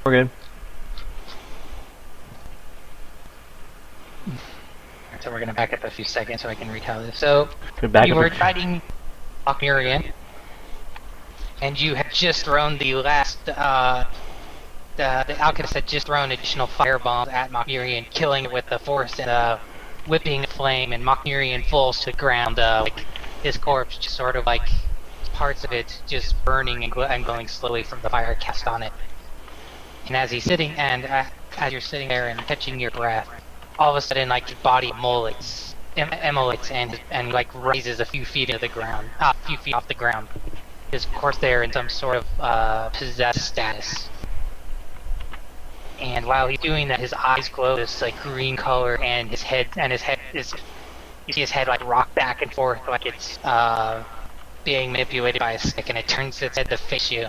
We're good. So we're gonna back up a few seconds so I can retell this. So Back you up were fighting Mokmurian, and you had just thrown the last. The alchemist had just thrown additional firebombs at Mokmurian, killing it with the force and whipping flame, and Mokmurian falls to the ground. Like his corpse, just sort of like parts of it just burning and glowing slowly from the fire cast on it. And as he's sitting, and as you're sitting there and catching your breath, all of a sudden, like his body emulates and like raises a few feet of the ground, a few feet off the ground. His corpse there in some sort of possessed status. And while he's doing that, his eyes glow this like green color, and his head is, you see his head like rock back and forth like it's being manipulated by a stick, and it turns its head to face you.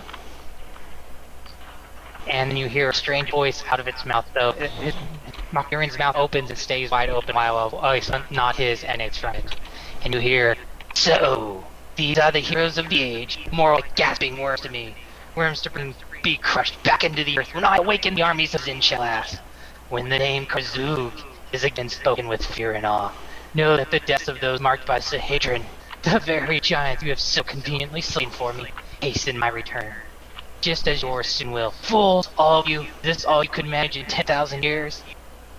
And then you hear a strange voice out of its mouth, though. Mokmurian's mouth opens and stays wide open while a voice not his emanates from it. And you hear, "So, these are the heroes of the age, more like gasping worms to me. Worms to be crushed back into the earth when I awaken the armies of Zinchalas. When the name Karzug is again spoken with fear and awe, know that the deaths of those marked by Sahedron, the very giants you have so conveniently slain for me, hasten my return. Just as yours soon will. Fools, all of you, this is all you could manage in 10,000 years?"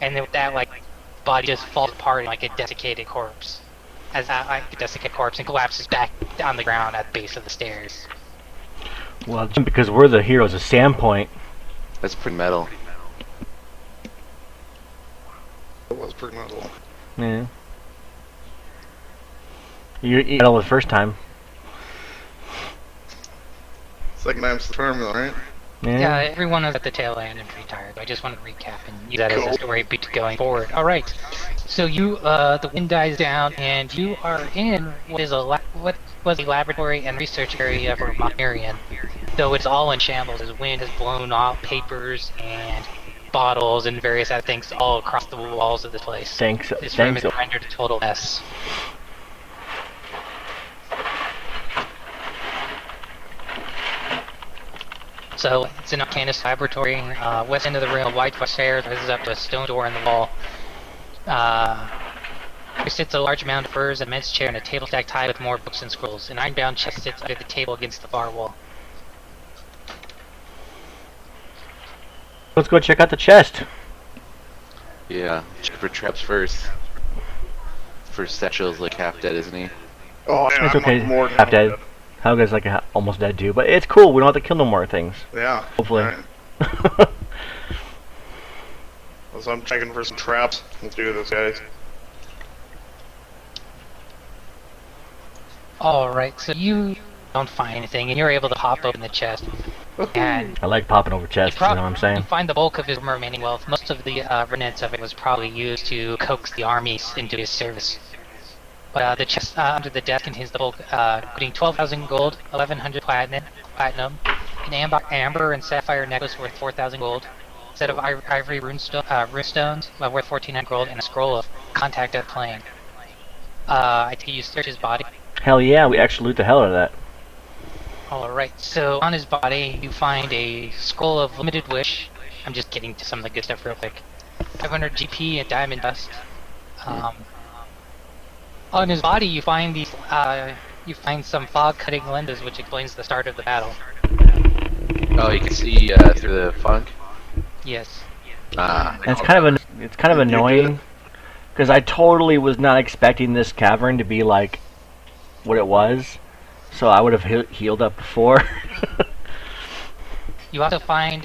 And then with that, like, body just falls apart like a desiccated corpse. As like a desiccated corpse, and collapses back on the ground at the base of the stairs. Well, because we're the heroes of Sandpoint. That's pretty metal. It was pretty metal. Yeah. You metal the first time. Second time's the charm, though, right? Yeah, everyone was at the tail end and retired. I just wanted to recap and use that as a story beat going forward. Alright, so you, the wind dies down, and you are in what is what was a laboratory and research area for Mokmurian. Though it's all in shambles, as wind has blown off papers and bottles and various other things all across the walls of this place. This room is rendered a total mess. So, it's an Arcanist laboratory. West end of the room, a wide stairs rises up to a stone door in the wall. There sits a large mound of furs, an immense chair, and a table stacked high with more books and scrolls. An iron-bound chest sits under the table against the far wall. Let's go check out the chest. Yeah, check for traps first. First Satchel's like half dead, isn't he? Oh, yeah, It's I'm okay. like more than Half dead. Helga's like almost dead too, but it's cool. We don't have to kill no more things. Yeah. Hopefully. Right. So I'm checking for some traps. Let's do this, guys. Alright, so you don't find anything, and you're able to pop open the chest. And I like popping over chests, you know what I'm saying? you find the bulk of his remaining wealth. Most of the remnants of it was probably used to coax the armies into his service. But the chest under the desk contains the bulk, including 12,000 gold, 1,100 platinum, an amber and sapphire necklace worth 4,000 gold, a set of ivory runestones worth 1,400 gold, and a scroll of contact at plane. I think you search his body. Hell yeah, we actually loot the hell out of that. Alright, so on his body you find a scroll of limited wish. I'm just getting to some of the good stuff real quick. 500 GP and diamond dust. On his body you find these you find some fog cutting lenses, which explains the start of the battle. Oh, you can see through the fog? Yes. It's kind of annoying because I totally was not expecting this cavern to be like what it was, so I would have healed up before. You also find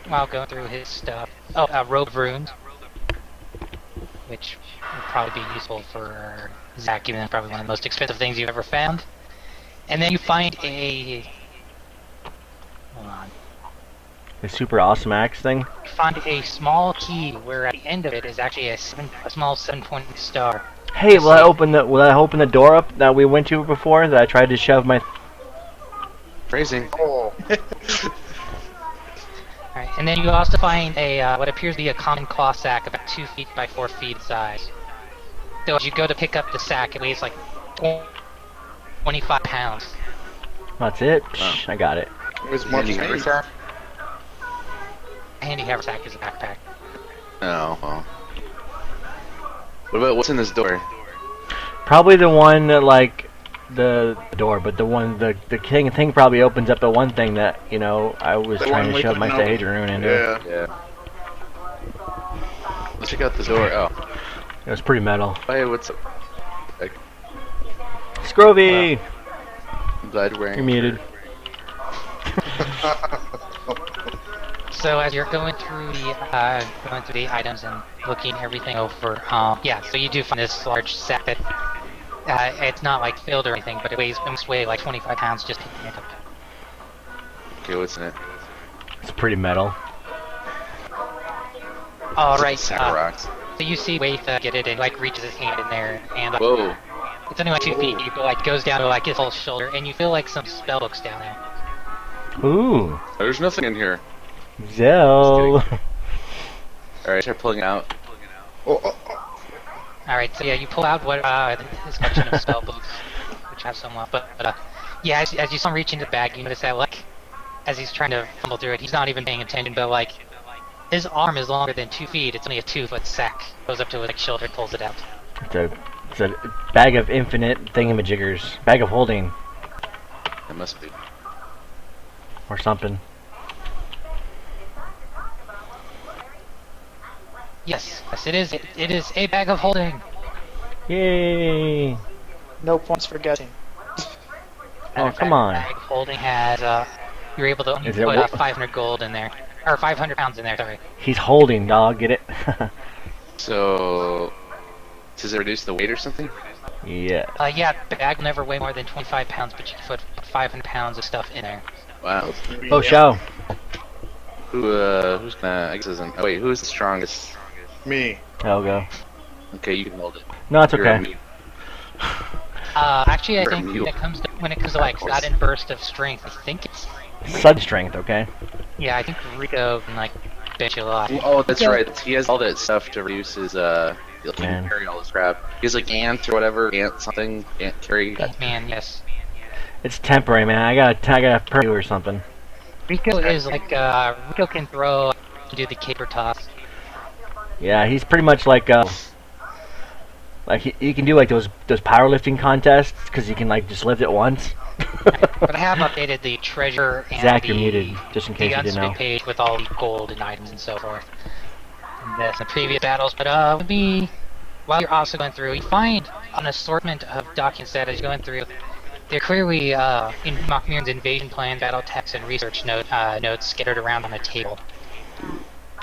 while going through his stuff, a robe of runes, which would probably be useful for Zach, even though it's probably one of the most expensive things you've ever found. And then you find hold on. The super awesome axe thing. You find a small key where at the end of it is actually a small 7-point star. Hey, will I open the door up that we went to before that I tried to shove my... Phrasing. Oh. Alright, and then you also find a what appears to be a common cloth sack about 2 feet by 4 feet in size. So as you go to pick up the sack, it weighs like 25 pounds. That's it? Psh, I got it. As much as me. handicap sack is a backpack. Oh, well. What about what's in this door? Probably the one that, like, the door, but the thing probably opens up the one thing that, you know, I was The trying one to we shove my couldn't stage rune into. Yeah. Yeah. Let's check out this door. Oh. It was pretty metal. Hey, what's up? Scrovy! I'm glad we're wearing You're muted. So as you're going through the items and looking everything over, yeah, so you do find this large sack that it's not like filled or anything, but it must weigh like 25 pounds just picking it up. Okay, what's in it? It's pretty metal. All It's right, sack of rocks. so you see Waith get it and like reaches his hand in there, and Whoa. it's only like 2 feet. It like goes down to like his whole shoulder, and you feel like some spell books down there. Ooh. There's nothing in here. Zell. Alright, start pulling it out. All right, so yeah, you pull out what this collection of spell books, which have some left, but yeah, as you saw him reach into the bag, you notice that like as he's trying to fumble through it, he's not even paying attention, but like his arm is longer than 2 feet. It's only a 2-foot sack. Goes up to his like, shoulder, pulls it out. It's a bag of infinite thingamajiggers. Bag of holding. It must be. Or something. Yes, it is. It is a bag of holding. Yay! No points for guessing. Oh, come on. Bag of holding has you're able to Is it put wo- 500 gold in there, or 500 pounds in there. Sorry. He's holding, dog. Get it? So, does it reduce the weight or something? Yeah. Yeah, the bag will never weigh more than 25 pounds, but you can put 500 pounds of stuff in there. Wow. Oh, show. Who's gonna? I guess isn't. Oh wait, who's the strongest? Me. I'll go. Okay, you can hold it. No, it's You're a okay. mute. Actually, I You're a think mule. when it comes to like sudden burst of strength, I think it's Sud strength, okay? yeah, I think Rico can like bitch you a lot. Oh, that's right. He has all that stuff to reduce his he can Man. carry all this crap. He has like ant or whatever, ant something, ant carry. Man, yes. It's temporary, man. I gotta perk you or something. Rico is like Rico can throw, can do the caper toss. Yeah, he's pretty much like he can do like those powerlifting contests because he can like just lift it once. But I have updated the treasure and Zach, the, you're muted, just in case the you didn't know. Unspent page with all the gold and items and so forth. And that's the previous battles, but while you're also going through, you find an assortment of documents that as you're going through. They're clearly in Machmir's invasion plan, battle texts, and research notes scattered around on a table.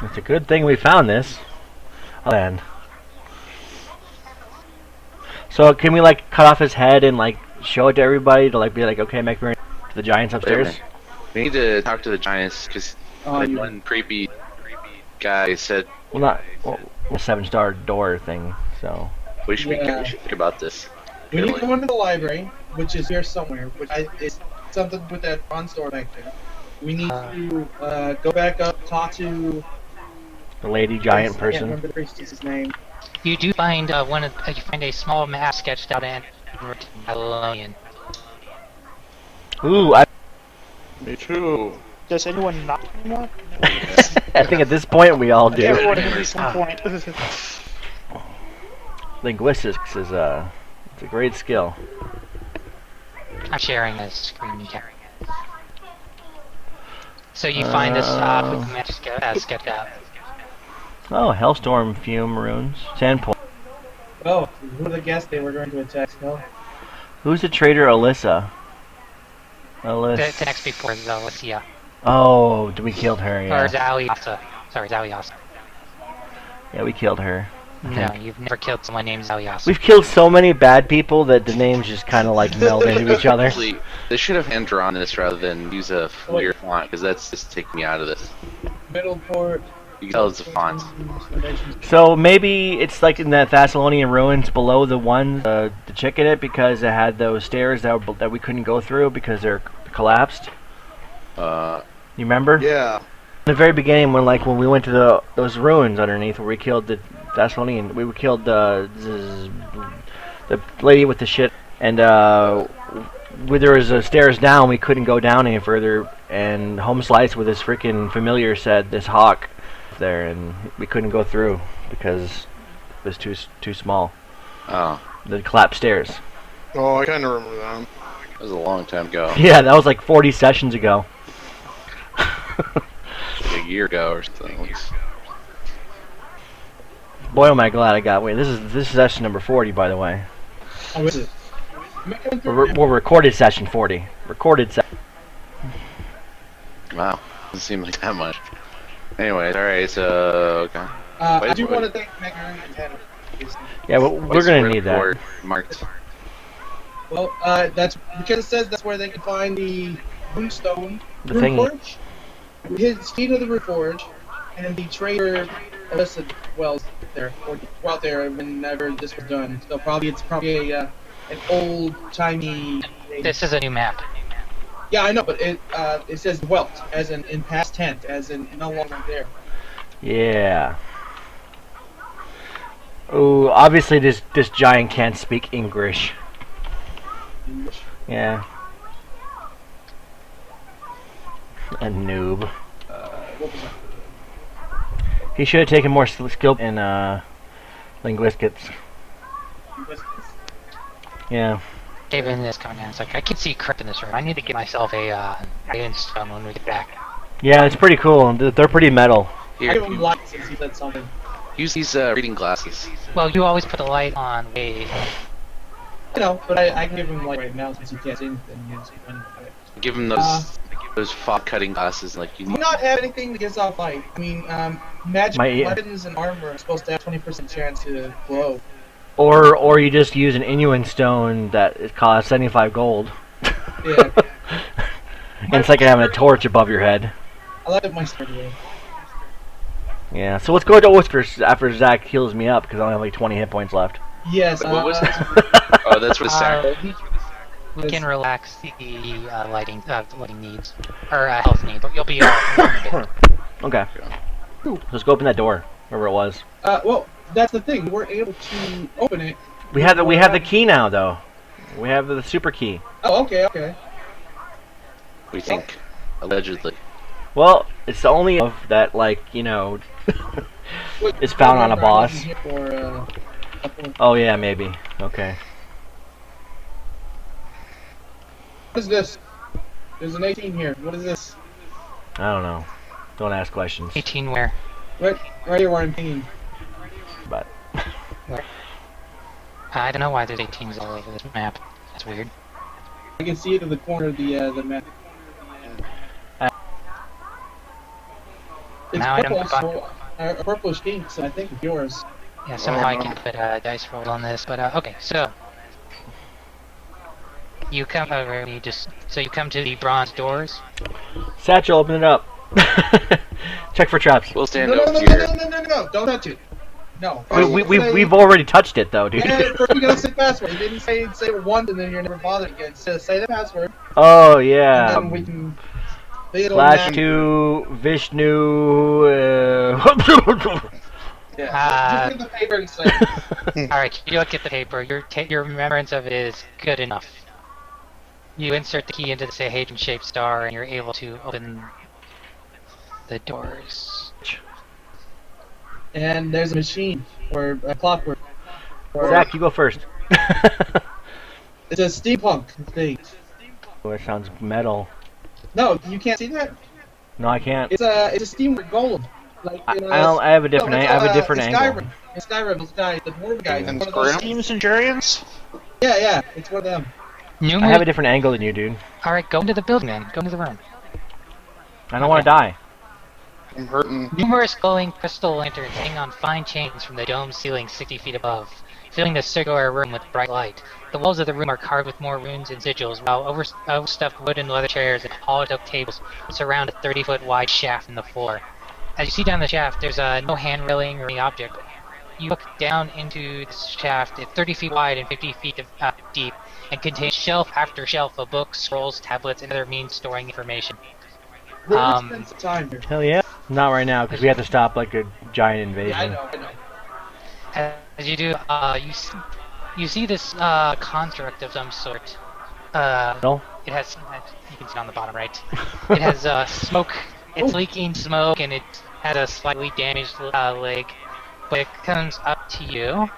It's a good thing we found this. Oh, man. So can we like cut off his head and like show it to everybody to like be like, okay, make me to the giants upstairs? We need to talk to the giants because one creepy guy said Well, not a 7-star door thing. So we should Yeah. we should think about this. We need to go into the library, which is here somewhere, is something with that bronze door back there. We need to go back up, talk to the lady giant I can't person. remember the priestess's name. You do find you find a small map sketched out in Babylonian. Ooh, Me too. Does anyone not know one? I think at this point we all do. Everyone at least one point. Linguistics is it's a great skill. I'm sharing this screen cap. So you find this quick map sketched out. Oh, Hellstorm fume runes. Sandpoint. Oh, who would have guessed they were going to attack Skull? Who's the traitor Alyssa? The next before is Alicia. Oh, we killed her, Or yeah. Zawiasa. Sorry, Zawiasa. Yeah, we killed her. No, you've never killed someone named Zawiasa. We've killed so many bad people that the names just kind of like meld into each other. Actually, they should have hand drawn this rather than use a weird font because that's just taking me out of this. Middleport. You can tell it's a font. So maybe it's like in the Thessalonian ruins below the one, the chick in it, because it had those stairs that we couldn't go through because they're collapsed. You remember? Yeah. In the very beginning, when we went to those ruins underneath where we killed the Thessalonian, we killed the lady with the shit, and where there was stairs down, we couldn't go down any further and home slice with his freaking familiar said this hawk there, and we couldn't go through because it was too small. Oh, The collapsed stairs. Oh, I kind of remember that. that was a long time ago. Yeah, that was like 40 sessions ago. Like a year ago or something. At least. Boy, am I glad I got. Wait, this is session number 40, by the way. Oh, is it? Am I coming through? We're recorded session 40. Recorded session. Wow, doesn't seem like that much. Anyway, alright, so, okay. I Wait, do wait. want to thank Megan and Tanner. Yeah, we're gonna need that. Report marked. Well, that's because it says that's where they can find the Runestone, The thingy. Runeforge, his Steed of the Runeforge, and the trader listed wells there, or out there whenever this was done. So it's probably an old timey. This is a new map. Yeah, I know, but it says dwelt as in past tense, as in no longer there. Yeah. Oh, obviously this giant can't speak English. Yeah. A noob. What was that? He should have taken more skill in linguistics. Yeah. David is coming in. It's like, I can see correct in this room. I need to get myself a iron stone when we get back. Yeah, it's pretty cool. They're pretty metal. I Here, give him light since he said something. use these reading glasses. Well, you always put the light on way. I know, but I can give him light right now since he can't see anything. He doesn't see anything. Give them those fog cutting glasses like you Do need. not have anything that gives off light. I mean, magic My- weapons and armor are supposed to have 20% chance to glow. Or you just use an Inuan stone that it costs 75 gold. Yeah. And it's like having a torch above your head. I like my sword away. Yeah, so let's go to Oath after Zach heals me up because I only have like 20 hit points left. Yes. What was that? Oh, that's what it's We can relax the lighting needs or health needs. You'll be alright. Okay. Let's go open that door, wherever it was. Well, that's the thing. We weren't able to open it. We have the key now, though. We have the super key. Oh, okay. We think, allegedly. Well, it's the only of that, like, you know, Wait, is found on a remember, I boss. wasn't here for, Oh yeah, maybe. Okay. What is this? There's an 18 here. What is this? I don't know. Don't ask questions. 18 where? Right here where I'm pinging. But I don't know why there's 18s all over this map. That's weird. I can see it in the corner of the map. It's Now I don't purple, so, a purplish ink, so I think it's yours. Yeah, somehow I can put dice roll on this, but okay, so you come over and you come to the bronze doors. Satchel, open it up. Check for traps. We'll stand No, over here. no, don't touch it. No. We've already touched it though, dude. Yeah, first we gotta say the password. You didn't say it once and then you're never bothered again. So say the password. Oh And yeah. then we can. Slash to Vishnu. Yeah. Just get the paper and say. Alright, you look at the paper. Your remembrance of it is good enough. You insert the key into the Sahedron-shaped star, and you're able to open the doors. And there's a machine or a clockwork. Or Zach, you go first. it's a steampunk thing. Oh, it sounds metal. No, you can't see that. No, I can't. It's a steampunk golem. Like I in, have a different. no, I it's, have a different in angle. Skyrim. In Skyrim, those guys, the dwarf guys. And one of those- Steam Centurions? Yeah, it's one of them. I have a different angle than you, dude. Alright, go into the building then. Go into the room. I don't want to die. I'm hurting. Numerous glowing crystal lanterns hang on fine chains from the dome ceiling 60 feet above, filling the circular room with bright light. The walls of the room are carved with more runes and sigils, while overstuffed wood and leather chairs and hollowed oak tables surround a 30-foot wide shaft in the floor. As you see down the shaft, there's no hand railing or any object. You look down into the shaft, it's 30 feet wide and 50 feet deep, and contains shelf after shelf of books, scrolls, tablets, and other means storing information. We're gonna spend some time here. Hell yeah. Not right now, because we have to stop like a giant invasion. Yeah, I know. As you do, you see this construct of some sort. No? it has. You can see on the bottom right. It has smoke. It's leaking smoke, and it has a slightly damaged leg. But it comes up to you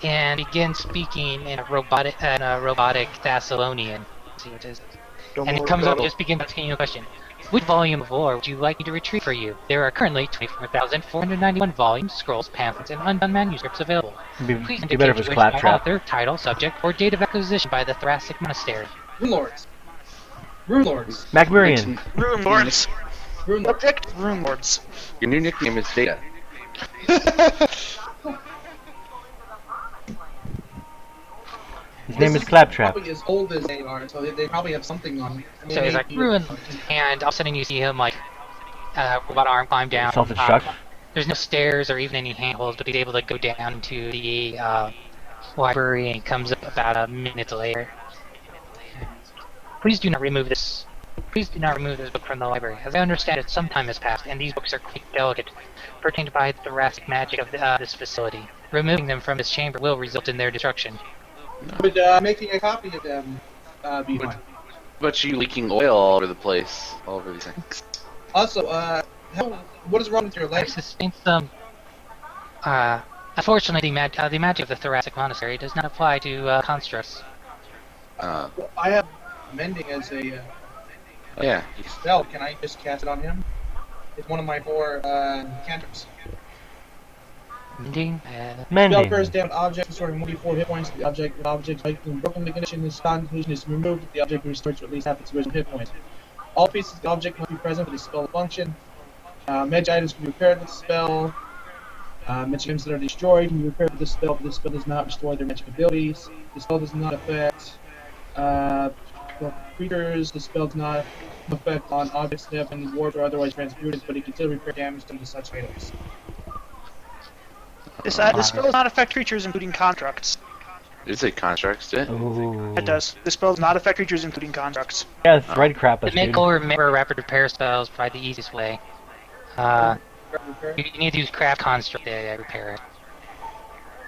and begins speaking in a robotic Thessalonian. Let's see what it is. And it comes up and just begins asking you a question. Which volume of lore would you like me to retrieve for you? There are currently 24,491 volumes, scrolls, pamphlets, and undone manuscripts available. Please Be better if indicate it was which Claptrap. author, title, subject, or date of acquisition by the Thoracic Monastery. Runelords. Runelords. Macmillian. Runelords. Runelords. Subject, Runelords. Your new nickname is Data. His name is Claptrap. Probably as old as they are, so they probably have something on. So he's like, ruin, and all of a sudden you see him like, robot arm climb down. Self-destruct. There's no stairs or even any handholds, but he's able to go down into the library, and he comes up about a minute later. Please do not remove this. Please do not remove this book from the library. As I understand it, some time has passed, and these books are quite delicate, pertained by the thoracic magic of this facility. Removing them from this chamber will result in their destruction. Would making a copy of them be fine? But you leaking oil all over the place, all over these things. Also, what is wrong with your I legs? sustain some. Unfortunately, the magic of the thoracic monastery does not apply to constructs. Uh, I have mending as a yeah. spell. Can I just cast it on him? It's one of my 4 cantrips. Mending. Spell Mending. occurs down object restoring 1d4 hit points. The object in broken condition, his condition is removed. The object restores to at least half its original hit points. All pieces of the object must be present for the spell to function. Magic items can be repaired with the spell. Magic items that are destroyed can be repaired with the spell, but the spell does not restore their magic abilities. The spell does not affect creatures. The spell does not affect on objects that have been warped or otherwise transmuted, but it can still repair damage done to such items. This spell does not affect creatures, including constructs. It's a construct, did it? Ooh. It does. This spell does not affect creatures, including constructs. Yeah, that's right, crap, To us, make dude. or remember rapid repair spells, probably the easiest way. You need to use craft construct to repair it.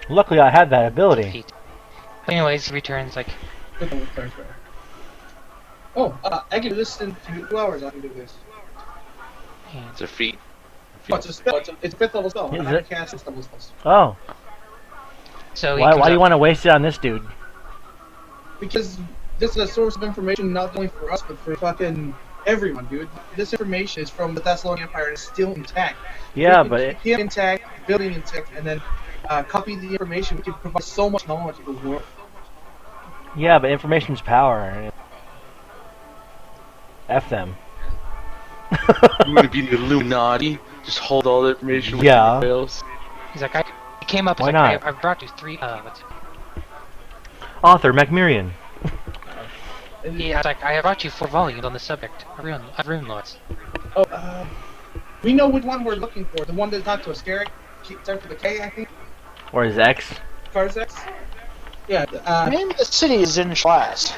Luckily, I had that ability. But anyways, he returns like, Oh, I can do this in 2 hours. I can do this. It's a feat. Oh, it's a spell. It's a 5th level spell. Is I'm not it? cast 6th level spells. Oh, so he why comes do you up- want to waste it on this dude? Because this is a source of information not only for us, but for fucking everyone, dude. This information is from the Thessalonian Empire and is still intact. Yeah, We but can it, keep it intact, building intact, and then copy the information. We can provide so much knowledge to the world. yeah, but information's power. F them. You want to be the Illuminati? Just hold all the information with Yeah. your else. He's like, I came up. Why He's like, not? I brought you 3. What's Author Macmillian. I was like, I brought you 4 volumes on the subject of Runelords. Oh, we know which one we're looking for. The one that talked to a Scarrick, starts with a K, I think. Or his ex. Karzex. Yeah. The name of the city is in class.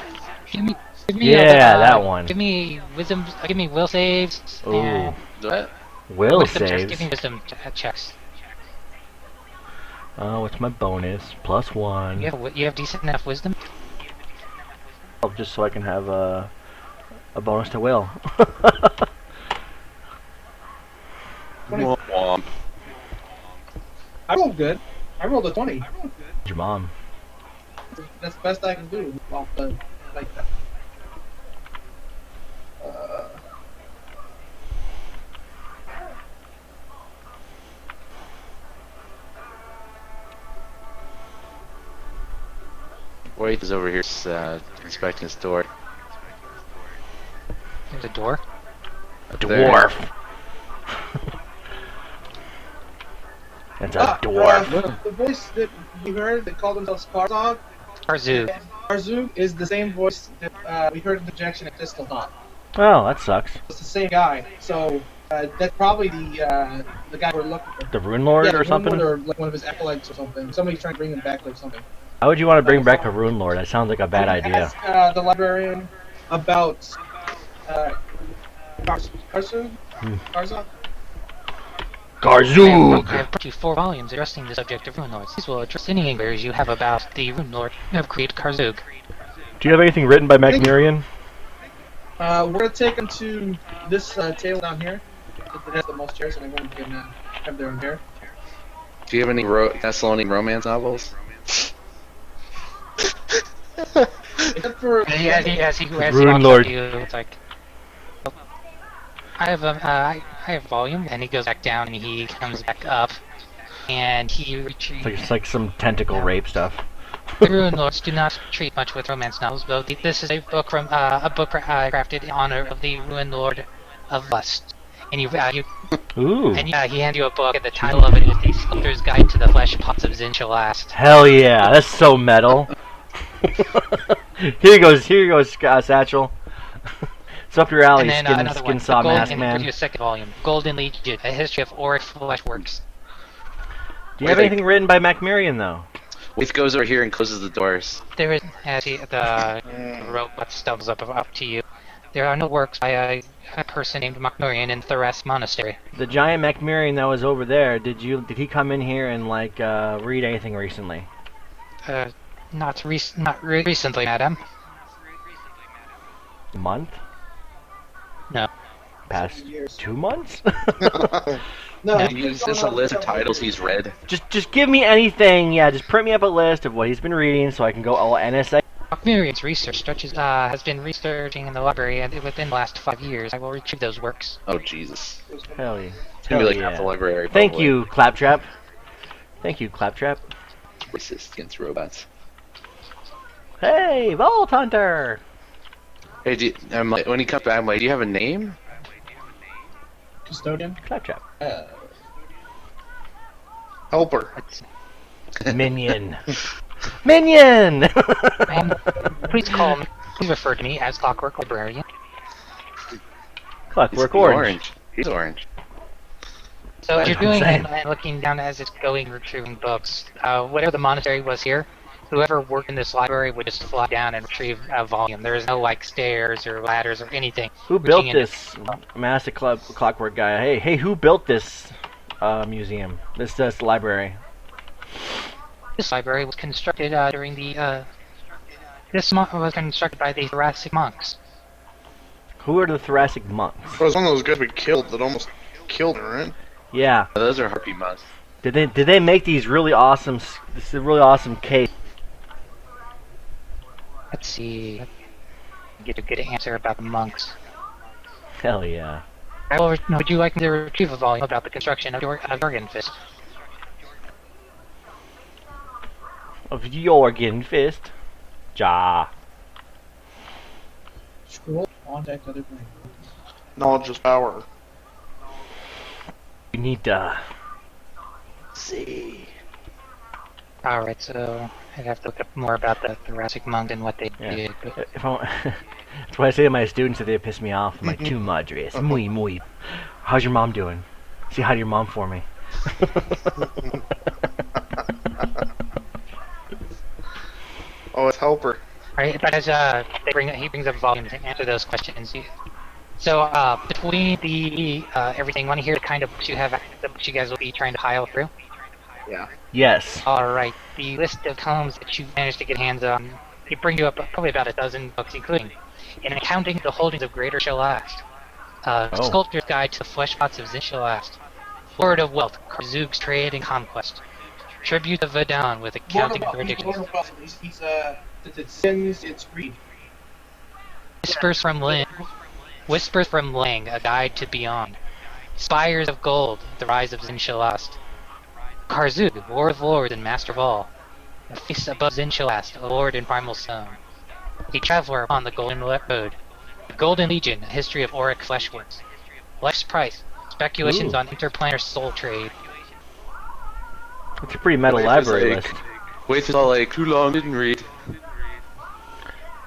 Give me Yeah, that one. Give me wisdom. Give me will saves. Ooh. And What? Will wisdom checks. saves. Give me wisdom checks. Oh, what's my bonus? +1. You have decent enough wisdom. Oh, just so I can have a bonus to will. Womp womp. I rolled good. I rolled a 20. Your mom. That's the best I can do off the like that. Wait is over here inspecting his door. There's a door. Up there. Dwarf. That's a dwarf. The voice that we heard that called themselves Karzog, Karzug. Karzug is the same voice that we heard in the projection at Distal Dot. Oh, that sucks. It's the same guy. So that's probably the guy we're looking for. The Runelord Yeah, or something? Or like one of his acolytes or something. Somebody's trying to bring him back or something. Why would you want to bring back a Runelord? That sounds like a bad idea. Ask the librarian about Karzug? Karzog? Garzug! I have brought you 4 volumes addressing the subject of Runelords. These will address any inquiries you have about the Runelord of Great Karzug. Do you have anything written by Macmillian? We're gonna take them to this table down here. It has the most chairs, and everyone can have their own chair. Do you have any Thessalonian romance novels? Except for As he walks Runelord. up to you, it's like, I have I have volume, and he goes back down, and he comes back up, and he retrieves. It's like some tentacle rape stuff. The Runelords do not treat much with romance novels, though this is a book from crafted in honor of the Runelord of Lust. And he Ooh. he hands you a book, and the title of it is The Sculptor's Guide to the Flesh Pots of Zinshalast. Hell yeah, that's so metal. Here you go, Satchel. It's up your alley, And then another one, skin saw mask and man. a second volume, Golden Legion, A History of Auric Flesh Works. Do you have anything written by Macmillan though? Waith goes over here and closes the doors. There is, as the robot stumbles up to you, there are no works by a person named Macmillan in Thras Monastery. The giant Macmillan that was over there, did he come in here and like read anything recently? Not recently, madam. A month? No. Past 2 months? no, Is this a list of titles he's read? just give me anything. Yeah, just print me up a list of what he's been reading so I can go all NSA. Macmillan's research has been researching in the library, and within the last 5 years, I will retrieve those works. Oh Jesus! Hell yeah. It's gonna be like Hell half the yeah. library. Thank probably. you, Claptrap. Thank you, Claptrap. Racist against robots. Hey, Vault Hunter! Hey, I'm like, when he comes back, I'm like, do you have a name? custodian. Claptrap. Helper. Minion. Minion! Please refer to me as Clockwork Librarian. Clockwork He's Orange. He's orange. So as you're That's what I'm doing saying. and looking down as it's going, retrieving books, whatever the monastery was here, whoever worked in this library would just fly down and retrieve a volume. There is no like stairs or ladders or anything. Who built reaching in. this Master Clockwork guy? Hey, who built this museum? This library? This library was constructed during the. Was constructed by the Thoracic monks. Who are the Thoracic monks? It was one of those guys we killed that almost killed her, right? Yeah. Those are harpy months. Did they make these really awesome? This is a really awesome case. Let's see. Get a good answer about the monks. Hell yeah. Would you like me to retrieve a volume about the construction of Jorgen Fist? Of Jorgen Fist. Ja. Scroll. Contact other brain. Knowledge is power. You need to. See. Alright, so I'd have to look up more about the Thoracic monks and what they Yeah. did. But If I, that's why I say to my students that they piss me off. I'm like, tu madres, muy. How's your mom doing? Say hi to your mom for me. Oh, it's Helper. right, but as he brings up volumes to answer those questions. So between the everything, want to hear the kind of books you have, the books you guys will be trying to pile through? Yeah. Yes. All right, the list of tomes that you managed to get hands on, it brings you up probably about a dozen books, including an accounting of the holdings of Greater Shalast, Sculptor's Guide to the Flesh Pots of Zinshalast, Lord of Wealth, Karzug's Trade and Conquest, Tribute of Verdun with accounting of predictions, It's sins, it's greed. Whispers from Lang, A Guide to Beyond, Spires of Gold, The Rise of Zinshalast, Karzug, Lord of Lords and Master of All, The Feast above Zinshalast, a Lord in Primal Stone, The Traveler upon the Golden Road, The Golden Legion, A History of Auric Fleshworks, Life's Price, Speculations Ooh. on Interplanar Soul Trade. It's a pretty metal Waith is library like- list. Waith is all like, too long, didn't read.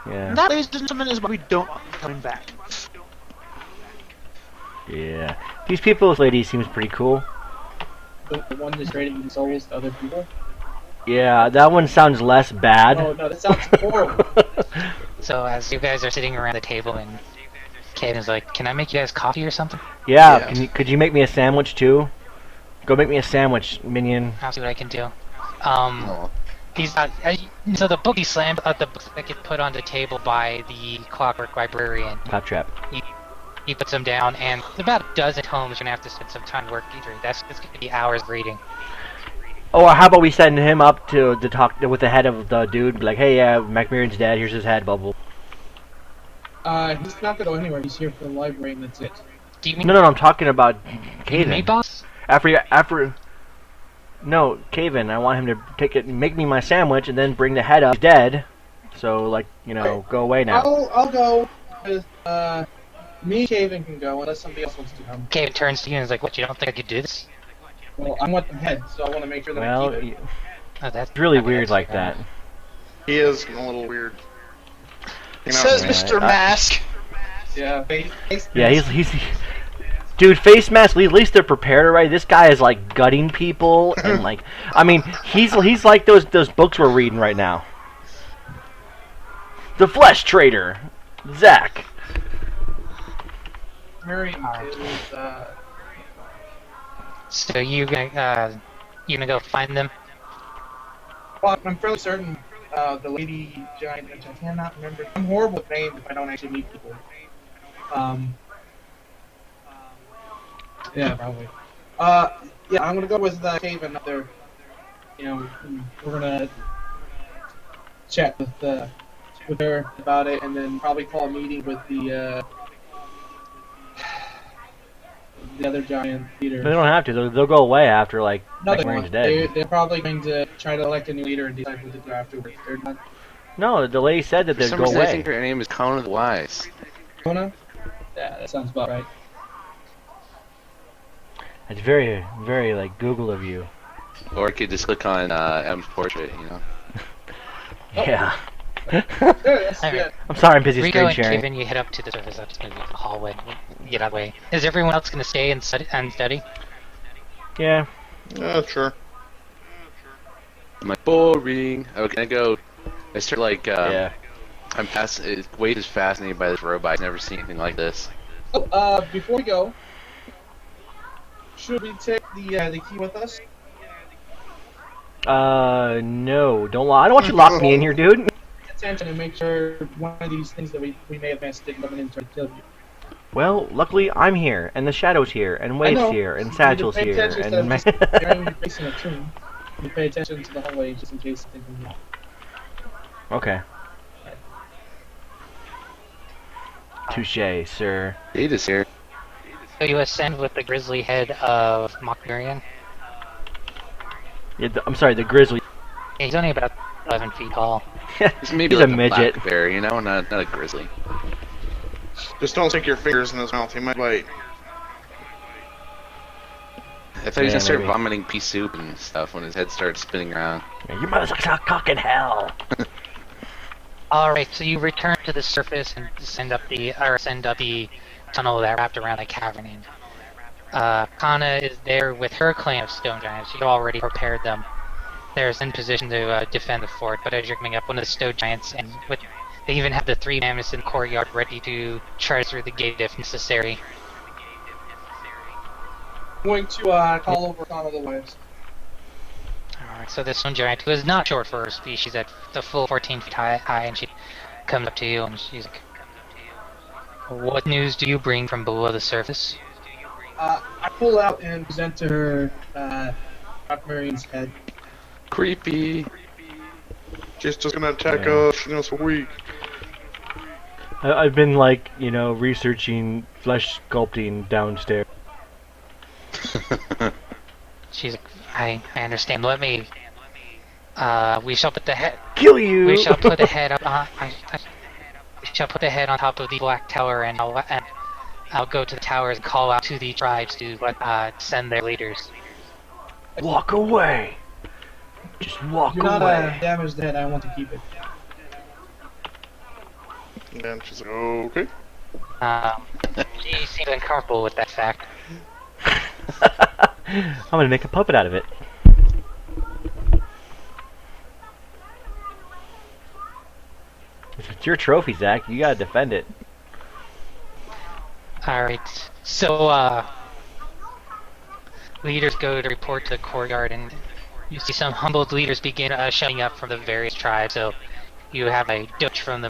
Yeah. And that, ladies and gentlemen, is why we don't want them coming back. Yeah. These people's lady seems pretty cool. The one that's trading souls to other people. Yeah, that one sounds less bad. Oh no, that sounds horrible. So as you guys are sitting around the table and Caden's like, can I make you guys coffee or something? Yeah, Yeah. could you make me a sandwich too? Go make me a sandwich, minion. I'll see what I can do. Oh. He's not. So the book he slammed, the books that get put on the table by the Clockwork Librarian. Claptrap. He puts them down, and about a dozen tomes you're gonna have to spend some time working through. That's gonna be hours of reading. Or how about we send him up to talk with the head of the dude, be like, hey, yeah, Macmillan's dead, here's his head, bubble. He's not gonna go anywhere. He's here for the library, and that's it. Do you mean No, I'm talking about Caven. meatballs? No, Caven, I want him to take it, make me my sandwich, and then bring the head up. He's dead, so, like, you know, go away now. I'll go with, me and Caven can go, unless somebody else wants to come. Caven turns to you and is like, "What? You don't think I could do this?" Well, I want the head, so I want to make sure that I Well, keep it. Oh, that's it's really okay, weird that's like fair. that. He is a little weird. You know, Says yeah, Mr. Mask. Yeah, Yeah, he's dude, face mask. At least they're prepared already. This guy is like gutting people and like, I mean, he's like those books we're reading right now. The Flesh Trader, Zach. Marion is, So you gonna go find them? well, I'm fairly certain, the lady giant, which I cannot remember. I'm horrible with names if I don't actually meet people. Yeah, probably. Yeah, I'm gonna go with Caven up there. You know, we're gonna chat with her about it, and then probably call a meeting with the other giant leader. They don't have to. They'll go away after like No, they Macmillan's won't. dead. They're probably going to try to elect a new leader and decide what to do afterwards. They're not No, the lady said that For they'd some go reason, I away. think her name is Conan the Wise. gonna. Yeah, that sounds about right. It's very, very like Google of you. Or I could just click on M's portrait, you know. Yeah. Yeah, that's Alright. good. I'm sorry, I'm busy Rico screen and sharing. Caven, you head up to the surface. That's gonna be the hallway. Get out of the way. Is everyone else gonna stay and study? Yeah. sure. I'm like, boring. Oh, can I go? I start like, Yeah. Wade is fascinated by this robot. I've never seen anything like this. Oh, before we go, should we take the key with us? No. I don't want you to lock me in here, dude. Pay attention and make sure one of these things that we may have missed didn't come in and try to kill you. Well, luckily I'm here, and the Shadow's here, and Wade's know. here, and You need to Satchel's pay here, attention and instead of just staring and facing a tomb. You pay attention to the hallway just in case something comes up. Okay. Touche, sir. Wade is here. So you ascend with the grizzly head of Mokmurian. Yeah, I'm sorry, the Grizzly. He's only about 11 feet tall. He's maybe He's a like midget. black bear, you know, not a grizzly. Just don't stick your fingers in his mouth. He might bite. I thought he was Yeah, gonna start maybe. vomiting pea soup and stuff when his head started spinning around. Your mother's like a cock in hell. Alright, so you return to the surface and send up the tunnel that wrapped around the cavern. And Kana is there with her clan of stone giants. She already prepared them. They're in position to defend the fort, but as you're coming up, one of the stone giants, and they even have the 3 mammoths in the courtyard ready to charge through the gate if necessary. I'm going to call over Connell the Wise. Alright, so this stone giant, who is not short for her species, at the full 14 feet high, and she comes up to you and she's like, "What news do you bring from below the surface?" I pull out and present to her Marion's head. Creepy. Just gonna attack Yeah. us. You know, it's weak. I've been like, researching flesh sculpting downstairs. She's like, I understand. Let me. We shall put the head. Kill you! We shall put the head up. We shall put the head on top of the black tower, and I'll go to the towers and call out to the tribes to send their leaders. Walk away. Just walk Do not away. damage the head. I want to keep it. And she's like, okay. She seems uncomfortable with that fact. I'm gonna make a puppet out of it. It's your trophy, Zach. You gotta defend it. Alright, so, leaders go to report to the courtyard, and You see some humbled leaders begin showing up from the various tribes. So you have a Doge from the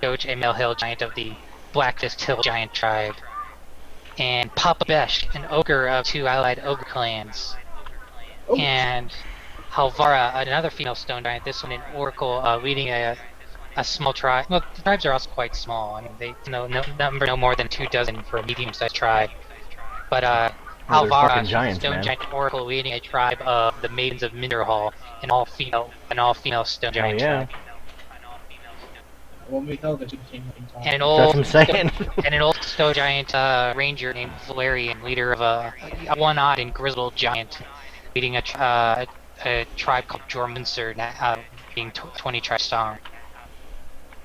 Doge, a male hill giant of the Blackfist Hill giant tribe, and Papa Besh, an ogre of 2 allied ogre clans, Oh, and Halvara, another female stone giant. This one an oracle leading a small tribe. Well, the tribes are also quite small. I mean, they number no more than 24 for a medium-sized tribe. But Oh, they're Halvara, fucking she's a giants, stone man. giant oracle leading a tribe of the Maidens of Minderhall, an all-female stone Oh giant yeah. tribe. well, we held it. And an That's what old I'm saying. and an old stone giant ranger named Valerian, leader of a one-eyed and grizzled giant, leading a tribe called Jormunser, being 20 tribes strong.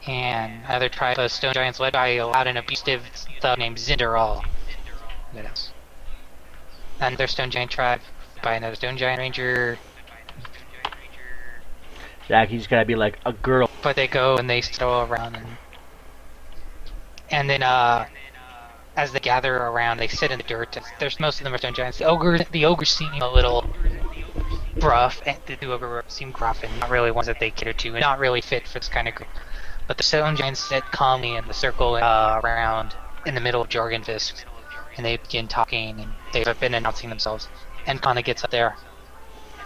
And another tribe of stone giants led by a loud and abusive thug named Zinderal. Yes. Another stone giant tribe by another stone giant ranger. Jack, you just gotta be like a girl. But they go and they stroll around, and then as they gather around, they sit in the dirt. There's most of them are stone giants. The ogres seem a little rough, and the two ogre seem gruff and not really ones that they cater to, and not really fit for this kind of group. But the stone giants sit calmly in the circle around in the middle of Jorgenfisk, and they begin talking, and they've been announcing themselves. And Kana gets up there.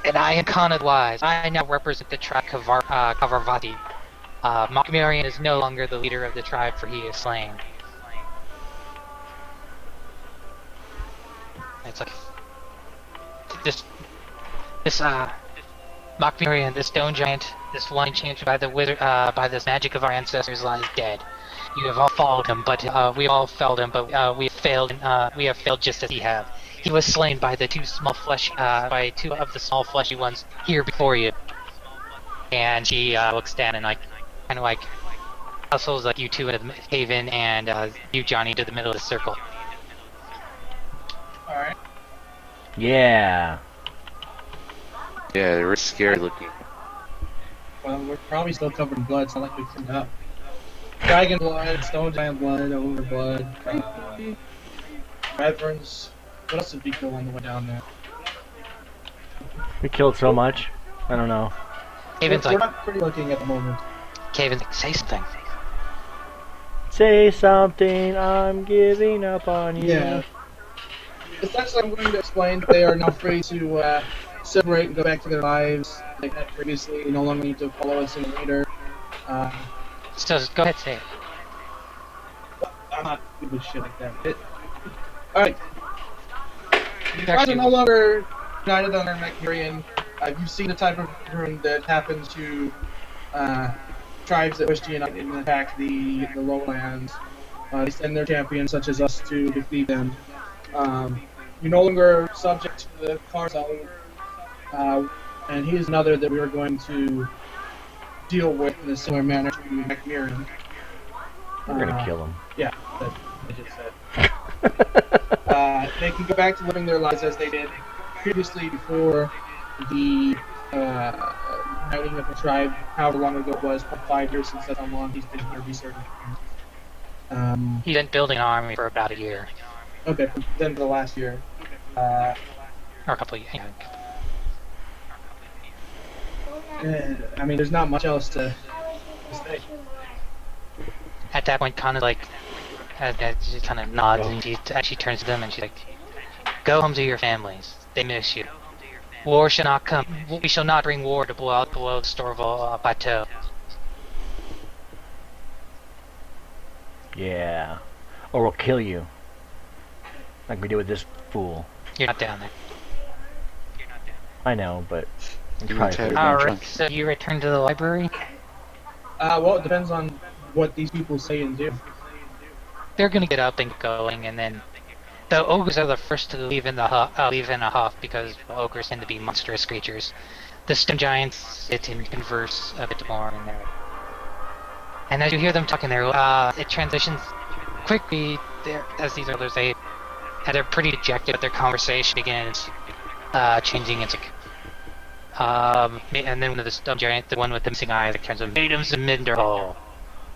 And I am Kana the Wise. I now represent the tribe Kavarvati. Makmarian is no longer the leader of the tribe, for he is slain. It's like this Makmarian, this stone giant, this one enchanted by the wizard, by this magic of our ancestors, lies dead. You have all followed him, but we all failed him. But we have failed. We have failed just as he have. He was slain by the two by two of the small fleshy ones here before you. And she looks down and kind of like hustles like you two into the cave in, and you Johnny to the middle of the circle. All right. Yeah. Yeah, they were scary looking. Well, we're probably still covered in blood. It's not like we cleaned up. Dragon blood, stone giant blood, ogre blood, reverends. What else did we kill on the way down there? We killed so much. I don't know. Kaven's We're like, not pretty looking at the moment. Kaven's like, say something. Say something, I'm giving up on you. Yeah. Essentially, I'm going to explain that they are now free to separate and go back to their lives like had previously. They no longer need to follow us in later. So go ahead, say it. I'm not good with shit like that. Alright. You guys Actually- are no longer united under Macmurian. You've seen the type of ruin that happens to tribes that wish to unite and attack the lowlands. They send their champions, such as us, to defeat them. You're no longer subject to the Karzal, and he is another that we are going to deal with in a similar manner to Macmurian. We're gonna kill him. Yeah, that I just said. They can go back to living their lives as they did previously before the uniting of the tribe, however long ago it was, probably 5 years since that's how long he's been here researching. He's been building an army for about a year. Okay, from then to the last year. Or a couple of years. Yeah. I mean, there's not much else to say. At that point, kind of like, she kind of nods and she actually turns to them and she's like, "Go home to your families. They miss you. War shall not come. We shall not bring war to below the Storval plateau." Yeah. Or we'll kill you. Like we did with this fool. You're not down there. I know, but I'm You trying attacked to. Alright, so you return to the library? Well, it depends on what these people say and do. They're gonna get up and going, and then the ogres are the first to leave in a huff because the ogres tend to be monstrous creatures. The stone giants sit and converse a bit more in there. And as you hear them talking there, it transitions quickly there as these others they're pretty dejected, but their conversation begins changing into and then one of the stone giant, the one with the missing eye, that turns to Maidens of Minderhall.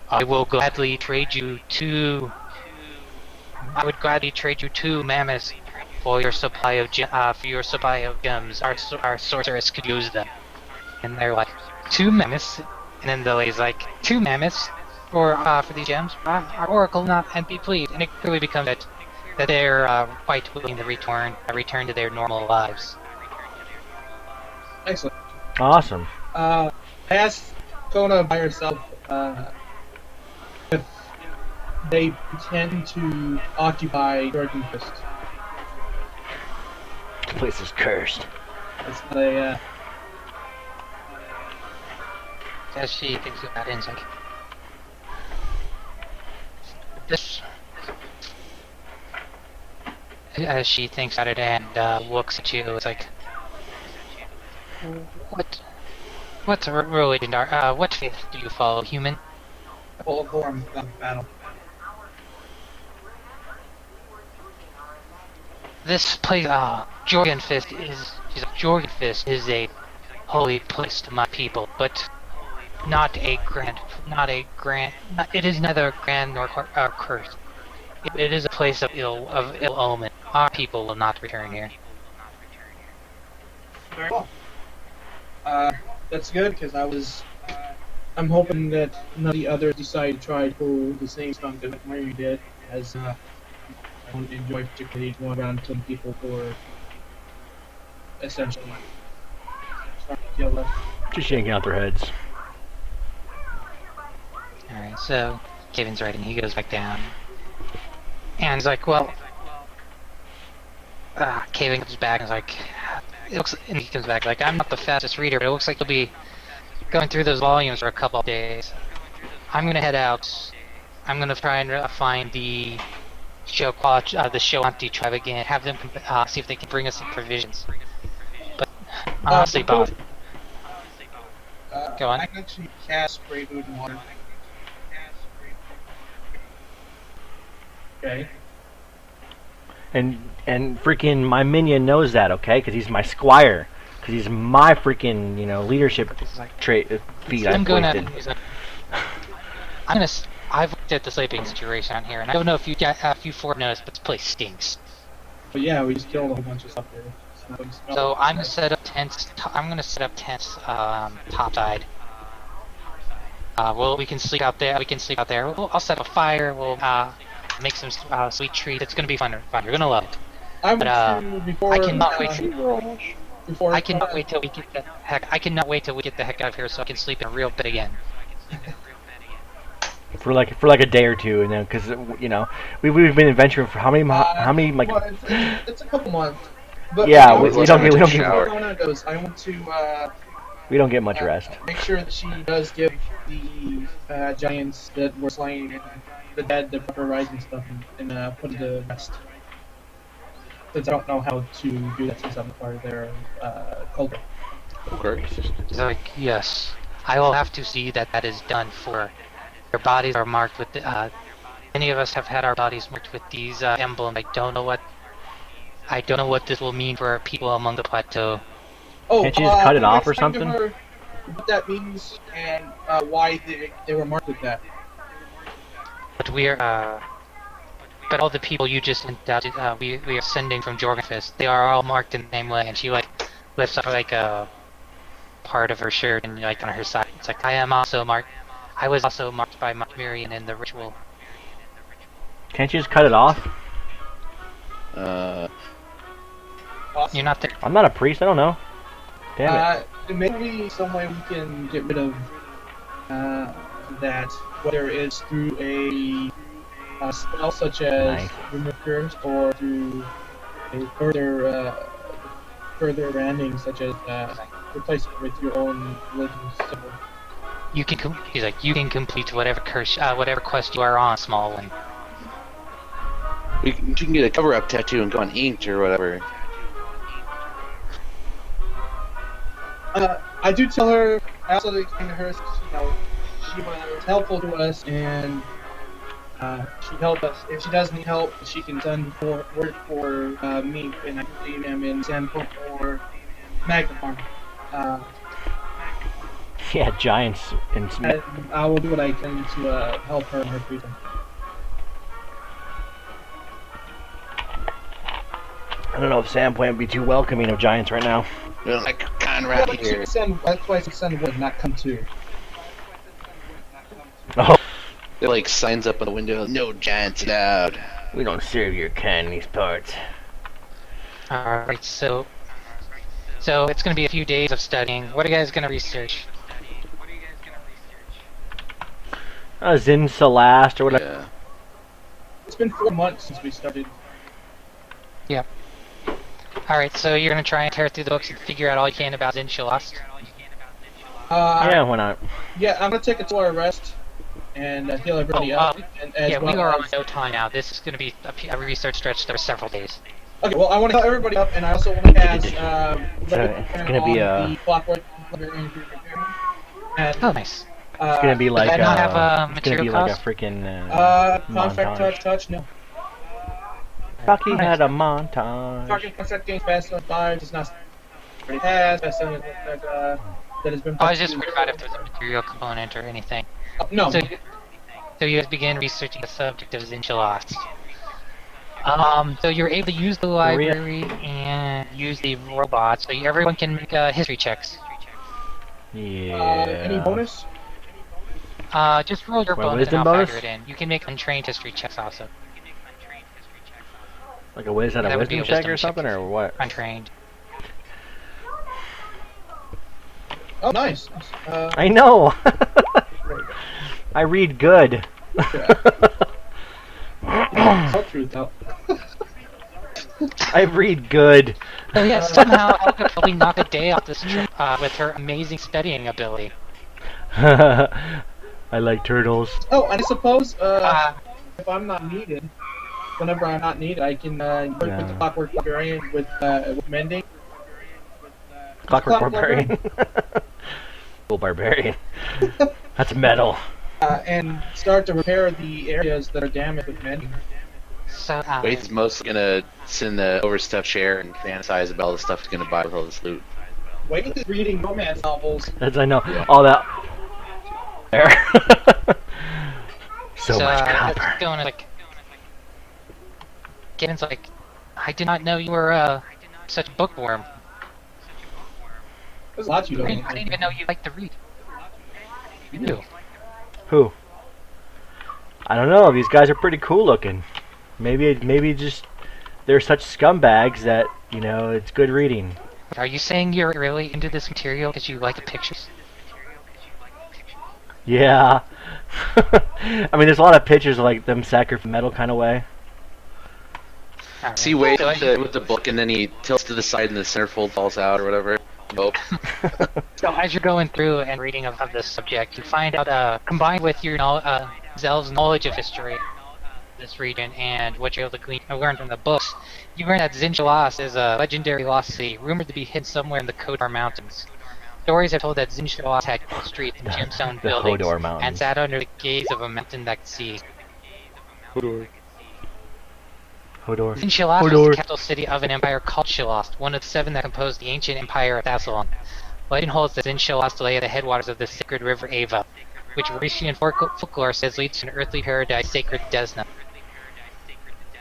I would gladly trade you two mammoths for your supply of gems, our sorceress could use them. And they're like, 2 mammoths, and then the lady's like, 2 mammoths for these gems. Our oracle will not and be pleased, and it clearly becomes that they're quite willing to return to their normal lives. Excellent. Awesome. I asked Kona by herself if they intend to occupy Jordan Fist. The place is cursed. It's not a, As she thinks about it, it's like, this. As she thinks about it and looks at you, it's like, what religion what faith do you follow, human? full form of battle. This place, Jorgen Fist is a holy place to my people, but it is neither grand nor cursed. It is a place of ill omen. Our people will not return here. Very well. That's good because I'm hoping that none of the others decide to try to pull the same stunt that Mary did, as I don't enjoy particularly going around killing people for essentially trying to kill them. Just yanking out their heads. Alright, so Kevin's right, and he goes back down. And he's like, well, Kevin comes back and is like, and he comes back like, I'm not the fastest reader, but it looks like you'll be going through those volumes for a couple of days. I'm gonna head out. I'm gonna try and find the Shoanti tribe again, have them see if they can bring us some provisions. But honestly, Bob, go on. I can actually cast spray food and water. Okay. And freaking my minion knows that, okay? Because he's my squire. Because he's my freaking, leadership trait feat I've wasted. I've looked at the sleeping situation out here, and I don't know if you four noticed, but this place stinks. But yeah, we just killed a whole bunch of stuff there. So I'm gonna set up tents. Topside. We can sleep out there. I'll set up a fire. We'll make some sweet treats. It's gonna be fun. You're gonna love it. I cannot wait. I cannot wait till we get the heck. I cannot wait till we get the heck out of here so I can sleep in a real bed again. For like a day or two, and then because we've been adventuring for how many like. Well, it's a couple months. But yeah, we don't get. I want to. We don't get much rest. Make sure that she does give the giants that were slain and the dead the proper rising stuff and put it to rest. Since I don't know how to do that since I'm part of their culture. Okay. He's like, yes, I will have to see that is done. For their bodies are marked with many of us have had our bodies marked with these emblems. I don't know what this will mean for our people among the plateau. Oh, can't you just cut it off or something? What that means and why they were marked with that. But all the people you just sent out, we are sending from Jorgenfist, they are all marked in the same way, and she lifts up a part of her shirt and on her side. It's like, I was also marked by Miriam in the ritual. Can't you just cut it off? You're not there. I'm not a priest, I don't know. Damn it. Maybe some way we can get rid of that, whether it's through a spell such as remove curse or through a further branding such as replace it with your own religion symbol. He's like, you can complete whatever quest you are on, small one. You can get a cover-up tattoo and go on inked or whatever. I do tell her, I also explain to her, she was helpful to us and she helped us. If she does need help, she can send work for me, and I can leave him in Sandpoint or Magnafarm. Yeah, giants. And I will do what I can to help her in her freedom. I don't know if Sandpoint would be too welcoming of giants right now. They're like, kind of Yeah, right here. that's why I said send would not come to. Oh, It like signs up on the window, no giants allowed. we don't serve your kind in these parts. Alright, so it's gonna be a few days of studying. What are you guys gonna research? Zin Celeste or whatever. Yeah. It's been 4 months since we started. Alright, so you're gonna try and tear through the books and figure out all you can about Zinchalost. Yeah, why not? Yeah, I'm gonna take a 2-hour rest and heal everybody up. And as Yeah, well we are on as- no time now. This is gonna be a research stretch over several days. Okay, well, I want to heal everybody up, and I also want to ask. It's gonna be the clockwork. And, Oh, nice. It's gonna be like I not have it's gonna be material like a cost? freaking contract touch, no. Bucky had a montage. Target contract gains fast on 5 does not already has fast on that has been. I was just worried about if there's a material component or anything. No. So you guys begin researching the subject of Zinchalost. So you're able to use the library and use the robots, so everyone can make history checks. Yeah. Any bonus? Just roll your What, bonus wisdom and I'll bonus? factor it in. You can make untrained history checks also. Like a whiz at a That would be wisdom a check or wisdom something, check. or what? Untrained. Oh, nice. I know. I read good. Tell truth though. I read good. So yeah, somehow Elka probably knocked a day off this trip with her amazing studying ability. I like turtles. Oh, and I suppose if I'm not needed, whenever I'm not needed, I can work with the clockwork librarian with mending. Clockwork Barbarian. Cool barbarian. That's metal. And start to repair the areas that are damaged with mending. So Wade's mostly gonna sit in the overstuffed chair and fantasize about all the stuff he's gonna buy with all this loot. Wade is reading romance novels. As I know, Yeah. all that. There. so much it's copper. going like Gavin's like, I did not know you were such a bookworm. There's lots you I don't didn't even know you liked to read. You do. Who? I don't know. These guys are pretty cool looking. Maybe just they're such scumbags that it's good reading. Are you saying you're really into this material because you like the pictures? Yeah. I mean, there's a lot of pictures of like them sacrificing metal kind of way. Alright. See Wade So with the book and then he tilts to the side and the centerfold falls out or whatever. Nope. So as you're going through and reading of this subject, you find out, combined with your Zell's knowledge of history, this region, and what you're able to learn from the books, you learn that Zinchalost is a legendary lost city, rumored to be hidden somewhere in the Kodar Mountains. Stories have told that Zinchalost had streets and gemstone The buildings, Hodor Mountains. and sat under the gaze of a mountain that could see. Hodor. Zinchalost was Hodor. the capital city of an empire called Shalost, one of the 7 that composed the ancient empire of Thassalon. Legend holds that Zinchalost lay at the headwaters of the sacred river Ava, which Rhaetian folklore says leads to an earthly paradise, sacred Desna.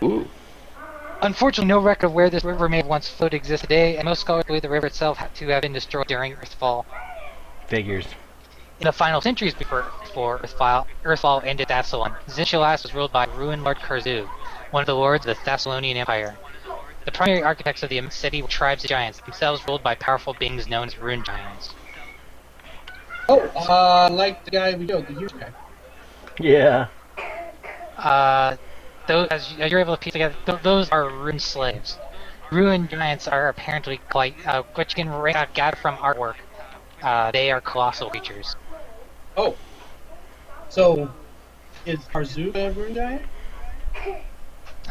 Ooh. Unfortunately, no record of where this river may have once flowed exists today, and most scholars believe the river itself had to have been destroyed during Earthfall. Figures. In the final centuries before Earthfall ended Thassalon, Zinchalost was ruled by Runelord Karzu, one of the lords of the Thessalonian Empire. The primary architects of the city were tribes of giants, themselves ruled by powerful beings known as rune giants. Oh, like the guy we killed, the huge guy. Yeah. Those, as you're able to piece together, those are rune slaves. Rune giants are apparently quite, which you can gather from artwork. They are colossal creatures. Oh. So, is Arzu a rune giant?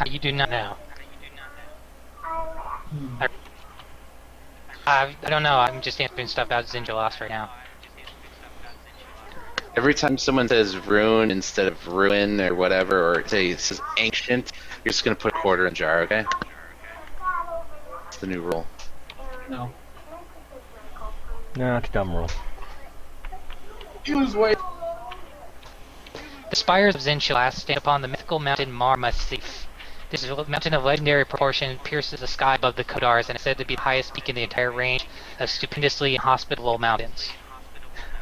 You do not know. I don't know, I'm just answering stuff about Zinchalost right now. Every time someone says rune instead of ruin or whatever, or say it says ancient, you're just gonna put a quarter in the jar, okay? It's the new rule. No. No, it's a dumb rule. Use weight. The spires of Zinchalost stand upon the mythical mountain Mar Massif. This mountain of legendary proportion pierces the sky above the Kodars and is said to be the highest peak in the entire range of stupendously inhospitable mountains.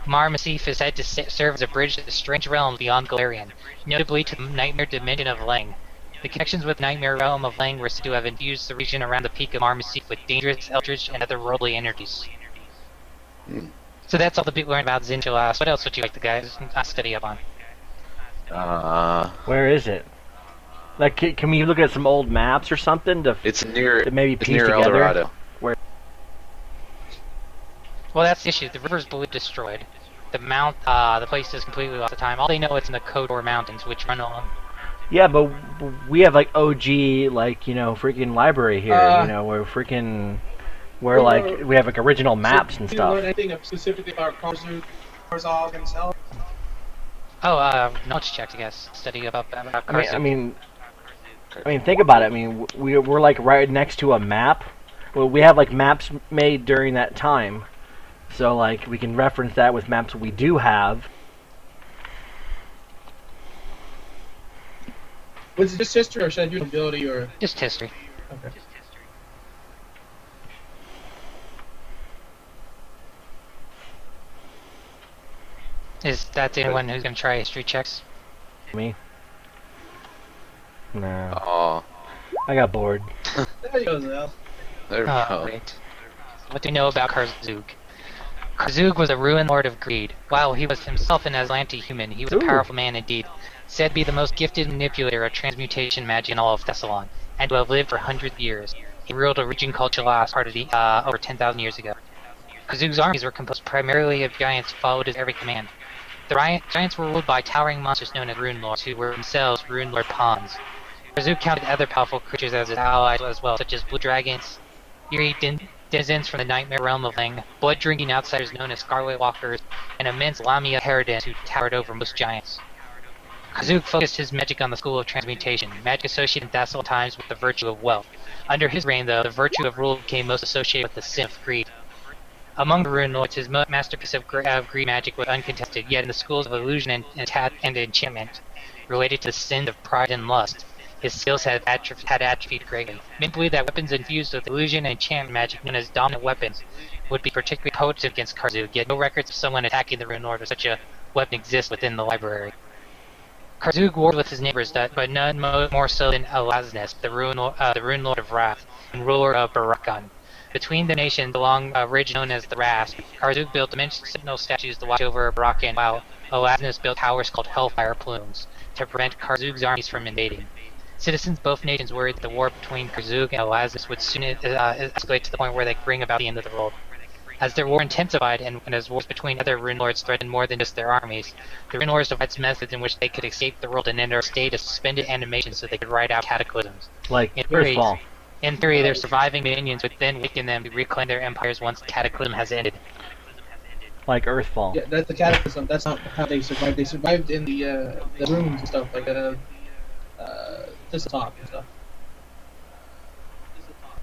Mar Massif is said to serve as a bridge to the strange realms beyond Galarian, notably to the nightmare dimension of Lang. The connections with the nightmare realm of Lang were said to have infused the region around the peak of Mar Massif with dangerous, eldritch, and otherworldly energies. So that's all the big learned about Zinjalas. What else would you like the guys study up on? Where is it? Like, can we look at some old maps or something to It's near. to maybe It's piece near El together? Dorado. Well, that's the issue. The river's believed destroyed. The place is completely lost to time. All they know is in the Kodor Mountains, which run along. Yeah, but we have like OG, like, you know, freaking library here. You know, we're like we have like original maps and Did you learn stuff. anything specifically about Karzul himself? Oh, knowledge check, I guess. Study about Karzuk. I mean, think about it. I mean, we're like right next to a map. Well, we have like maps made during that time, so like we can reference that with maps we do have. Was it just history, or should I do ability, or? Just history. Okay. Is that anyone who's going to try history checks? Me? No, Oh, I got bored. There you go, Zell. there we Oh, go. great. What do we know about Karzug? Karzug was a ruined lord of greed. While he was himself an Aslanti-human, he was a powerful man indeed, said to be the most gifted manipulator of transmutation magic in all of Thessalon, and to have lived for hundreds of years. He ruled a region called Chalas part of the, over 10,000 years ago. Karzug's armies were composed primarily of giants who followed his every command. The giants were ruled by towering monsters known as Runelords, who were themselves Runelord pawns. Karzug counted other powerful creatures as his allies as well, such as blue dragons, eerie denizens from the nightmare realm of Lang, blood-drinking outsiders known as Scarlet Walkers, and immense Lamia Herodins who towered over most giants. Karzug focused his magic on the school of transmutation, magic associated in Thassalan times with the virtue of wealth. Under his reign, though, the virtue of rule became most associated with the sin of greed. Among the Runelords, his masterpiece of greed magic was uncontested, yet in the schools of illusion and enchantment, related to the sin of pride and lust, his skills had atrophied greatly. Men believed that weapons infused with illusion and enchantment magic, known as dominant weapons, would be particularly potent against Karzug, yet no records of someone attacking the Runelord or such a weapon exist within the library. Karzug warred with his neighbors, but none more so than Elaznes, the Runelord of Wrath, and ruler of Barakan. Between the nations along a ridge known as the Ras, Karzug built immense sentinel statues to watch over Barakan, while Elaznes built towers called Hellfire Plumes to prevent Karzug's armies from invading. Citizens of both nations worried that the war between Karzug and Elaznes would soon escalate to the point where they could bring about the end of the world. As their war intensified, and as wars between other Runelords threatened more than just their armies, the Runelords devised methods in which they could escape the world and enter a state of suspended animation so they could ride out cataclysms. Like In theory, Earthfall. their surviving minions would then weaken them to reclaim their empires once the cataclysm has ended. Like Earthfall. Yeah, that's the cataclysm. That's not how they survived. They survived in the rooms and stuff, like this top and stuff.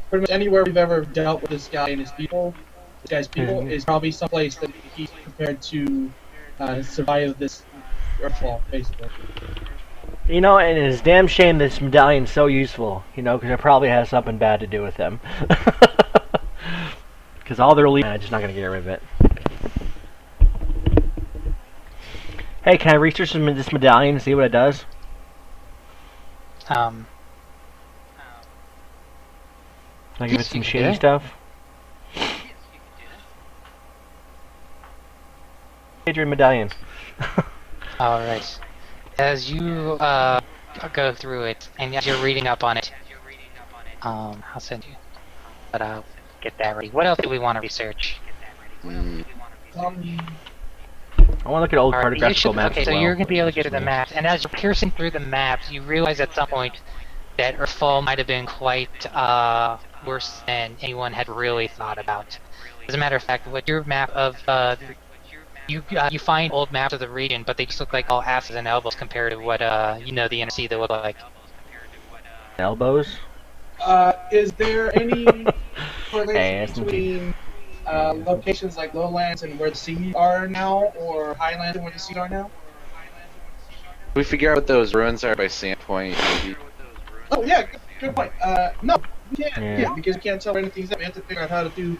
Pretty much anywhere we've ever dealt with this guy and his people, is probably someplace that he's prepared to survive this Earthfall, basically. You know, and it's a damn shame this medallion's so useful, you know, because it probably has something bad to do with them. Because all their I'm just not going to get rid of it. Hey, can I research this medallion and see what it does? Can I give it some shady stuff? Adrian medallion. Alright. As you go through it, and as you're reading up on it, I'll send you. But I'll get that ready. What else do we want to research? I want to look at old cartographical maps okay, as so well. you're going to be able to get to the maps, and as you're piercing through the maps, you realize at some point that Earthfall might have been quite worse than anyone had really thought about. As a matter of fact, what your map of you find old maps of the region, but they just look like all asses and elbows compared to what you know the NC they look like. Elbows? Is there any correlation Hey, between locations like lowlands and where the seas are now, or highlands and where the seas are now? We figure out what those ruins are by Sandpoint, maybe. Oh yeah, good point. No, we can't. Yeah. Yeah, because we can't tell where anything's at. We have to figure out how to do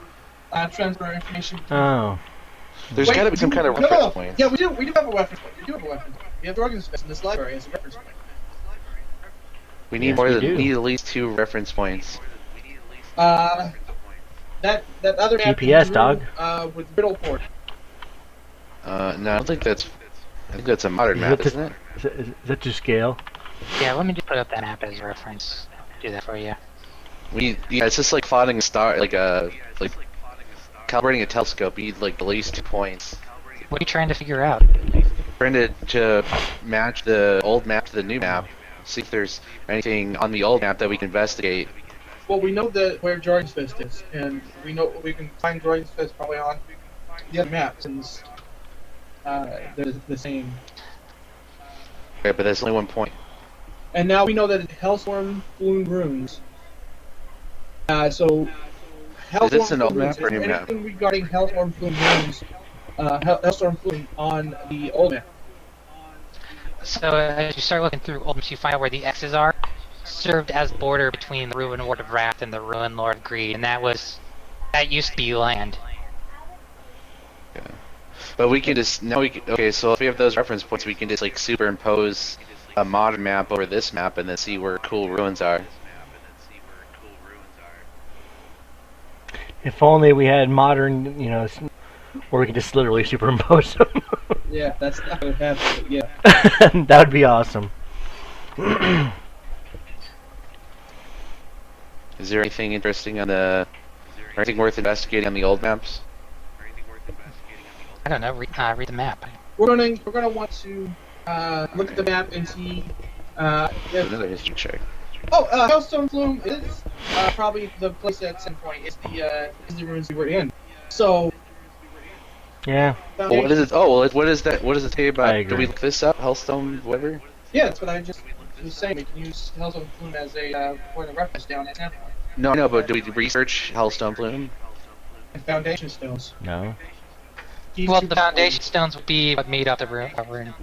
transfer information. Oh. There's got to be some kind of no, reference no. points. Yeah, we do. We do have a reference point. We do have a reference point. We have the organ space in this library as a reference point. We need Yes, more we than do. need at least 2 reference points. That other map GPS, in the dog. room, with Riddleport. No, I don't think that's. I think that's a modern map, isn't it? Is that to scale? Yeah, let me just put up that map as a reference. Do that for you. Yeah, it's just like plotting a star, like calibrating a telescope. You need like at least 2 points. What are you trying to figure out? Trying to match the old map to the new map. See if there's anything on the old map that we can investigate. Well, we know that where Jordan's Fist is, and we know we can find Jordan's Fist probably on the other map since they're the same. Okay, but that's only 1 point. And now we know that it's Hellstorm Flume Runes. So Hellstorm Is this an old Flume map or a new Runes, map? anything regarding Hellstorm Flume Runes, Hellstorm Flume on the old map. So as you start looking through old maps, you find out where the X's are. Served as the border between the Ruin Lord of Wrath and the Ruin Lord of Greed, and that used to be land. Yeah. But we can just okay. So if we have those reference points, we can just like superimpose a modern map over this map and then see where cool ruins are. If only we had modern, or we could just literally superimpose them. Yeah, that's not gonna happen. But yeah. That would be awesome. Is there anything interesting on the, or anything worth investigating on the old maps? I don't know. Read the map. We're gonna want to look at the map and see. If, Another history check. Hellstone Flume is probably the place at some point. It's the ruins we were in. So. Yeah. Well, what is it? Oh, well, what is that? What does it tell you I about? agree. Do we look this up? Hellstone, whatever. Yeah, that's what I just was saying. We can use Hellstone Flume as a point of reference down at Tampa. No, but do we research Hellstone Plume? And foundation stones. No. These Well, two the foundation stones would be what made up the ruin,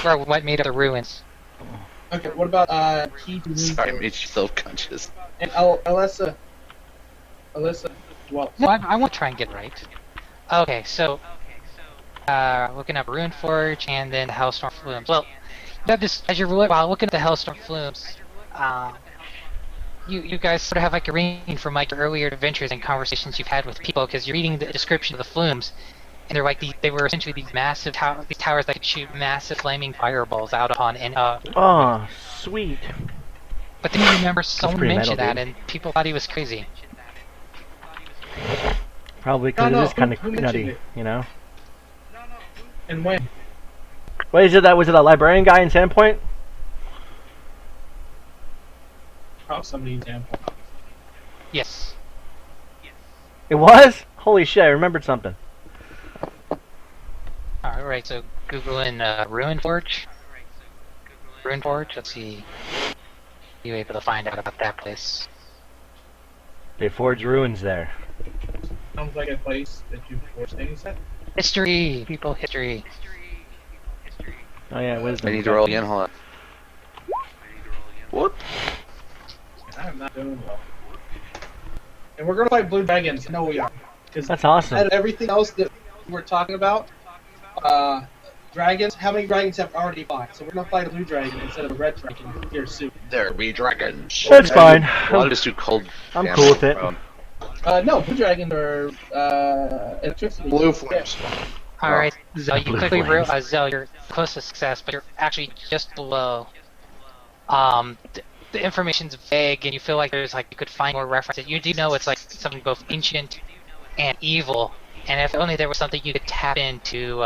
or what made up the ruins. Okay, what about key to rune Sorry, I stones? made you self-conscious. And Alyssa. Well, No, I want to try and get it right. Okay, so looking up Rune Forge and then the Hellstorm Flumes. Well, you have this as you're while looking at the Hellstorm Flumes. You guys sort of have like a reading from like your earlier adventures and conversations you've had with people because you're reading the description of the flumes, and they're like they were essentially these massive towers that could shoot massive flaming fireballs out upon and Oh, sweet. But then you remember someone pretty mentioned metal, that dude. and people thought he was crazy. Probably because No, it is kind who of mentioned nutty, it? you know? and when? What is it? Was it a librarian guy in Sandpoint? Oh, somebody example. Yes. It was? Holy shit, I remembered something. Alright, so Googling Ruin Forge. Ruin Forge, let's see. You able to find out about that place. They forged ruins there. Sounds like a place that you force things at. History! People, history. Oh yeah, wisdom. I need to roll again. Hold on. What? I'm not doing well. And we're gonna fight blue dragons. No, we are. Because That's awesome. out of everything else that we're talking about, dragons. How many dragons have already fought? So we're gonna fight a blue dragon instead of a red dragon here soon. There be dragons. That's fine. A lot of just do cold. I'm damage. cool with it. No, blue dragons are electricity. Blue flames. Alright, Zell, you Blue quickly flames. realize, Zell, you're close to success, but you're actually just below. The information's vague, and you feel like there's like you could find more references. You do know it's like something both ancient and evil, and if only there was something you could tap into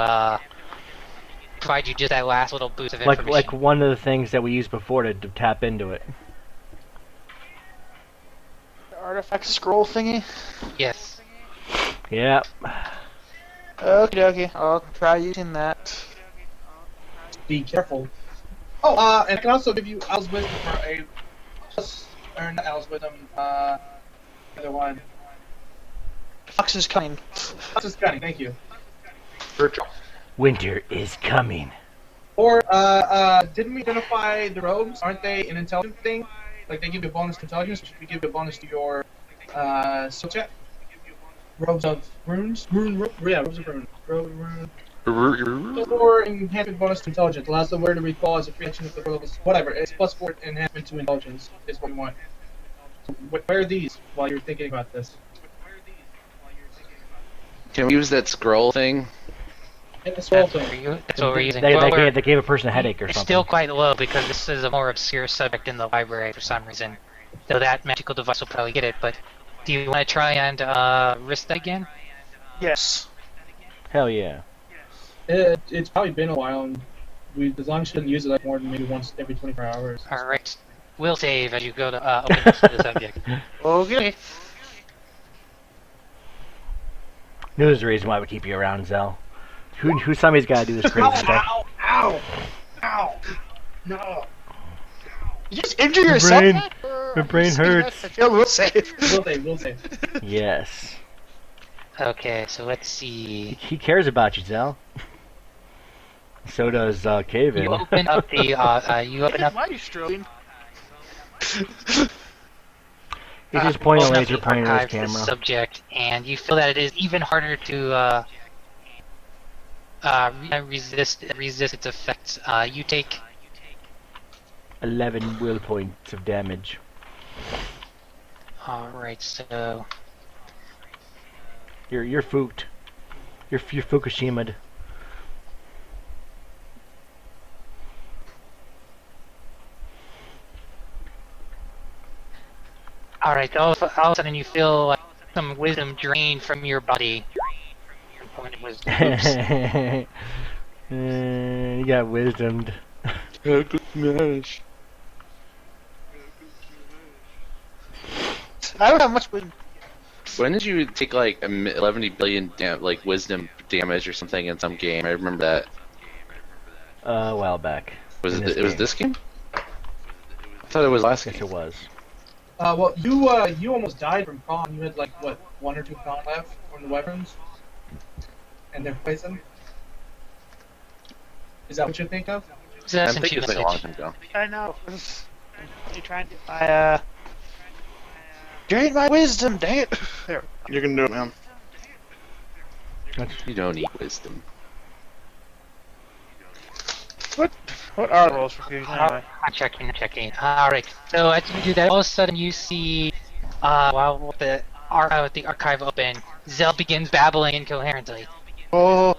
provide you just that last little boost of information. Like one of the things that we used before to tap into it. The artifact scroll thingy? Yes. Yeah. Okie dokie, I'll try using that. Be careful. Oh, and I can also give you Owl's Wisdom for a plus, or not Owl's Wisdom, the other one. Fox is coming. Plus is cunning, thank you. Virtual. Winter is coming. Or, didn't we identify the robes? Aren't they an intelligent thing? Like, they give you a bonus to intelligence, or should we give you a bonus to your, skill check? Robes of runes? Yeah, robes of runes. Robes of runes. Or enhancement bonus to intelligence. Allows the word to recall as a free action if the robe is... Whatever, it's +4 enhancement to intelligence is what we want. So, where are these while you're thinking about this? Can we use that scroll thing? Hit the scroll That's what thing. we're using. They However, gave a person a headache or it's something. still quite low because this is a more obscure subject in the library for some reason. So that magical device will probably get it, but do you want to try and risk that again? Yes. Hell yeah. It's probably been a while, and as long as you didn't use it like more than maybe once every 24 hours. Alright. Will save as you go to open this to the subject. Okay. There's the reason why we keep you around, Zell. Who somebody's got to do this crazy stuff. Ow! Ow! No! You just injure yourself? brain- man? my brain hurts. I feel will save. We'll save. Yes. Okay, so let's see. He cares about you, Zell. So does Caven. You open up the, you open up Why are you strolling? He's just pointing a open up laser the pointer at his archive, the camera. subject, and you feel that it is even harder to resist its effects. You take 11 will points of damage. alright, so You're fooked. You're Fukushima'd. alright, all of a sudden you feel like some wisdom drain from your body. Your point of wisdom. Oops. You got wisdomed. I don't have much wisdom. When did you take like 11 billion like wisdom damage or something in some game? I remember that. A while back. Was In it? this It was game. this game. I thought it was last Yes, game. it was. Well, you almost died from prawn. You had like what, 1 or 2 prawn left from the weapons, and they're poison. Is that what you think of? So I'm that's thinking it's like a long time ago. I know. You trying to? Drain my wisdom, dang it! There. You can do it, man. You don't need wisdom. What are the rolls for fusion anyway? I'm checking. Alright, so as you do that, all of a sudden you see, while with the archive open, Zell begins babbling incoherently. Oh,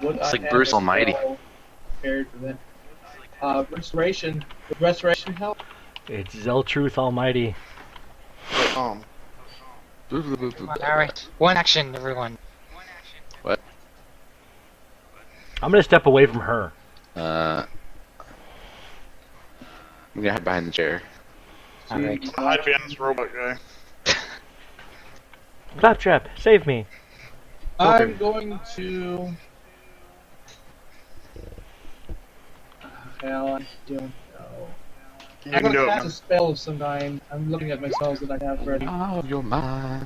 Would It's I like have Bruce a Almighty. spell prepared for that? Restoration. Would restoration help? It's Zell Truth Almighty. Alright, one action, everyone. I'm gonna step away from her. I'm gonna hide behind the chair. Alright. Hide behind this robot guy. Claptrap, save me. I'm going to. Hell, I don't know. You I'm can do gonna it, cast man. a spell of some kind. I'm looking at my spells that I have ready. Oh, you're mine.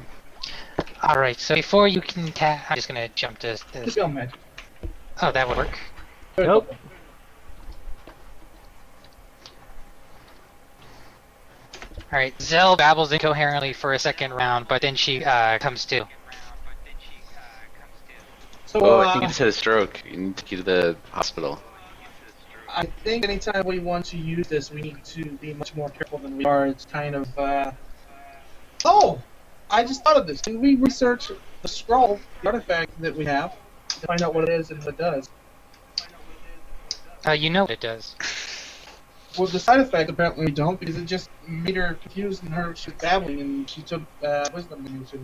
Alright, so before you can I'm just gonna jump to this. Just go magic. Oh, that would work. Nope. Alright, Zell babbles incoherently for a second round, but then she comes to. So, Oh, I think you just had a stroke. You need to get to the hospital. I think anytime we want to use this, we need to be much more careful than we are. It's kind of, Oh! I just thought of this. Can we research the scroll, the artifact that we have, to find out what it is and what it does? You know what it does. Well, the side effect apparently we don't, because it just made her confused and she was babbling and she took, wisdom and she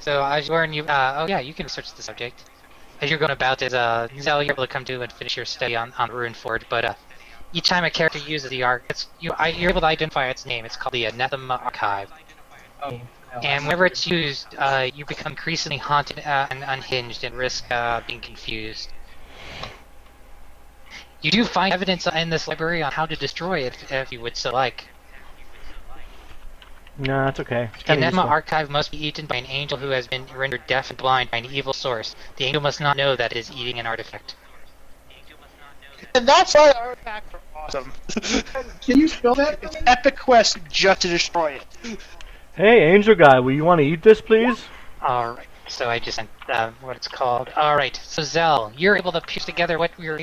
So as you're oh yeah, you can research the subject. As you're going about it, Zell, you're able to come to and finish your study on Runeford, but each time a character uses the you're able to identify its name. It's called the Anathema Archive. Oh, hell. And whenever it's used, you become increasingly haunted and unhinged and risk being confused. You do find evidence in this library on how to destroy it if you would so like. No, that's okay. It's The kind of Enigma useful. archive must be eaten by an angel who has been rendered deaf and blind by an evil source. The angel must not know that it is eating an artifact. And that's why artifacts are awesome. Can you spell that? It's epic quest just to destroy it. Hey, Angel Guy, will you want to eat this, please? Alright, so I just sent what it's called. Alright, so Zell, you're able to piece together what we're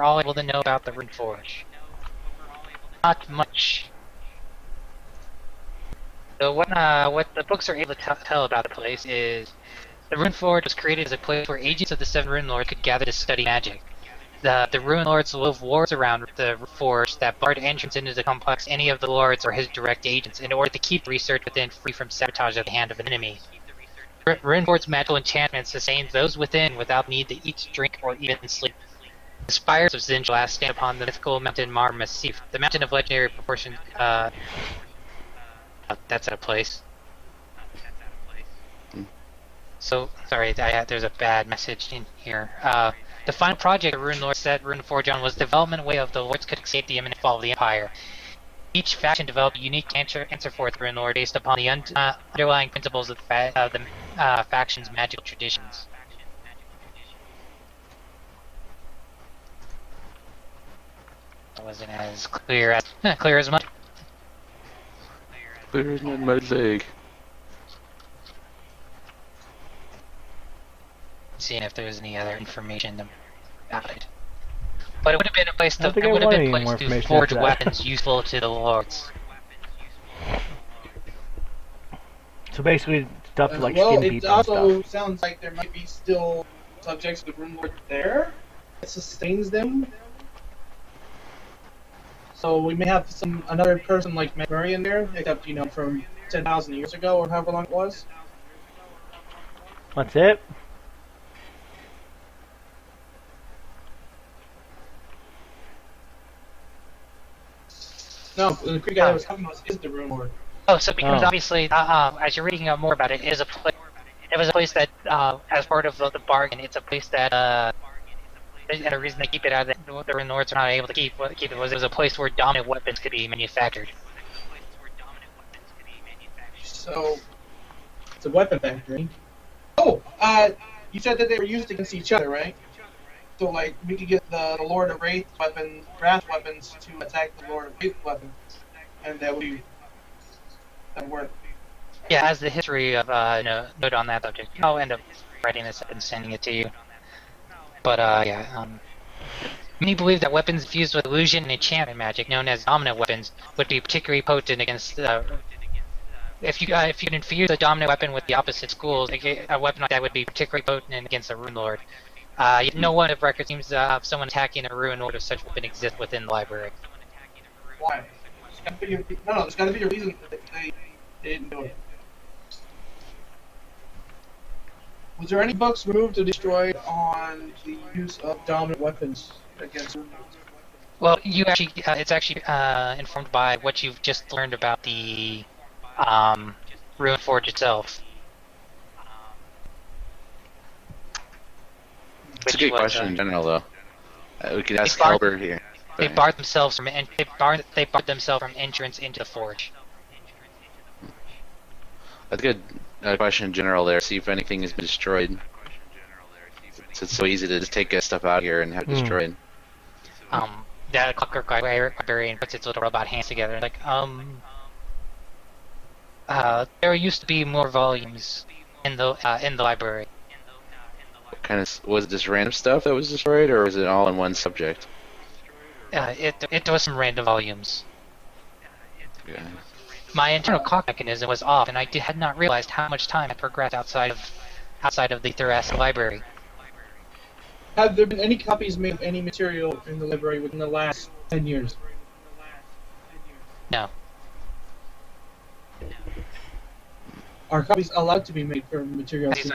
all able to know about the Runeforge. Not much. So what the books are able to tell about the place is the Runeforge was created as a place where agents of the Seven Runelords could gather to study magic. The Runelords wove wars around the forge that barred entrance into the complex any of the lords or his direct agents in order to keep research within free from sabotage at the hand of an enemy. Runeforge's magical enchantment sustains those within without need to eat, drink, or even sleep. The spires of Zinjlas stand upon the mythical mountain Mar Massif, the mountain of legendary proportions. That's out of place. So, sorry, there's a bad message in here. The final project of Runelords set Runeforge on was the development way of the Lords could escape the imminent fall of the Empire. Each faction developed a unique answer for the Runelord based upon the underlying principles of the faction's magical traditions. That wasn't as clear as mud. Clear as my leg. Seeing if there's any other information about it. But it would have been a place I don't think I want any more to information forge after that. weapons useful to the lords. So basically, stuff like well, skin it people and also stuff. sounds like there might be still subjects of the Runelord there. It sustains them. So we may have another person like McMurray in there, except from 10,000 years ago or however long it was. That's it? No, the Greek guy I was talking about is the Runelord. Oh, so because Oh. obviously, as you're reading more about it, it was a place that, as part of the bargain, it's a place that, and the reason they keep it out of the Runelords are not able to keep it was it was a place where dominant weapons could be manufactured. So it's a weapon factory. Oh, you said that they were used against each other, right? So like we could get the Lord of Wraith Wrath weapons to attack the Lord of Wraith weapons, and that would work. Yeah, as the history of note on that subject, I'll end up writing this up and sending it to you. But many believe that weapons infused with illusion and enchantment magic, known as dominant weapons, would be particularly potent against. If you can infuse a dominant weapon with the opposite schools, a weapon like that would be particularly potent against a Runelord. No one of record seems to have someone attacking a Runelord of such weapon exist within the library. Why? There's got to be a reason that they didn't do it. Was there any books removed or destroyed on the use of dominant weapons against Runelords? Well, it's actually informed by what you've just learned about the Runeforge itself. It's a good question in general, though. We could ask barred- Helber here. They barred themselves from entrance into the forge. That's a good question in general there. See if anything has been destroyed. So it's so easy to just take stuff out here and have it destroyed. The Clockwork Librarian puts its little robot hands together, like, there used to be more volumes in the library. What kind of was it just random stuff that was destroyed, or was it all in one subject? It was some random volumes. Yeah. My internal clock mechanism was off, and I had not realized how much time had progressed outside of the Thoracic library. Have there been any copies made of any material in the library within the last 10 years? No. Are copies allowed to be made from materials?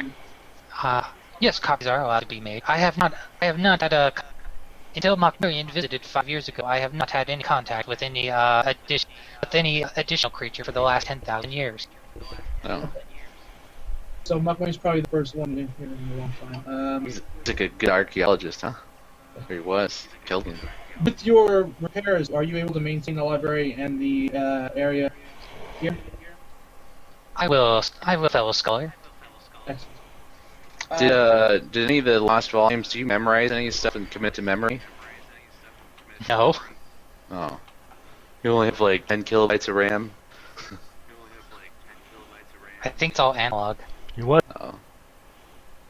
Yes, copies are allowed to be made. I have not had until Macmillian visited 5 years ago. I have not had any contact with any additional creature for the last 10,000 years. No. So Muckman's probably the first one in here in a long time. He's like a good archaeologist, huh? Or he was. Killed him. With your repairs, are you able to maintain the library and the area here? I will, fellow scholar. Excellent. Did any of the lost volumes? Do you memorize any stuff and commit to memory? No. Oh, you only have like 10 kilobytes of RAM. I think it's all analog. You what? Oh,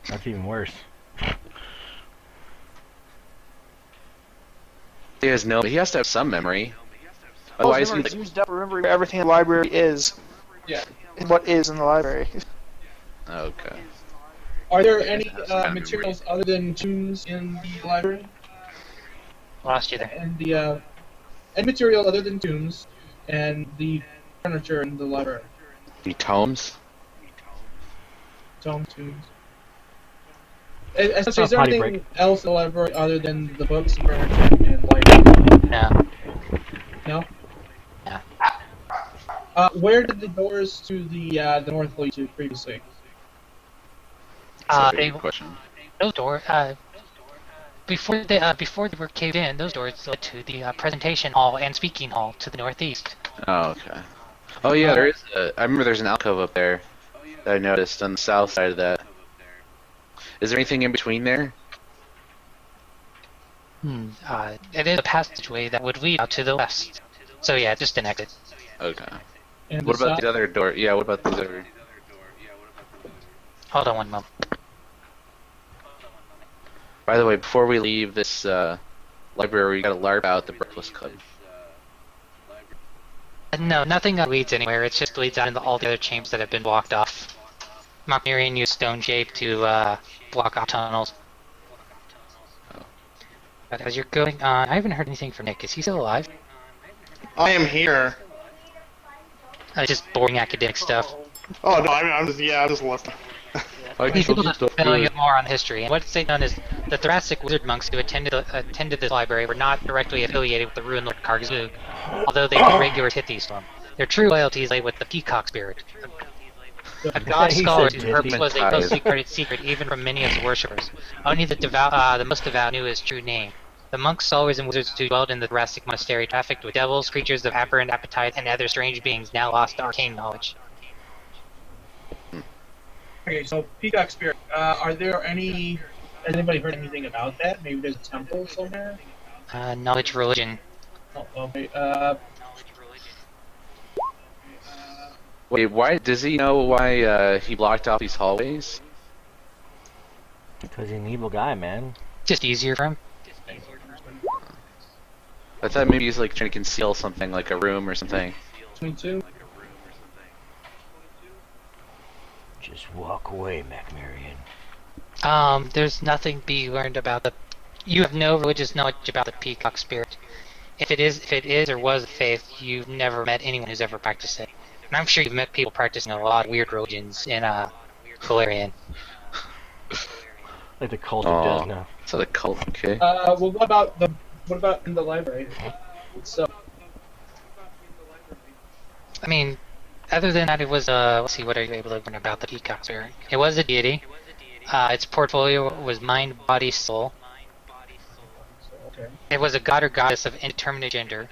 That's even worse. he has no. He has to have some memory. Well, Otherwise, remember, he's it's used up remembering where everything in the library is. Yeah. And what is in the library. okay. Are there any That's kind of materials other than tombs in the library? Lost you there. And the any material other than tombs and the furniture in the library? Any tomes? Tombs, tombs. Essentially, is Not there potty anything break. else in the library other than the books and furniture and lighting? No. No. Yeah. Where did the doors to the north lead to previously? That's a They, good question. those doors, before they were caved in, those doors led to the presentation hall and speaking hall to the northeast. Oh, okay. Oh yeah, there is. I remember there's an alcove up there that I noticed on the south side of that. Is there anything in between there? It is a passageway that would lead out to the west. So yeah, just an exit. Okay. And What the about south? the other door? Yeah, what about these other? Hold on one moment. By the way, before we leave this library, we gotta LARP out the Breakfast Club. No, nothing leads anywhere. It just leads out into all the other chambers that have been blocked off. Mokmirian used stone shape to block off tunnels. But as you're going on, I haven't heard anything from Nick. Is he still alive? I am here. Just boring academic stuff. Oh no, I'm just listening. He's able to fill you more on history. And what's done is the thoracic wizard monks who attended this library were not directly affiliated with the Runelord Kargazug, although they did regular tithies to him. Their true loyalties lay with the peacock spirit. A god He scholar said whose purpose titties. was a closely guarded secret even from many of his worshippers. Only the most devout knew his true name. The monks, scholars, and wizards who dwelled in the Thoracic monastery trafficked with devils, creatures of aberrant appetite, and other strange beings now lost to arcane knowledge. Okay, so Peacock Spirit. Are there any? Has anybody heard anything about that? Maybe there's a temple somewhere. Knowledge religion. Oh, okay. Wait, why does he know why he blocked off these hallways? Because he's an evil guy, man. Just easier for him. I thought maybe he's like trying to conceal something, like a room or something. Between two. Just walk away, Macmarion. There's nothing to be learned about the. You have no religious knowledge about the peacock spirit. If it is or was a faith, you've never met anyone who's ever practiced it. And I'm sure you've met people practicing a lot of weird religions in Galarian. Like the cult of Desna. So the cult, okay. Well, what about in the library? So, I mean, other than that, it was let's see, what are you able to learn about the peacock spirit? It was a deity. Its portfolio was mind, body, soul. okay. It was a god or goddess of indeterminate gender.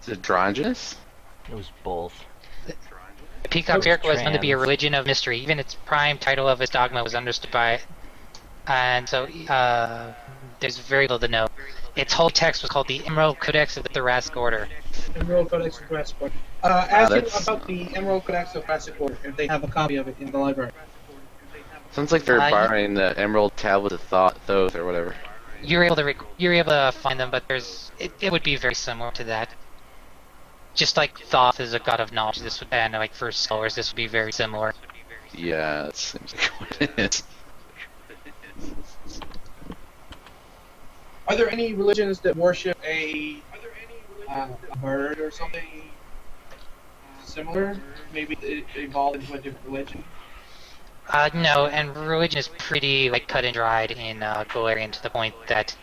Is it androgynous? It was both. The peacock was spirit was known to be a trans. religion of mystery. Even its prime title of its dogma was understood by it. And so, there's very little to know. Its whole text was called the Emerald Codex of the Thoracic Order. Emerald Codex of Thoracic Order. Ask him that's- about the Emerald Codex of Thoracic Order, if they have a copy of it in the library. Sounds like they're Uh, borrowing the Emerald Tablet of Thoth or whatever. You're able to find them, but it would be very similar to that. Just like Thoth is a god of knowledge, this would, and like for scholars, this would be very similar. Yeah, that seems like what it is. Are there any religions that worship a bird or something similar? Maybe it evolved into a different religion. No, and religion is pretty like cut and dried in Galarian to the point that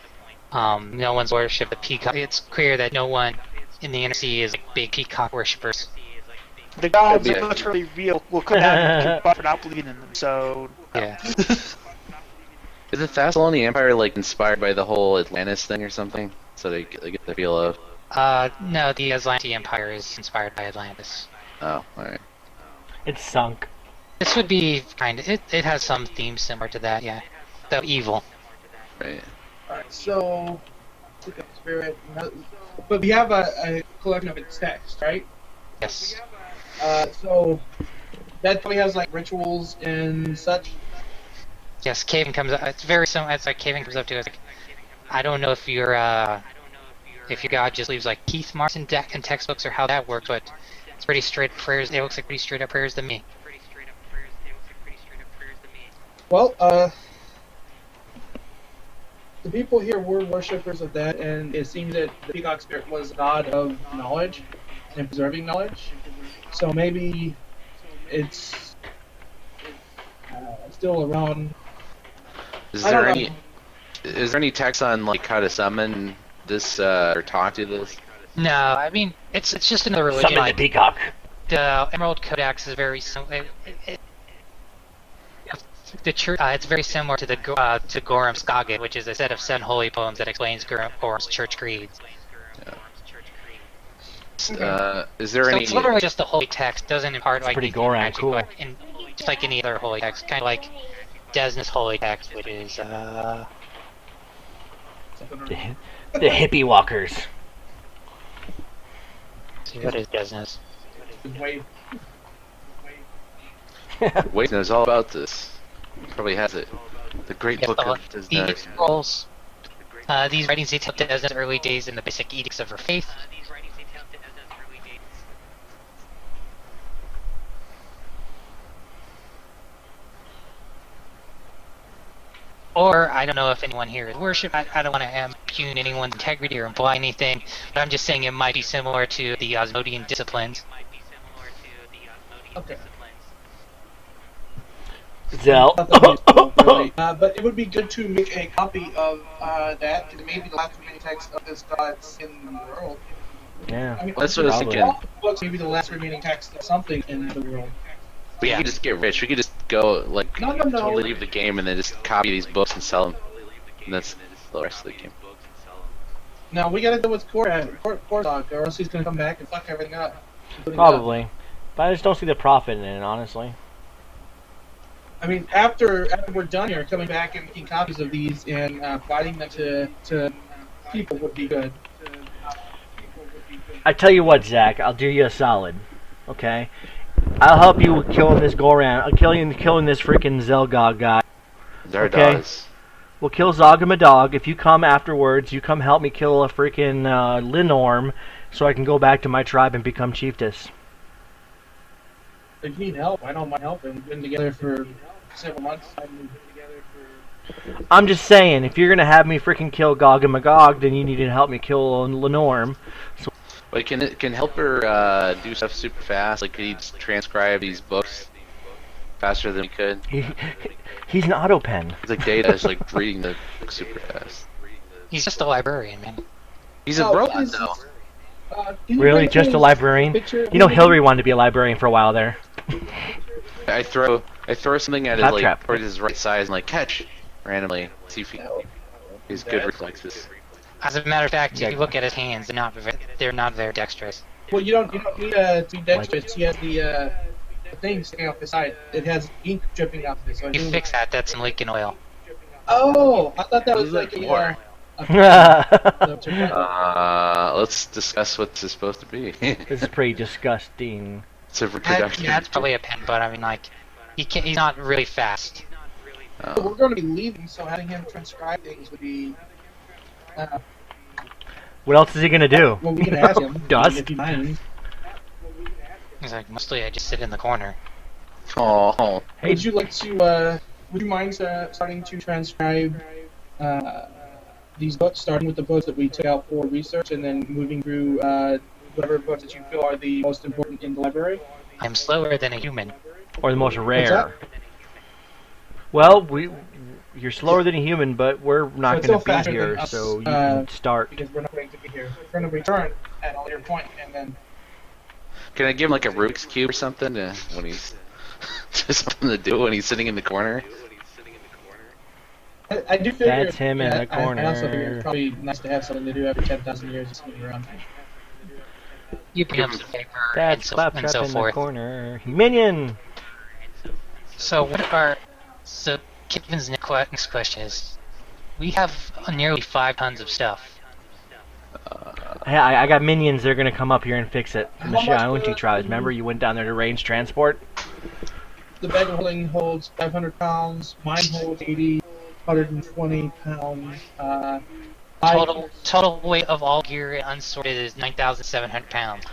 no one's worshipped the peacock. It's clear that no one in the inner sea is like big peacock worshippers. The gods Yeah. are literally real. Will come down and butt for not believing in them. So Yeah. Is the Thessalonian Empire like inspired by the whole Atlantis thing or something? So they get the feel of. No, the Atlantean Empire is inspired by Atlantis. Oh, alright. It's sunk. This would be kind of it has some theme similar to that, yeah. Though evil. Right. Alright, so spirit, but we have a collection of its text, right? Yes. So that probably has like rituals and such. Yes, Caven comes up. It's very similar. It's like Caven comes up to us. Like, I don't know if your god just leaves like Keith marks in deck and textbooks or how that works, but it's pretty straight prayers. It looks like pretty straight up prayers to me. Well, the people here were worshippers of that, and it seems that the peacock spirit was a god of knowledge and preserving knowledge. So maybe it's still around. Is I don't there know. is there any text on like how to summon this or talk to this? No, I mean it's just another religion. Summon the Like peacock. the Emerald Codex is very similar. The church, it's very similar to the to Gorham's Skagit, which is a set of 7 holy poems that explains Gorham's church creed. Is there So any? it's literally just the holy text. Doesn't impart like pretty anything Goran, magic, cool. but just like any other holy text, kind of like Desna's holy text, which is The hippie walkers. see, what is Desna's? Wait, Wade knows all about this. Probably has it. The Great Yes, Book the of Desna. Edict Scrolls. These writings detail Desna's early days and the basic edicts of her faith. Or, I don't know if anyone here is worship. I don't want to impugn anyone's integrity or imply anything, but I'm just saying it might be similar to the Osmodian disciplines. okay. Zell. But it would be good to make a copy of that, because maybe the last remaining text of this god's in the world. Yeah. I mean, That's what I was Probably. thinking. all the books, maybe the last remaining text of something in the world. We could just get rich. We could just go like No. totally leave the game and then just copy these books and sell them. And that's the rest of the game. Now we gotta deal with Korzog, or else he's gonna come back and fuck everything up. including Probably. But I just don't see the profit in it, honestly. I mean, after we're done here, coming back and making copies of these and providing them to people would be good. I tell you what, Zach, I'll do you a solid. Okay? I'll help you with killing this Goran. I'll kill you killing this freaking Zelgog guy. There Okay. does. We'll kill Zogamadog. If you come afterwards, you come help me kill a freaking Linorm so I can go back to my tribe and become chiefess. If you need help, I don't mind helping. We've been together for several months. I'm just saying, if you're gonna have me freaking kill Gog and Magog, then you need to help me kill Lenorm. But can help her do stuff super fast? Like, could he just transcribe these books faster than we could? He's an auto pen. It's like Data is like reading the book super fast. He's just a librarian, man. He's a Oh, robot is- though. Can you Really, bring just a his librarian? picture- You know, Hillary wanted to be a librarian for a while there. I throw something at his Claptrap. like towards his right size and like catch randomly. See if he's good reflexes. As a matter of fact, Yeah. if you look at his hands, they're not very dexterous. Well, you don't need to be dexterous. He has the thing sticking off his side. It has ink dripping off of it. So You fix that, that's some leaking oil. Oh, I thought that was What like is that Let's discuss what this is supposed to be. This is pretty disgusting. It's a reproduction. Yeah, it's probably a pen, but I mean, like, he's not really fast. But we're going to be leaving, so having him transcribe things would be. What else is he gonna do? Well, we can ask him. Dust? If you mind. He's like, mostly I just sit in the corner. Oh, Hey. Would you like to? Would you mind starting to transcribe these books, starting with the books that we took out for research, and then moving through whatever books that you feel are the most important in the library? I'm slower than a human. Or the most that? rare? Well, you're slower than a human, but we're So not it's gonna still be faster here, than us, so you can start. Because we're not going to be here. We're going to return at a later point, and then. can I give him like a Rubik's cube or something when he's just something to do when he's sitting in the corner? I do figure That's him in the I also figure corner. it's probably nice to have something to do every 10,000 years of sitting around. You bring up some paper and That's so Claptrap in the forth. corner. Minion! So Kevin's next question is, we have nearly 5 tons of stuff. Hey, I got minions. They're gonna come up here and fix it. From the How much Shiaunti tribes. Remember, you went down there to range transport? The bag of holding holds 500 pounds. Mine holds 120 pounds. Total weight of all gear unsorted is 9,700 pounds.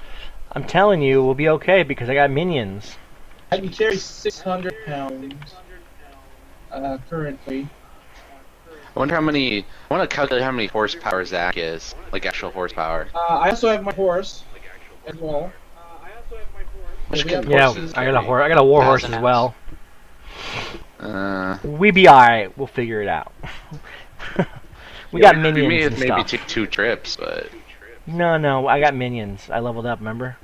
I'm telling you, we'll be okay because I got minions. I can carry 600 pounds currently. I wonder how many. I want to calculate how many horsepower Zach is, like actual horsepower. I also have my horse as well. Which we can have Yeah, horses I got a carry? horse. I got a war horse 1,000 as well. Uh, We be alright. We'll figure it out. We got we minions may and maybe stuff. take 2 trips, but No, I got minions. I leveled up. Remember?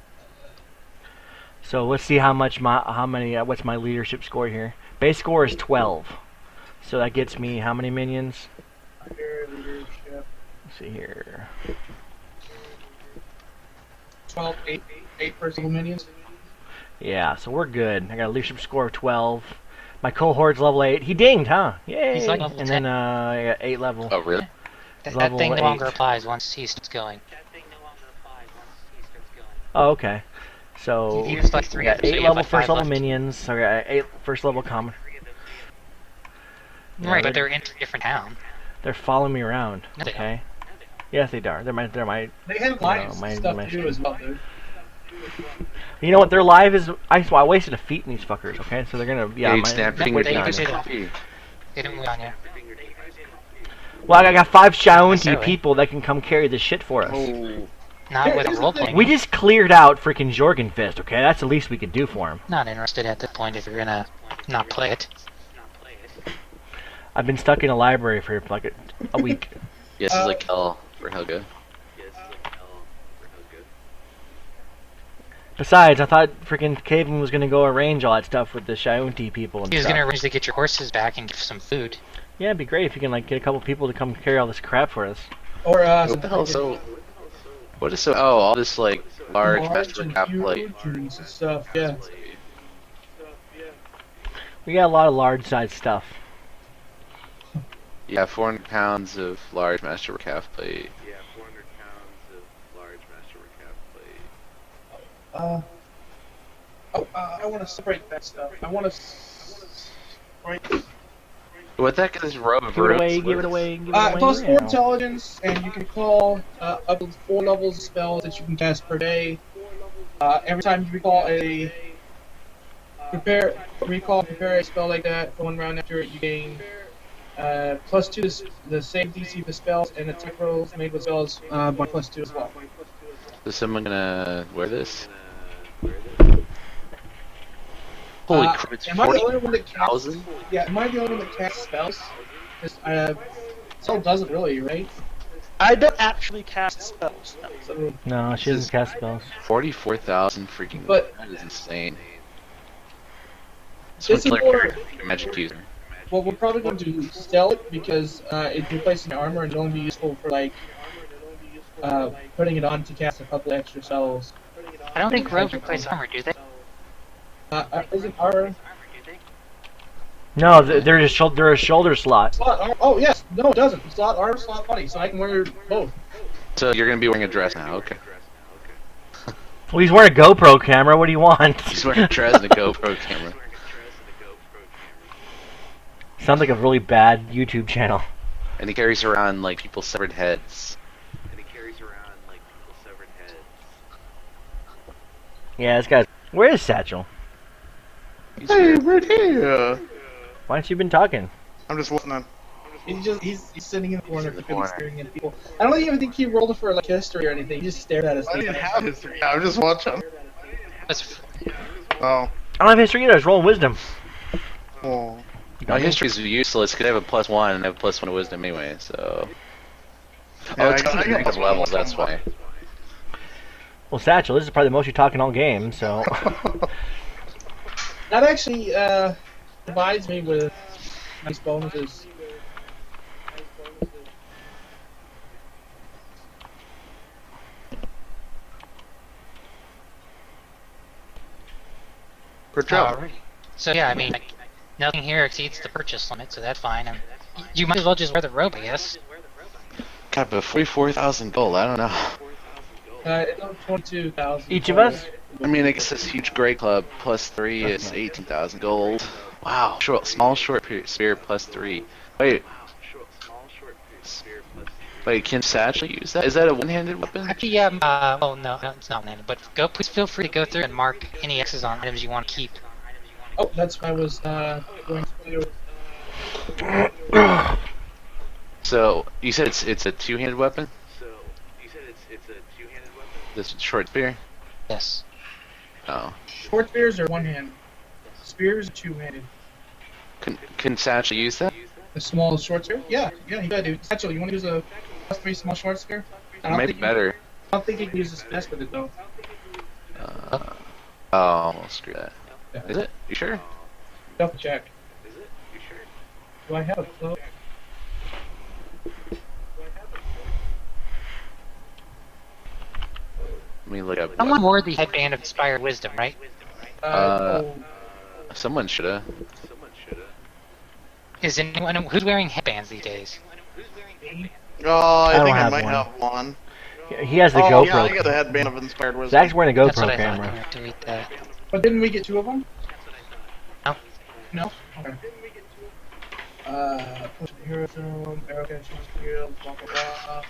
So let's see what's my leadership score here. Base score is 12. So that gets me how many minions? Leadership. Let's see here. 12, 8 personal minions. Yeah, so we're good. I got a leadership score of 12. My cohort's level 8. He dinged, huh? Yay! He's like level and 10. then I got 8 level. oh really? That Level thing no 8. longer applies once he starts going. Oh, okay. So You've used like 3 I of got them, so 8 you have level like first 5 level left. minions. So I got 8 first level common. Yeah, Right, but they're in a different town. They're following me around. No, they Okay. Yes, they are. They're my. They have lives my- stuff my to do as well, dude. You know what? Their live is. I wasted a feat in these fuckers. Okay, so they're gonna. Yeah, you my, snap No, finger they down. usually don't. They didn't wait on you. Well, I got 5 Shiaunti necessarily. people that can come carry this shit for us. Not with a Here's the role thing. playing. We just cleared out freaking Jorgenfist. Okay, that's the least we could do for him. Not interested at this point if you're gonna not play it. I've been stuck in a library for like a week. Yes, it's like hell for Helga. Besides, I thought freaking Caven was gonna go arrange all that stuff with the Shiaunti people and He was stuff. gonna arrange to get your horses back and give some food. Yeah, it'd be great if you can like get a couple people to come carry all this crap for us. Or What the hell? So, what is so? Oh, all this like large master and cap plate. huge and stuff. Yeah. We got a lot of large size stuff. Yeah, 400 pounds of large master calf plate. I want to separate that stuff. I want to. What the heck is this robe of Give it roots? away, What give it is- away, give it away. Plus 4 now. intelligence, and you can call up to 4 levels of spells that you can cast per day. Every time you recall a prepare a spell like that for 1 round after it, you gain +2 the save DC for spells, and attack rolls made with spells by +2 as well. Is someone gonna wear this? Holy crap! It's Am I the only one that casts? 40,000. Yeah, am I the only one that casts spells? Because Soul doesn't really, right? I don't actually cast spells. No. So, No, she doesn't cast spells. 44,000 freaking. But- that is insane. This Someone is killer more- character, a magic user. well, we're probably going to sell it because it's replacing armor and it'll only be useful for like putting it on to cast a couple extra spells. I don't think robes replace armor, do they? Isn't armor No, they're a shoulder slot. slot? Oh yes, no, it doesn't. Slot armor, slot body, so I can wear both. So you're gonna be wearing a dress now, okay? Well, he's wearing a GoPro camera. What do you want? He's wearing a dress and a GoPro camera. Sounds like a really bad YouTube channel. And he carries around like people's severed heads. Yeah, this guy's. Where is Satchel? Hey, right here. Why haven't you been talking? I'm just listening. He's sitting in the corner, staring at people. I don't even think he rolled for like history or anything. He just stared at us. I didn't have history. I'm just watching. That's Oh. I don't have history either. I was rolling wisdom. Oh. My history is useless because I have a +1 and I have a +1 of wisdom anyway, so. Yeah, Oh, it's I got because of levels, that's why. Well, Satchel, this is probably the most you talk in all game, so. That actually provides me with nice bonuses. For travel. Alright. So yeah, I mean, like, nothing here exceeds the purchase limit, so that's fine. You might as well just wear the robe, I guess. God, but 44,000 gold. I don't know. It's on 22,000. Each of us? I mean, I guess this huge Grey Club plus 3 is 18,000 gold. Wow. Small short spear plus 3. Wait. Wait, can Satchel use that? Is that a one-handed weapon? Actually, yeah, oh no, it's not one-handed, but please feel free to go through and mark any X's on items you want to keep. Oh, that's what I was going to do. So, you said it's a two-handed weapon? This short spear? Yes. Oh. Short spears are one-handed. Spears are two-handed. Can Satchel use that? The small short spear? Yeah, you gotta do. Actually, you want to use a +3 small short spear? Maybe better. I don't think you can use the best with it though. Oh, screw that. Yeah. Is it? You sure? Double check. Do I have a clue? Let me look up. Someone wore the headband of Inspired Wisdom, right? Oh, Someone shoulda. Is anyone who's wearing headbands these days? Oh, I don't think I have might one. have one. He has the Oh, GoPro. yeah, I got the headband of Inspired Wisdom. Zach's wearing a That's what GoPro I thought. camera. Here, delete that. but didn't we get 2 of them? No. No? Okay. Push the hero zone, arrow catch, shield, blah blah blah.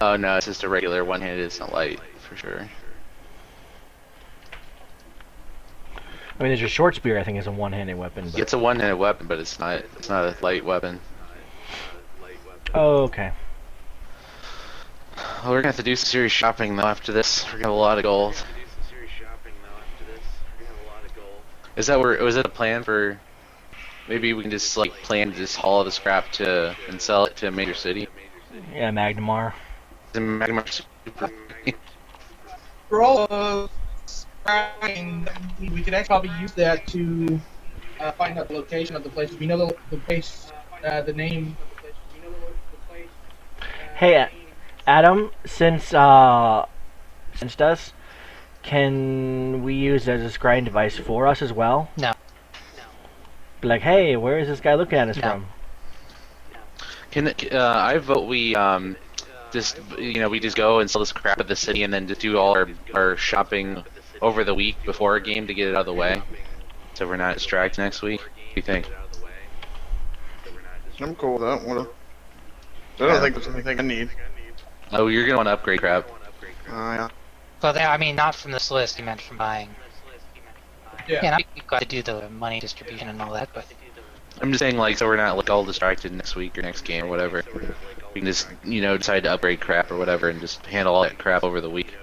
Oh no, it's just a regular one-handed. It's not light, for sure. I mean, there's your short spear. I think is a one-handed weapon. But... It's a one-handed weapon, but it's not a light weapon. Oh, okay. Well, we're gonna have to do some serious shopping though after this. We're gonna have a lot of gold. Is that where? Was it a plan for? Maybe we can just like plan to just haul the scrap to and sell it to a major city. Yeah, Magnamar. For all of scrying, we could actually probably use that to find out the location of the place. We know the place, the name. Hey, Adam. Since us, can we use it as a scrying device for us as well? No. Be like, hey, where is this guy looking at us No. from? Can I vote we just we just go and sell this crap at the city and then just do all our shopping over the week before a game to get it out of the way, so we're not distracted next week. What do you think? I'm cool with that. I don't think there's anything I need. Oh, you're gonna want to upgrade crap. Yeah. Well, I mean, not from this list. You meant from buying. Yeah. Yeah, you've got to do the money distribution and all that, but I'm just saying, like, so we're not like all distracted next week or next game or whatever. We can just decide to upgrade crap or whatever and just handle all that crap over the week.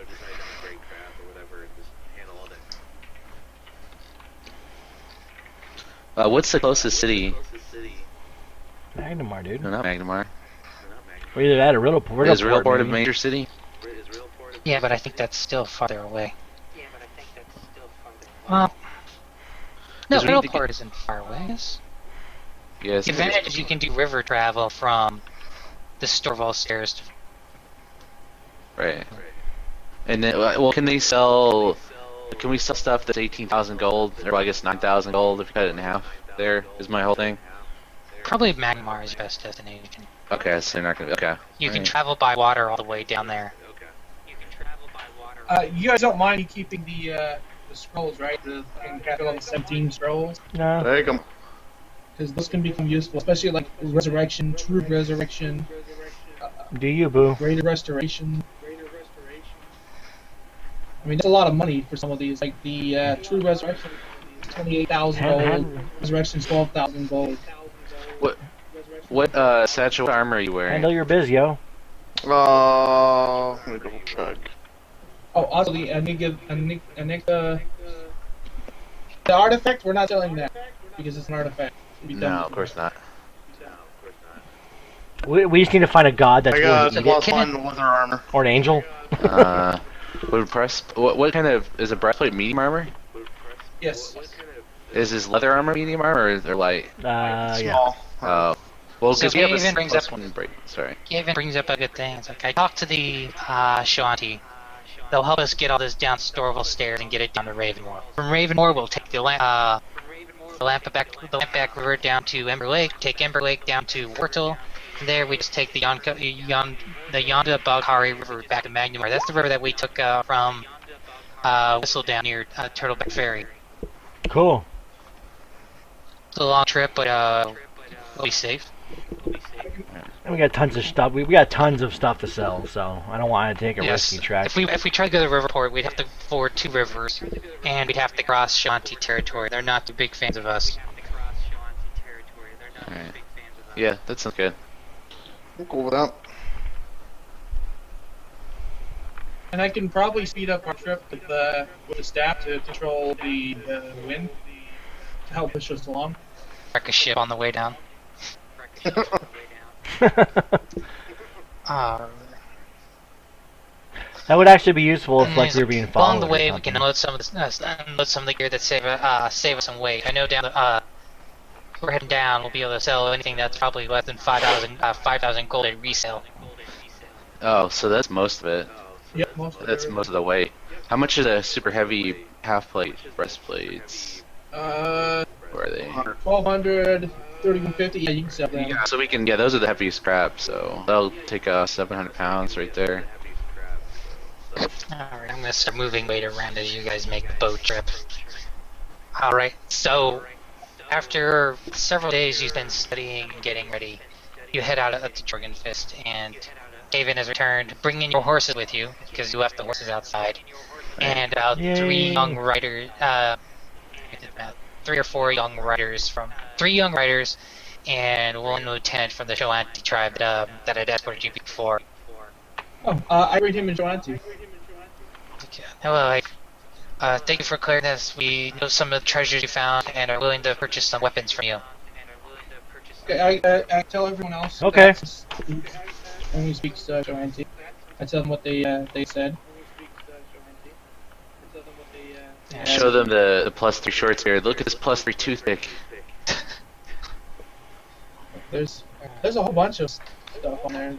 What's the closest city? Magnamar, dude. No, not Magnamar. We're either that or Riddleport. Is Riddleport a maybe. major city? yeah, but I think that's still farther away. Well, no, Because we need to Middleport isn't far away. Yes. Yes. The advantage is you can do river travel from the Storval stairs to Right. And then, well, can they sell? Can we sell stuff that's 18,000 gold, or I guess 9,000 gold if you cut it in half? There is my whole thing. probably Magmar is your best destination. Okay, so you're not gonna. Okay. You can Alright. travel by water all the way down there. You guys don't mind me keeping the scrolls, right? The capital 17 scrolls, No. Take 'em. because those can become useful, especially like resurrection, true resurrection, Do you, boo? greater restoration. I mean, that's a lot of money for some of these. Like the true resurrection, 28,000 gold. Resurrection, 12,000 gold. What satchel armor are you wearing? Handle your biz, yo. Let me double check. Oh, also the the artifact. We're not selling that because it's an artifact. Be done No, with of course not. We just need to find a god that's I willing got to eat it. plus 1 leather armor. Or an angel. What kind of is a breastplate? Medium armor? Yes. Is his leather armor medium armor, or is it light? Yeah. Small. Well, So because we have a Gaven brings plus up- one break. Sorry. Gavin brings up a good thing. It's like, I talked to the Shanti. They'll help us get all this down Storval Stairs and get it down to Ravenmoor. From Ravenmoor, we'll take the Lampback River down to Ember Lake, take Ember Lake down to Wurtle. From there, we just take the Yonda Boghari River back to Magnumar. That's the river that we took from Whistle down near Turtleback Ferry. Cool. It's a long trip, but we'll be safe. And we got tons of stuff. We got tons of stuff to sell, so I don't want to take a risky trek. If we try to go to the Riverport, we'd have to ford 2 rivers, and we'd have to cross Shanti territory. They're not the big fans of us. Alright. Yeah, that sounds good. I'm cool with that. And I can probably speed up our trip with the staff to control the wind to help push us along. Wreck a ship on the way down. That would actually be useful if like we were being followed. Along the way, or we can something. unload some of the gear that save us some weight. I know down we're heading down. We'll be able to sell anything that's probably less than 5,000 gold at resale. Oh, so that's most of it. Yep, most of That's it. most of the weight. How much is a super heavy half plate breastplates? Where are they? 1,200, 3,150. Yeah, you can sell them. Yeah, so we can. Yeah, those are the heaviest scrap. So that'll take 700 pounds right there. Alright, I'm gonna start moving weight around as you guys make the boat trip. Alright, so after several days you spend studying and getting ready, you head out at the Jorgen Fist, and Haven has returned, bringing your horses with you, because you left the horses outside, and about Yay. 3 young riders, 3 or 4 young riders 3 young riders, and 1 lieutenant from the Shoanti tribe that had escorted you before. Oh, I read him in Joanti. Okay. Hello, thank you for clearing this. We know some of the treasures you found and are willing to purchase some weapons from you. Okay, I tell everyone else. Okay. When he speaks Joanti, I tell them what they said. Yeah, Show them the +3 shorts here. Look at this +3 toothpick. There's a whole bunch of stuff on there.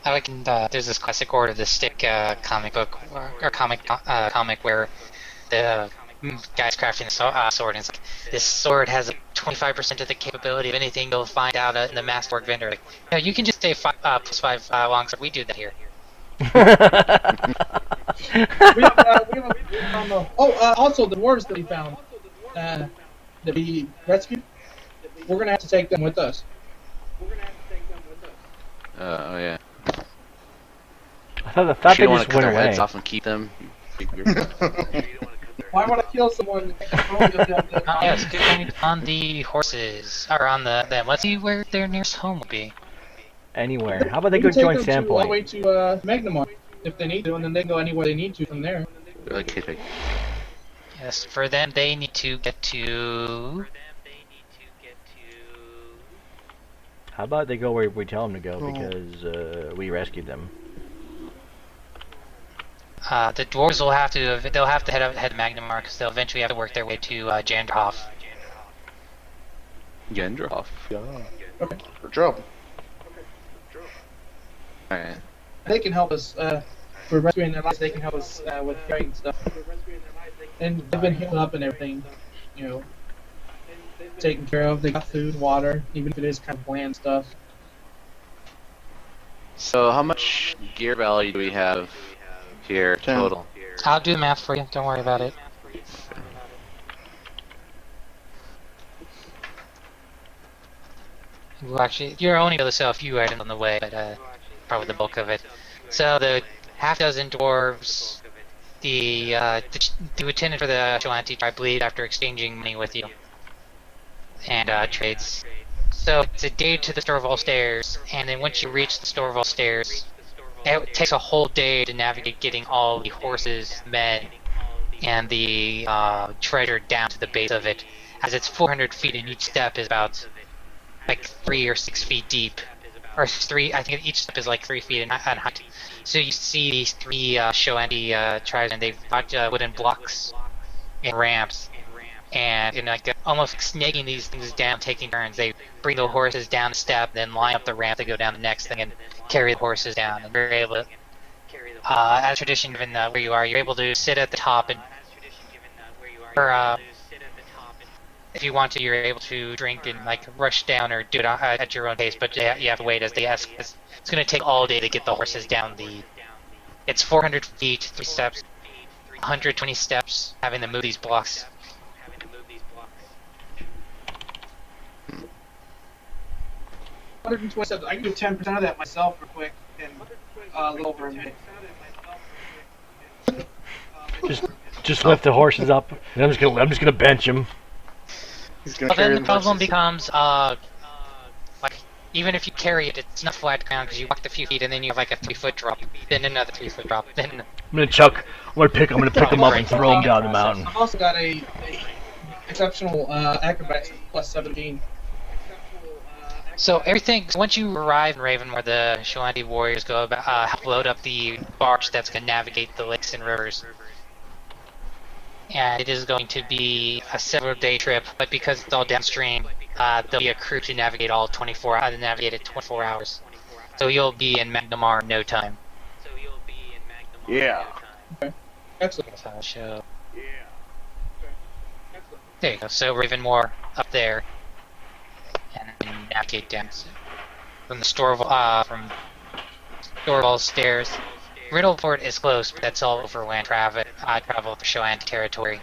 there's this classic Order of the Stick comic book, or comic where the guy's crafting a sword, and it's like, this sword has 25% of the capability of anything you'll find out in the Masterwork vendor. Like, yeah, you can just say +5 longsword. We do that here. Also the dwarves that we found, that we rescued. We're gonna have to take them with us. Oh yeah. I thought You they don't want just to cut went their away. heads off and keep them. Why would I kill someone? Yes, good thing on the horses, or on them. Let's see where their nearest home will be. Anywhere. How about they We go can take join them all the way Sandpoint? to Magnamar if they need to, and then they can go anywhere they need to from there. Okay. Yes, for them, they need to get to... How about they go where we tell them to go because we rescued them. The dwarves will have to. They'll have to head to Magnamar, because they'll eventually have to work their way to Janderhof. Gendroff. Yeah. Okay, good job. Alright. They can help us. For rescuing their lives, they can help us with carrying stuff. And they've been healed up and everything, you know, taken care of. They got food, water, even if it is kind of bland stuff. So how much gear value do we have here 10. total? I'll do the math for you. Don't worry about it. Well, actually, you're only able to sell a few items on the way, but probably the bulk of it. So the half-dozen dwarves, the lieutenant for the Shoanti tribe leave after exchanging money with you, and trades. So it's a day to the Storval Stairs, and then once you reach the Storval Stairs, it takes a whole day to navigate getting all the horses, men, and the treasure down to the base of it, as it's 400 feet and each step is about like 3 or 6 feet deep. or 3. I think each step is like 3 feet in height. So you see these 3 Shoandi tribes, and they've got wooden blocks and ramps, and like almost snaking these things down, taking turns. They bring the horses down a step, then line up the ramp to go down the next thing, and carry the horses down. And you're able to, as tradition, given where you are, you're able to sit at the top and, or if you want to, you're able to drink and like rush down or do it at your own pace. But you have to wait as they ask. It's going to take all day to get the horses down the. It's 400 feet, 3 steps, 120 steps, having to move these blocks. 127. I can do 10% of that myself real quick in a little over a minute. Just lift the horses up, and I'm just gonna bench them. He's gonna But carry then the them problem horses. becomes, like, even if you carry it, it's not flat ground because you walk the few feet and then you have like a 3-foot drop, then another 3-foot drop, then. I'm gonna pick them up and throw them down the mountain. I've also got a exceptional acrobatics plus 17. So everything. So once you arrive in Ravenmore, the Shoandi warriors go about help load up the barge that's going to navigate the lakes and rivers. And it is going to be a several-day trip, but because it's all downstream, there'll be a crew to navigate all 24. Navigate it 24 hours. So you'll be in Magnamar in no time. Yeah. Excellent. That's how I'll show. There you go. So Ravenmore up there, and then navigate down from the from Storval stairs. Riddleport is close, but that's all overland traffic. Travel for Shoandi territory.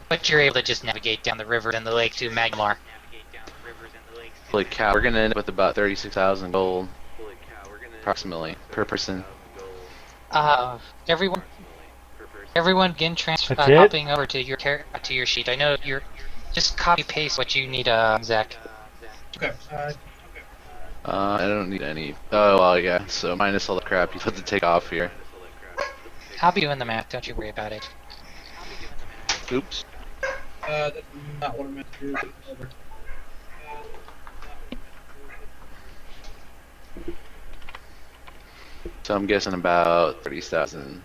But you're able to just navigate down the river and the lake to Magnamar. Holy cow, we're gonna end up with about 36,000 gold, approximately, per person. Everyone begin That's it? hopping over to your sheet. I know you're just copy paste what you need, Zach. Okay. I don't need any. Oh, well, yeah, so minus all the crap you have to take off here. I'll be doing the math. Don't you worry about it. Oops. That's not what I meant to do. Over. So I'm guessing about 30,000.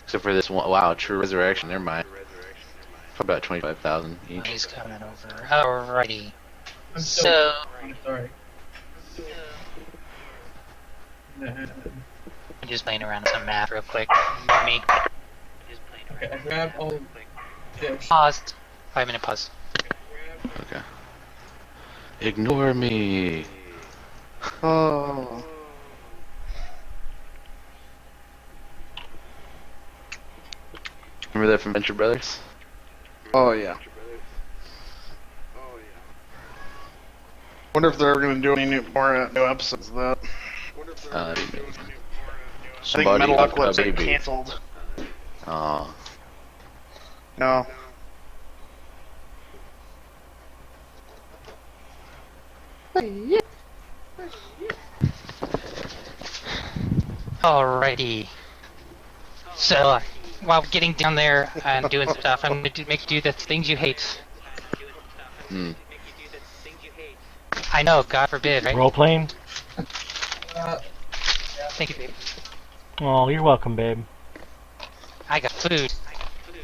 Except for this one. Wow, True Resurrection, never mind. Probably about 25,000 each. He's coming over. Alrighty. I'm So, sorry. I'm just playing around with some math real quick. Me. Okay, I grab all this. Paused. 5-minute pause. Okay. Ignore me. Oh. Remember that from Venture Brothers? Oh yeah. Wonder if they're ever gonna do any more new episodes of that. That'd be amazing. I think Somebody hooked a Metalocalypse got baby. canceled. Aw. No. Alrighty. So, while getting down there and doing stuff, I'm going to make you do the things you hate. Hmm. I know, God forbid, right? Role playing? Thank you, babe. Oh, you're welcome, babe. I got food.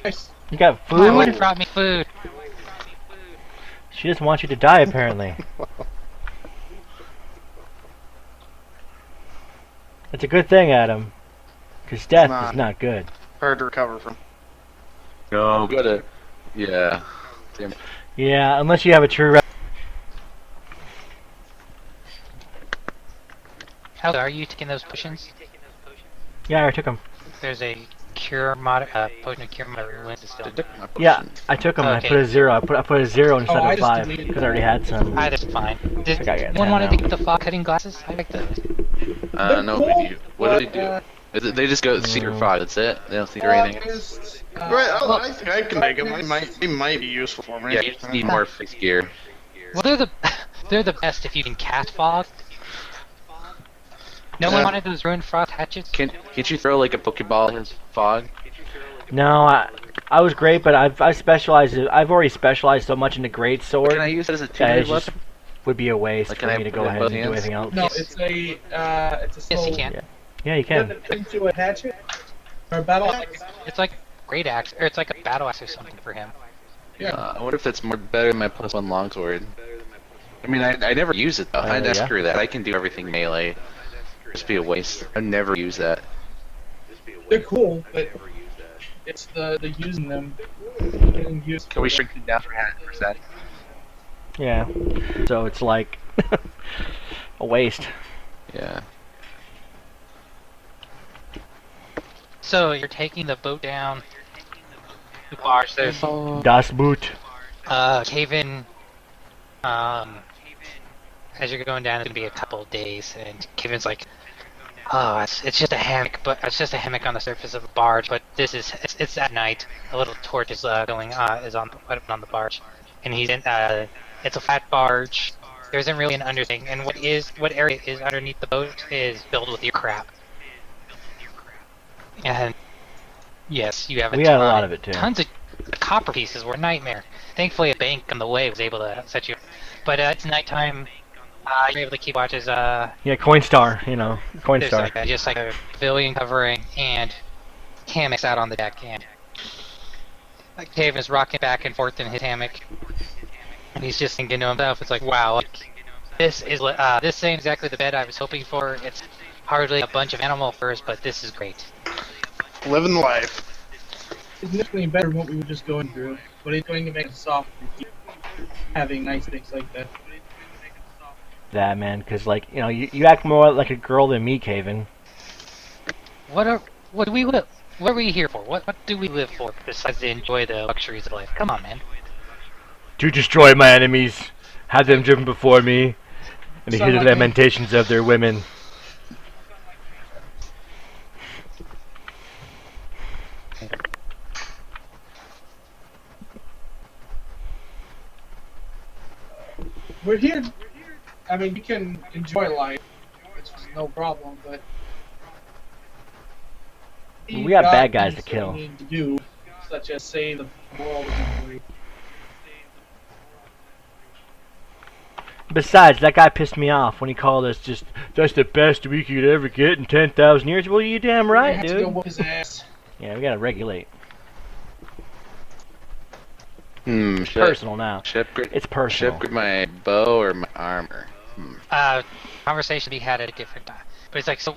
Nice. You got My wife food? brought me food. She doesn't want you to die, apparently. It's a good thing, Adam. Because death is not good. Hard to recover from. No, gotta. Yeah. Damn. Yeah, unless you have a true... How are you taking those potions? Yeah, I took them. There's a potion of cure moderate wounds is still. Yeah, I took them and I Okay. put a 0. I put a 0 instead I of just 5 deleted because I already had some. That's fine. Did I gotta get anyone 10 want to now. get the fog cutting glasses? I like those. No, we do. What do they do? Is it, they just go see your fog, that's it? They don't see or anything else? Right, I think I can make them. They might be useful for me. Yeah, you just need more face gear. Well, they're the best if you can cast fog. No one wanted those ruined frost hatchets. Can't you throw like a Pokeball in his fog? No, I was great, but I've specialized. I've already specialized so much into great sword. Can I use it as a that two-handed it's just weapon? would be a waste Like, for can I me to put go it in ahead both and do hands? anything else. No, it's a Yes, slow. you can. Yeah, you You can. turn it into a hatchet or a battle axe. It's like great axe, or it's like a battle axe or something for him. Yeah. I wonder if that's more better than my +1 longsword. I mean, I never use it though. I'd Yeah. screw that. I can do everything melee. Just be a waste. I never use that. They're cool, but it's the using them. Getting used Can we to shrink it down for 100%? Yeah. So it's like a waste. Yeah. So you're taking the boat down. The barge. There's Das Boot. cave in. As you're going down, it's gonna be a couple of days, and Kevin's like, "Oh, it's just a hammock, but it's just a hammock on the surface of a barge. But this is it's at night. A little torch is going is on the barge, and he's in. It's a flat barge. There isn't really an underthing, and what area is underneath the boat is filled with your crap. And yes, you have We had a lot of it, too. Tons of copper pieces were a nightmare. Thankfully, a bank on the way was able to set you. But it's nighttime. You're able to keep watches. Yeah, Coinstar, you know, There's Coinstar. like just like a pavilion covering and hammocks out on the deck, and like Taven is rocking back and forth in his hammock, and he's just thinking to himself, "It's like, wow, like, this ain't exactly the bed I was hoping for. It's hardly a bunch of animal furs, but this is great." Living life. significantly better than what we were just going through, but it's going to make it soft having nice things like that. That, man, because, like, you know, you act more like a girl than me, Caven. What do we live? What are we here for? What do we live for besides to enjoy the luxuries of life? Come on, man. To destroy my enemies, have them driven before me, and to hear the Sound like me. lamentations of their women. We're here. I mean, you can enjoy life, which is no problem, but We got bad guys things to kill. that we need to do, such as save the world. Essentially. Besides, that guy pissed me off when he called us just, that's the best we could ever get in 10,000 years. Well, you damn I right, have to go dude. whoop his ass. Yeah, we gotta regulate. Should Personal now. Should I upgrade, It's should I personal. upgrade my bow or my armor? Conversation we had at a different time. But it's like, so,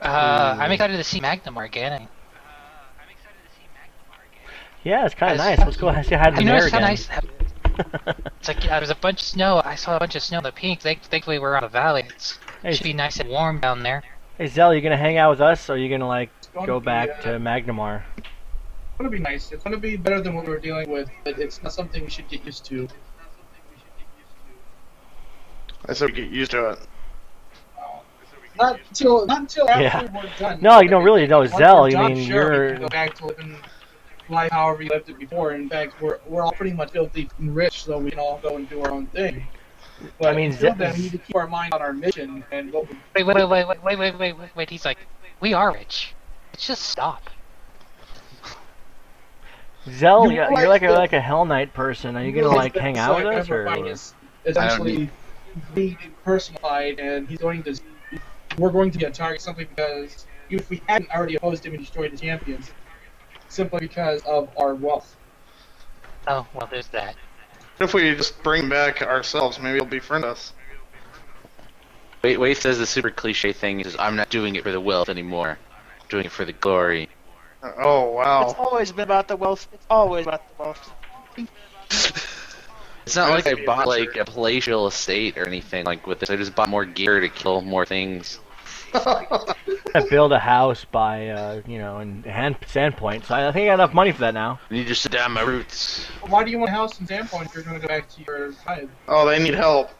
I'm excited to see Magnamar again. And, Yeah, it's kind of Guys, nice. Let's go say hi to the you mayor notice how again. nice? It's like there's a bunch of snow. I saw a bunch of snow in the peak. Thankfully, we're on a valley. It Hey, should be nice and warm down there. hey, Zell, you gonna hang out with us, or are you gonna, like, gonna go be, back to Magnamar? It's going to be nice. It's going to be better than what we were dealing with, but it's not something we should get used to. I said we get used to it. Not until after Yeah. we're done. No, you don't really know Once Zell. we're You done, mean, sure, we you're... can go back to living life however we lived it before. In fact, we're all pretty much filthy and rich, so we can all go and do our own thing. But I mean, until Zell- then, we need to keep our mind on our mission and what we Wait. He's like, we are rich. Let's just stop. Zell, You you're like realize a Hell Knight person. Are you gonna, realize like, that hang out with us, or... Sacrifice is essentially being personified, and he's going to. We're going to be a target simply because if we hadn't already opposed him and destroyed the champions, simply because of our wealth. Oh, well, there's that. What if we just bring back ourselves? Maybe he'll befriend us. Wade says the super cliche thing is, I'm not doing it for the wealth anymore. I'm doing it for the glory. Oh, wow. It's always been about the wealth. It's always about the wealth. It's not like I bought like a palatial estate or anything like with this. I just bought more gear to kill more things. I build a house by, you know, in Sandpoint, so I think I got enough money for that now. I need to sit down my roots. Why do you want a house in Sandpoint if you're going to go back to your tribe? Oh, they need help.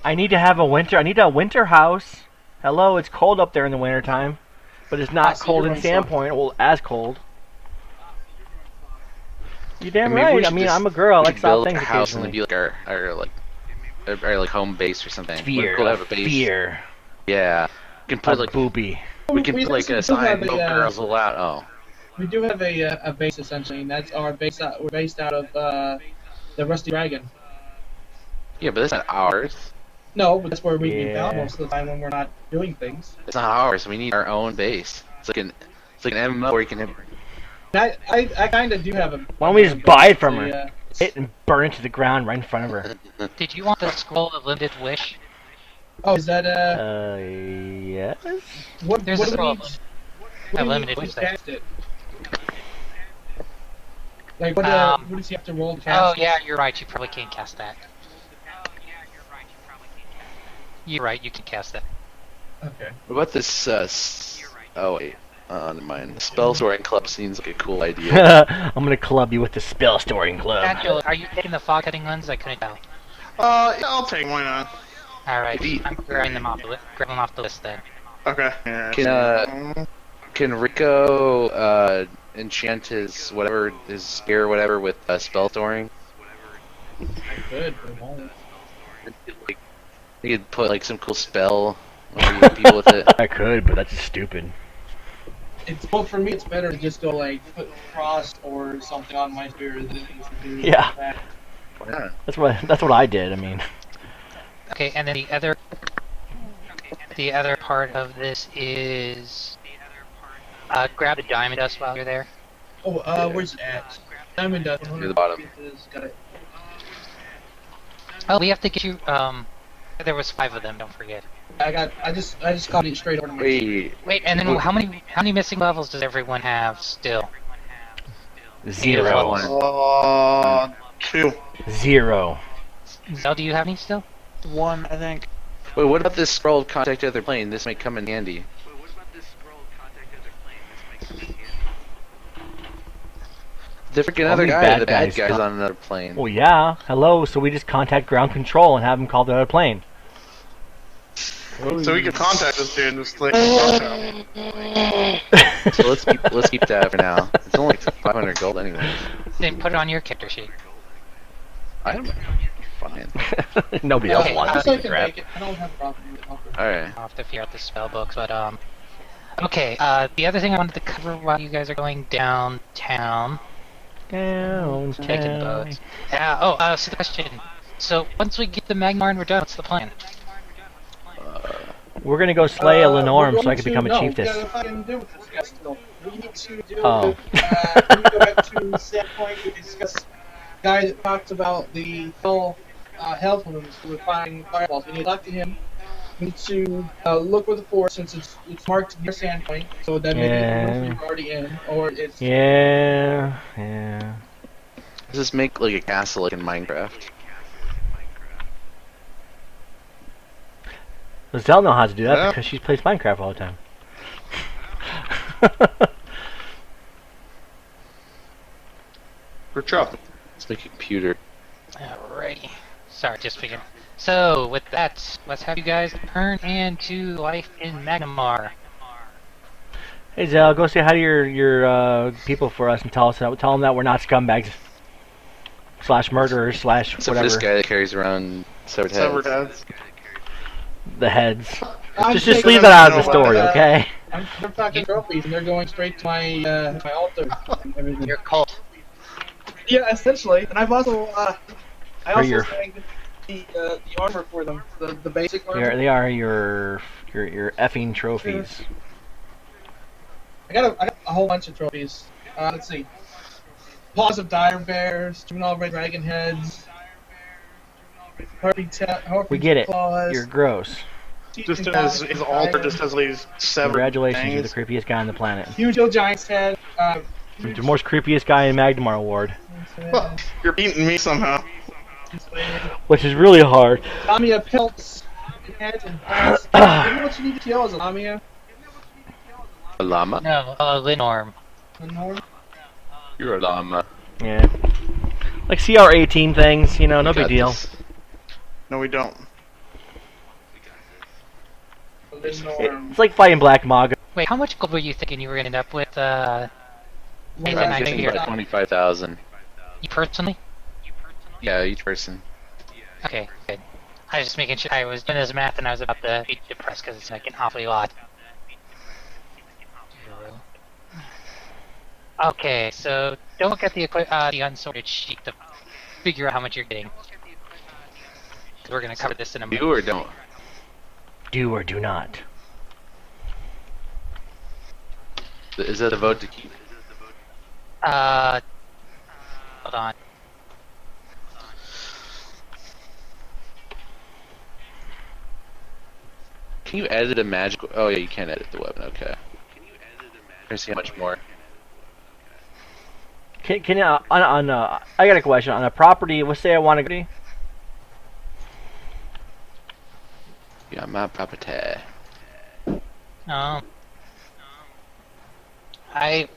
I need to have a winter house. Hello, it's cold up there in the wintertime, but it's not so cold you're in going Sandpoint. Well, as cold. You damn Maybe we right. I should mean, just- I'm a girl. I we like should soft build things a house and occasionally. it'd be like our home base or something. Fear, We'll have a base. fear, Yeah. We can put like booby. we can put like a still have sign. No girls allowed. Oh. We do have a base essentially, and that's our base. We're based out of the Rusty Dragon. Yeah, but that's not ours. No, but that's where we get Yeah. found most of the time when we're not doing things. It's not ours. We need our own base. It's like an MMO where you can have. I kind of do have a. Why don't we just buy it from her? Yeah. Hit and burn it to the ground right in front of her. Did you want the scroll of limited wish? Oh, is that Yes? what? There's What a do we scroll need? of What do we limited need to wish there. cast it? Like what? What does he have to roll to Oh cast? yeah, you're right. You probably can't cast that. You're right. You can cast that. Okay. What about this? Oh wait. Never mind. Spell storing club seems like a cool idea. I'm gonna club you with the spell storing club. Angela, are you taking the fog cutting lens? I couldn't tell. Yeah, I'll take one on. All right, Maybe- I'm grabbing them off the list then. Okay. Can Rico enchant his whatever his spear or whatever with spell storing? I could, but I won't. Like, you could put like some cool spell where you hit people with it. I could, but that's stupid. Well, for me, it's better to just go like put frost or something on my spear than it is to do Yeah. that. Why not? That's what I did. I mean, Okay, and then the other part of this is grab the diamond dust while you're there. Oh, where's it at? Diamond dust. Near the bottom. Got it. Oh, we have to get you. There was 5 of them. Don't forget. I just copied it straight over to my. Wait, Wait, and then how many missing levels does everyone have still? 0. 2. 0. Zell, do you have any still? 1, I think. wait, what about this scroll of contact other plane? This might come in handy. The freaking other Only guy, bad the bad guys guy's come- on another plane. Well, yeah. Hello. So we just contact ground control and have them call the other plane. So we can contact this dude and just like. So let's keep that for now. It's only like 500 gold anyway. Then put it on your character sheet. I don't. Fine. Nobody else Okay, wants Just to so I do can crap. make it. I don't have a problem with it. All right. I'll have to figure out the spell books, but okay. The other thing I wanted to cover while you guys are going downtown, taking Downtown. boats. So the question. So once we get the Magmar and we're done, what's the plan? We're gonna go slay a We're Lenorm so going I can become a no, chiefess. We gotta fucking do this guy still. We need to do Oh. we need to go back to set point to discuss the guy that talked about the health wounds with finding fireballs. We need to talk to him. We need to look with the force since it's marked near Sandpoint, so that maybe Yeah. you're already in, or it's Yeah. Does this make like a castle like in Minecraft? Does Zell know how to do that Yeah. because she plays Minecraft all the time. We're trouble. It's like a computer. Alrighty. Sorry, just figuring. So with that, let's have you guys turn into life in Magmar. Hey Zell, go say hi to your people for us and tell them that we're not scumbags / murderers / Except for whatever this guy that carries around severed Severed heads. heads. the heads. I'm Just taking leave them that out of the to, story, okay? they're talking trophies, and they're going straight to my my altar. And everything. Your cult. Yeah, essentially. And I've also I also your- sang the armor for them, the basic armor. They are your effing trophies. I got a whole bunch of trophies. Let's see. Paws of dire bears, juvenile red dragon heads, We get it. claws, You're gross. Just as his altar just has these severed Congratulations, you're things. the creepiest guy on the planet. huge old giant's head. You're the most creepiest guy in Magmar Award, Well, you're beating me somehow. which is really hard. Lamia pelts, head and paws. You know what you need to kill is a Lamia? A llama? No, Linorm. You're a llama. Yeah. Like CR18 things, no You big got deal. this. No, we don't. It's like fighting Black Maga. Wait, how much gold were you thinking you were gonna end up with? I'm Nathan, I know guessing you're about 25,000. you personally. Yeah, each person. Okay, good. I was just making sure. I was doing this math and I was about to be depressed because it's like an awfully lot. Okay, so don't look at the unsorted sheet to figure out how much you're getting. We're gonna cover this in a Do minute. or don't? Do or do not. Is that a vote to keep? Hold on. Can you edit a magic? Oh yeah, you can edit the weapon. Okay. Let's see how much more. Can you, I got a question. On a property, let's say I want to go. Yeah, my property.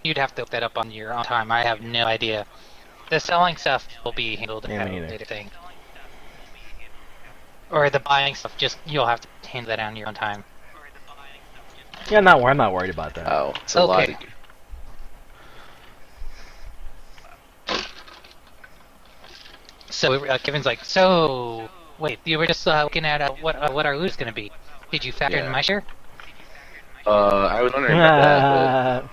You'd have to look that up on your own time. I have no idea. The selling stuff will be handled Yeah, at me a neither. later thing. Or the buying stuff, you'll have to handle that on your own time. Yeah, I'm not worried about that. Oh, it's a lot. Okay. So Kevin's like, so wait, you were just looking at what our loot is gonna be. Did you factor in Yeah. my share? I was wondering about that.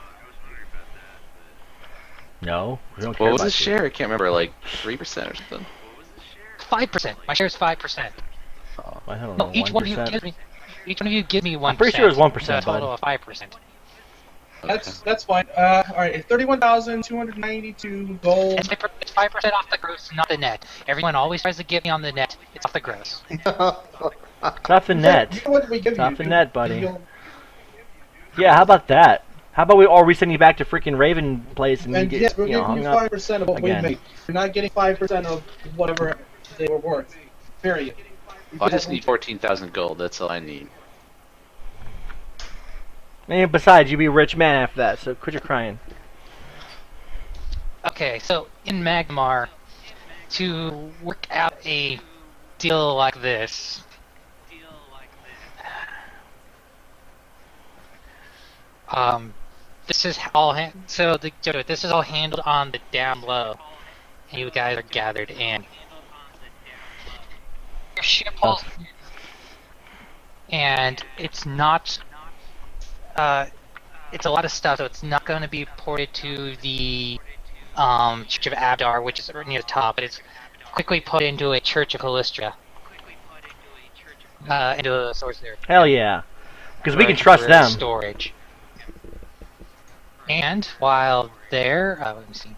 No, we don't But care what was about his you. share? I can't remember. Like 3% or something. 5%. My share is 5%. I don't No, know. each one of you 1%. gives me. Each one of you give me 1%. I'm pretty sure it was 1%, So a total bud. of 5%. That's fine. All right, 31,292 gold. It's 5% off the gross, not the net. Everyone always tries to give me on the net. It's off the gross. It's off the net. You know what we give It's you, off the dude? net, buddy. You'll- Yeah, how about that? How about we send you back to freaking Raven Place and you And get yes, we're you know, giving you hung up? 5% of what again. we make. You're not getting 5% of whatever they were worth. Period. I just need 14,000 gold. That's all I need. And besides, you'd be a rich man after that, so quit your crying. Okay, so in Magmar, to work out a deal like this, this is all this is all handled on the down low, and you guys are gathered in. Your ship pulls, and it's not. It's a lot of stuff, so it's not going to be ported to the Church of Abdar, which is near the top, but it's quickly put into a Church of Calistria. Into a source there. Hell yeah. Because we can For trust them. storage. And while there, let me see.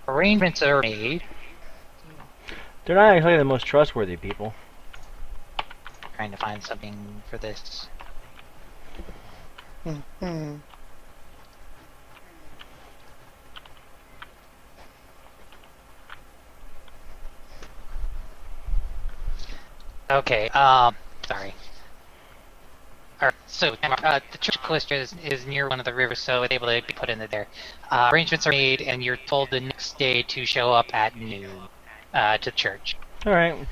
Arrangements are made. They're not actually the most trustworthy people. Trying to find something for this. Okay, sorry. Alright, so the Church of Calistria is near one of the rivers, so it's able to be put in there. Arrangements are made, and you're told the next day to show up at noon to the church. Alright.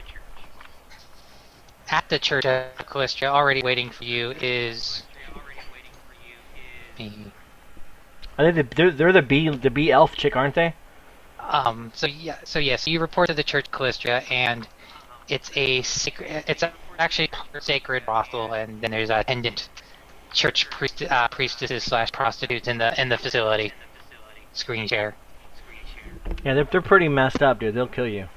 At the Church of Calistria, already waiting for you is me. Are they they're the bee elf chick, aren't they? So you report to the Church of Calistria, and it's actually a sacred brothel, and then there's attendant church priestesses / prostitutes in the facility. Screen share. Yeah, they're pretty messed up, dude. They'll kill you.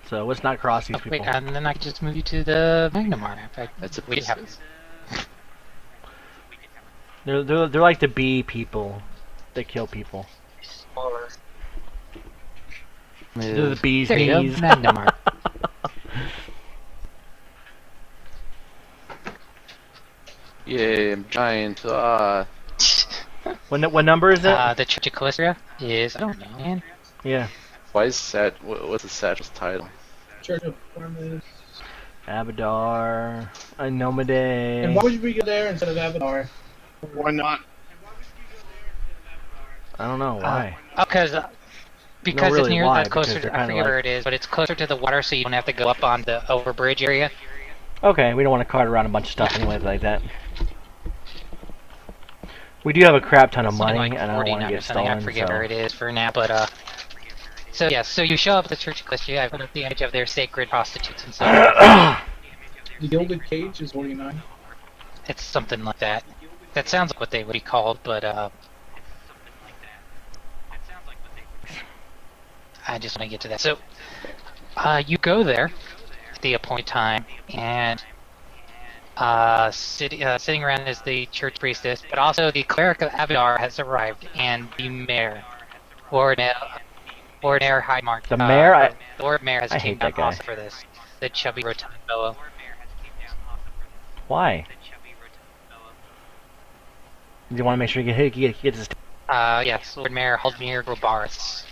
So let's not cross these people. Wait, and then I can just move you to the Magnamar. That's a we have. They're like the bee people. They kill people. They're the bee's There you go, knees. Magnamar. Yeah, I'm trying to. What number is it? The Church of Calistria is, I don't know, man. Yeah. Why is what's the satchel's title? Church of Artemis. Abadar. And Anomade. why would we go there instead of Avatar? Why not? I don't know why. Because really it's near why, closer because to, they're I kinda forget where it is, but it's closer to the water, so you don't have to go up on the overbridge area. Okay, we don't want to cart around a bunch of stuff anyways like that. We do have a crap ton of Something money, like and I don't want to 49 or get something. stolen. I forget so. where it is for now, but so you show up at the Church of Calistria. I put up the image of their sacred prostitutes and stuff. The Gilded Cage is 49. It's something like that. That sounds like what they would be called, but I just want to get to that. So, you go there at the appointed time, and sitting around is the church priestess, but also the cleric of Abadar has arrived, and the mayor, Lord Mayor Highmark. The mayor? The Lord Mayor has I came hate that down guy. also for this. The chubby rotund fellow. Why? You want to make sure he gets his... Yes, Lord Mayor Haldmir Grobaris.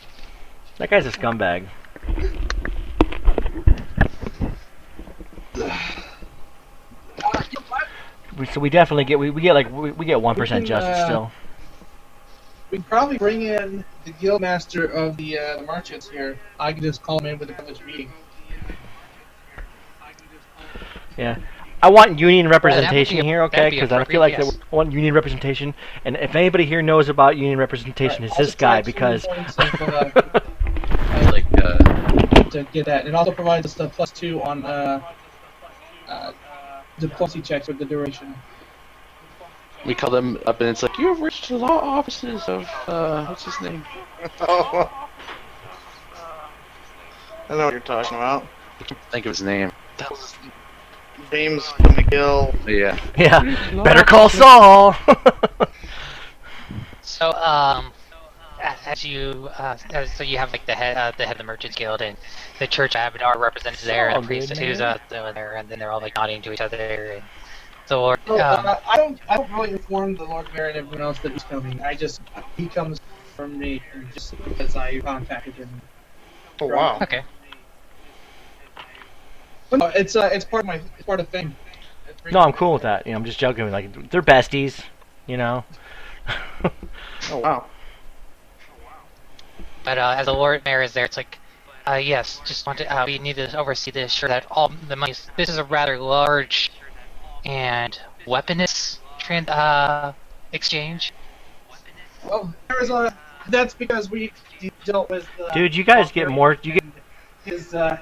That guy's a scumbag. So we definitely get we get 1% justice still. We can probably bring in the guildmaster of the merchants here. I can just call him in with a privileged meeting. Yeah. I want union representation here, okay? that'd be Because I feel like appropriate, I want union representation. And if anybody here knows about union representation, it's this guy, because... Like, to get that. It also provides us the +2 on diplomacy checks with the duration. we call them up and it's like, you have reached the law offices of, what's his name? Oh. I know what you're talking about. I can't think of his name. James McGill. Yeah. Yeah. Better call Saul! So, so you have like the head of the Merchants Guild and the Church of Abadar represented there, and the priest who's there, and then they're all like nodding to each other. And the Lord, So, I don't really inform the Lord Mayor and everyone else that he's coming. He comes from me just as I contacted him. Oh wow. okay. But no, it's part of fame. No, I'm cool with that. You know, I'm just joking. Like, they're besties, you know? Oh wow. But as the Lord Mayor is there, it's like, yes, just want to we need to oversee this, sure that all the money. This is a rather large and weaponous exchange. Well, that's because we dealt with. Dude, you guys get more... His I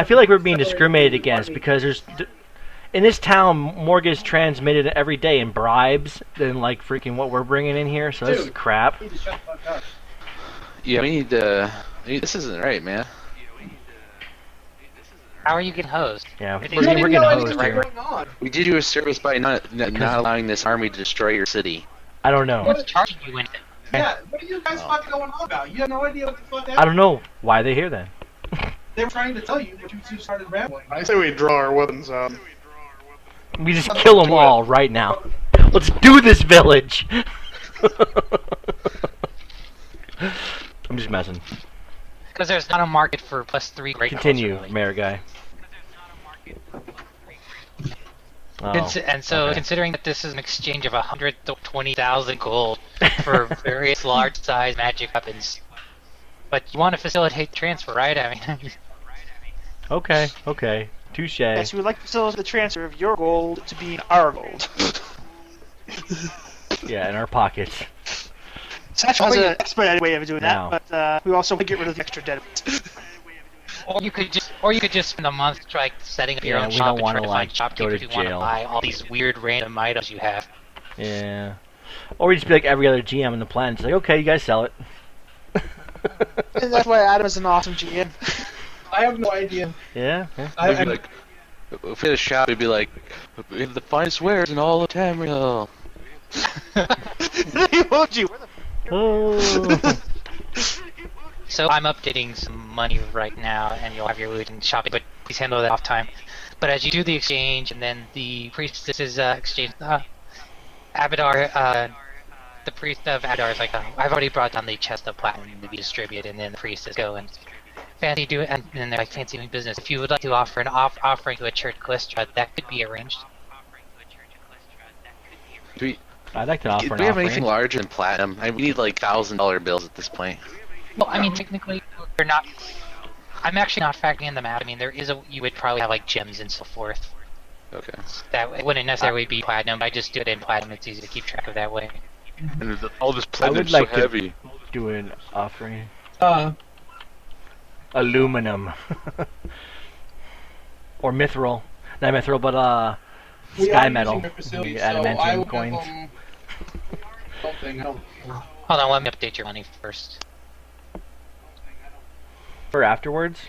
feel like we're being discriminated against because there's... In this town, more gets transmitted every day in bribes than, like, freaking what we're bringing in here, so this is crap. Yeah, we need to... This isn't right, man. How are you getting hosed? Yeah, We we're getting hosed right here. We did you a service by not allowing this army to destroy your city. I don't know. What's charging you in it? Yeah, what are you guys fucking going on about? You have no idea what the fuck happened. I don't know why they're here then. They were trying to tell you, but you two started rambling. I say we draw our weapons out. We just kill them all right now. Let's do this village! I'm just messing. Because there's not a market for +3 great Continue, culture, really. mayor guy. Oh, And so, okay. considering that this is an exchange of 120,000 gold for various large-size magic weapons, but you want to facilitate the transfer, right? I mean, Okay. Touche. Yes, we would like to facilitate the transfer of your gold to being our gold. Yeah, in our pockets. Satchel has an expedited way of doing Now. that, but we also want to get rid of the extra debt. or you could just spend a month like setting up your Yeah, own we shop don't and wanna, try to like, find shopkeepers go who to want to jail. buy all these weird random items you have. Yeah. Or we just be like every other GM in the planet. It's like, okay, you guys sell it. And that's why Adam is an awesome GM. I have no idea. Yeah. We'd be like, if we had a shop, we'd be like, we have the finest wares in all of Tamriel. He won't you. Oh. So I'm updating some money right now, and you'll have your loot and shopping, but please handle that off time. But as you do the exchange, and then the priestess's exchange, Abadar, the priest of Abadar is like, I've already brought down the chest of platinum to be distributed, and then the priestess go and fancy do it, and then they're like fancy doing business. If you would like to offer an offering to a church Callistra, that could be arranged. I'd like to offer Do an we have offering. anything larger than platinum? We need like $1,000 bills at this point. Well, I mean, technically, they're not. I'm actually not factoring in them out. I mean, you would probably have like gems and so forth. Okay. That it wouldn't necessarily be platinum. I just do it in platinum. It's easy to keep track of that way. And all this I would platinum's so like to heavy. do an offering. Uh, Aluminum. Or mithril. Not mithril, but we sky are metal. using their facility, so Adamantium I will coins. give them something. Hold on, let me update your money first. or afterwards?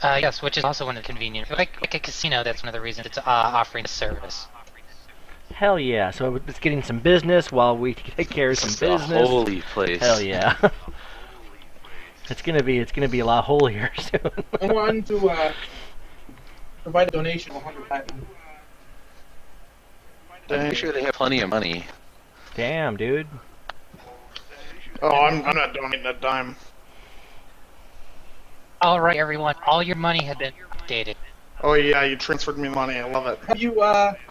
Yes, which is also one of the convenient. Like a casino, that's one of the reasons it's offering the service. Hell yeah! So it's getting some business while we take care of some It's a business. holy place. Hell yeah! It's gonna be a lot holier soon. I want to provide a donation of 100 platinum. I'm sure they have plenty of money. Damn, dude. Oh, I'm not donating a dime. Alright, everyone, all your money has been updated. Oh yeah, you transferred me money. I love it. Have you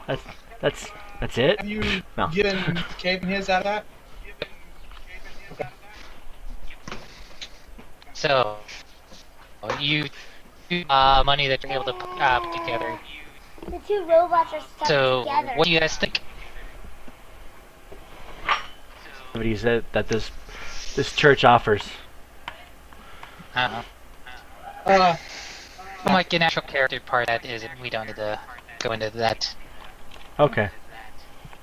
That's it. have you No. given Caden his out of that? So, you money that you're able to put together. The two robots are stuck So, together. what do you guys think? Somebody said that this church offers. I don't know. Uh, Like an actual character part that is, we don't need to go into that. Okay.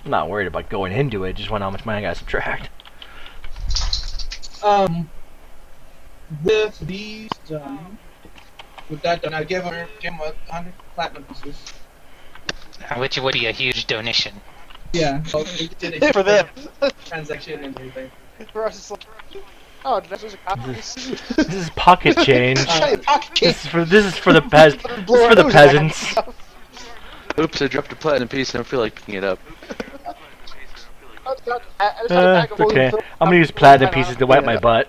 I'm not worried about going into it. Just want how much money I gotta subtract. With these done, with that done, I give him 100 platinum pieces. Which would be a huge donation. Yeah. So we did a For them. transaction and everything. For us, it's like, oh, did I lose a copy? This is pocket change. Pocket This is for the peasants. Oops, I dropped a platinum piece and I feel like picking it up. It's okay. I'm gonna use platinum pieces to wipe my butt.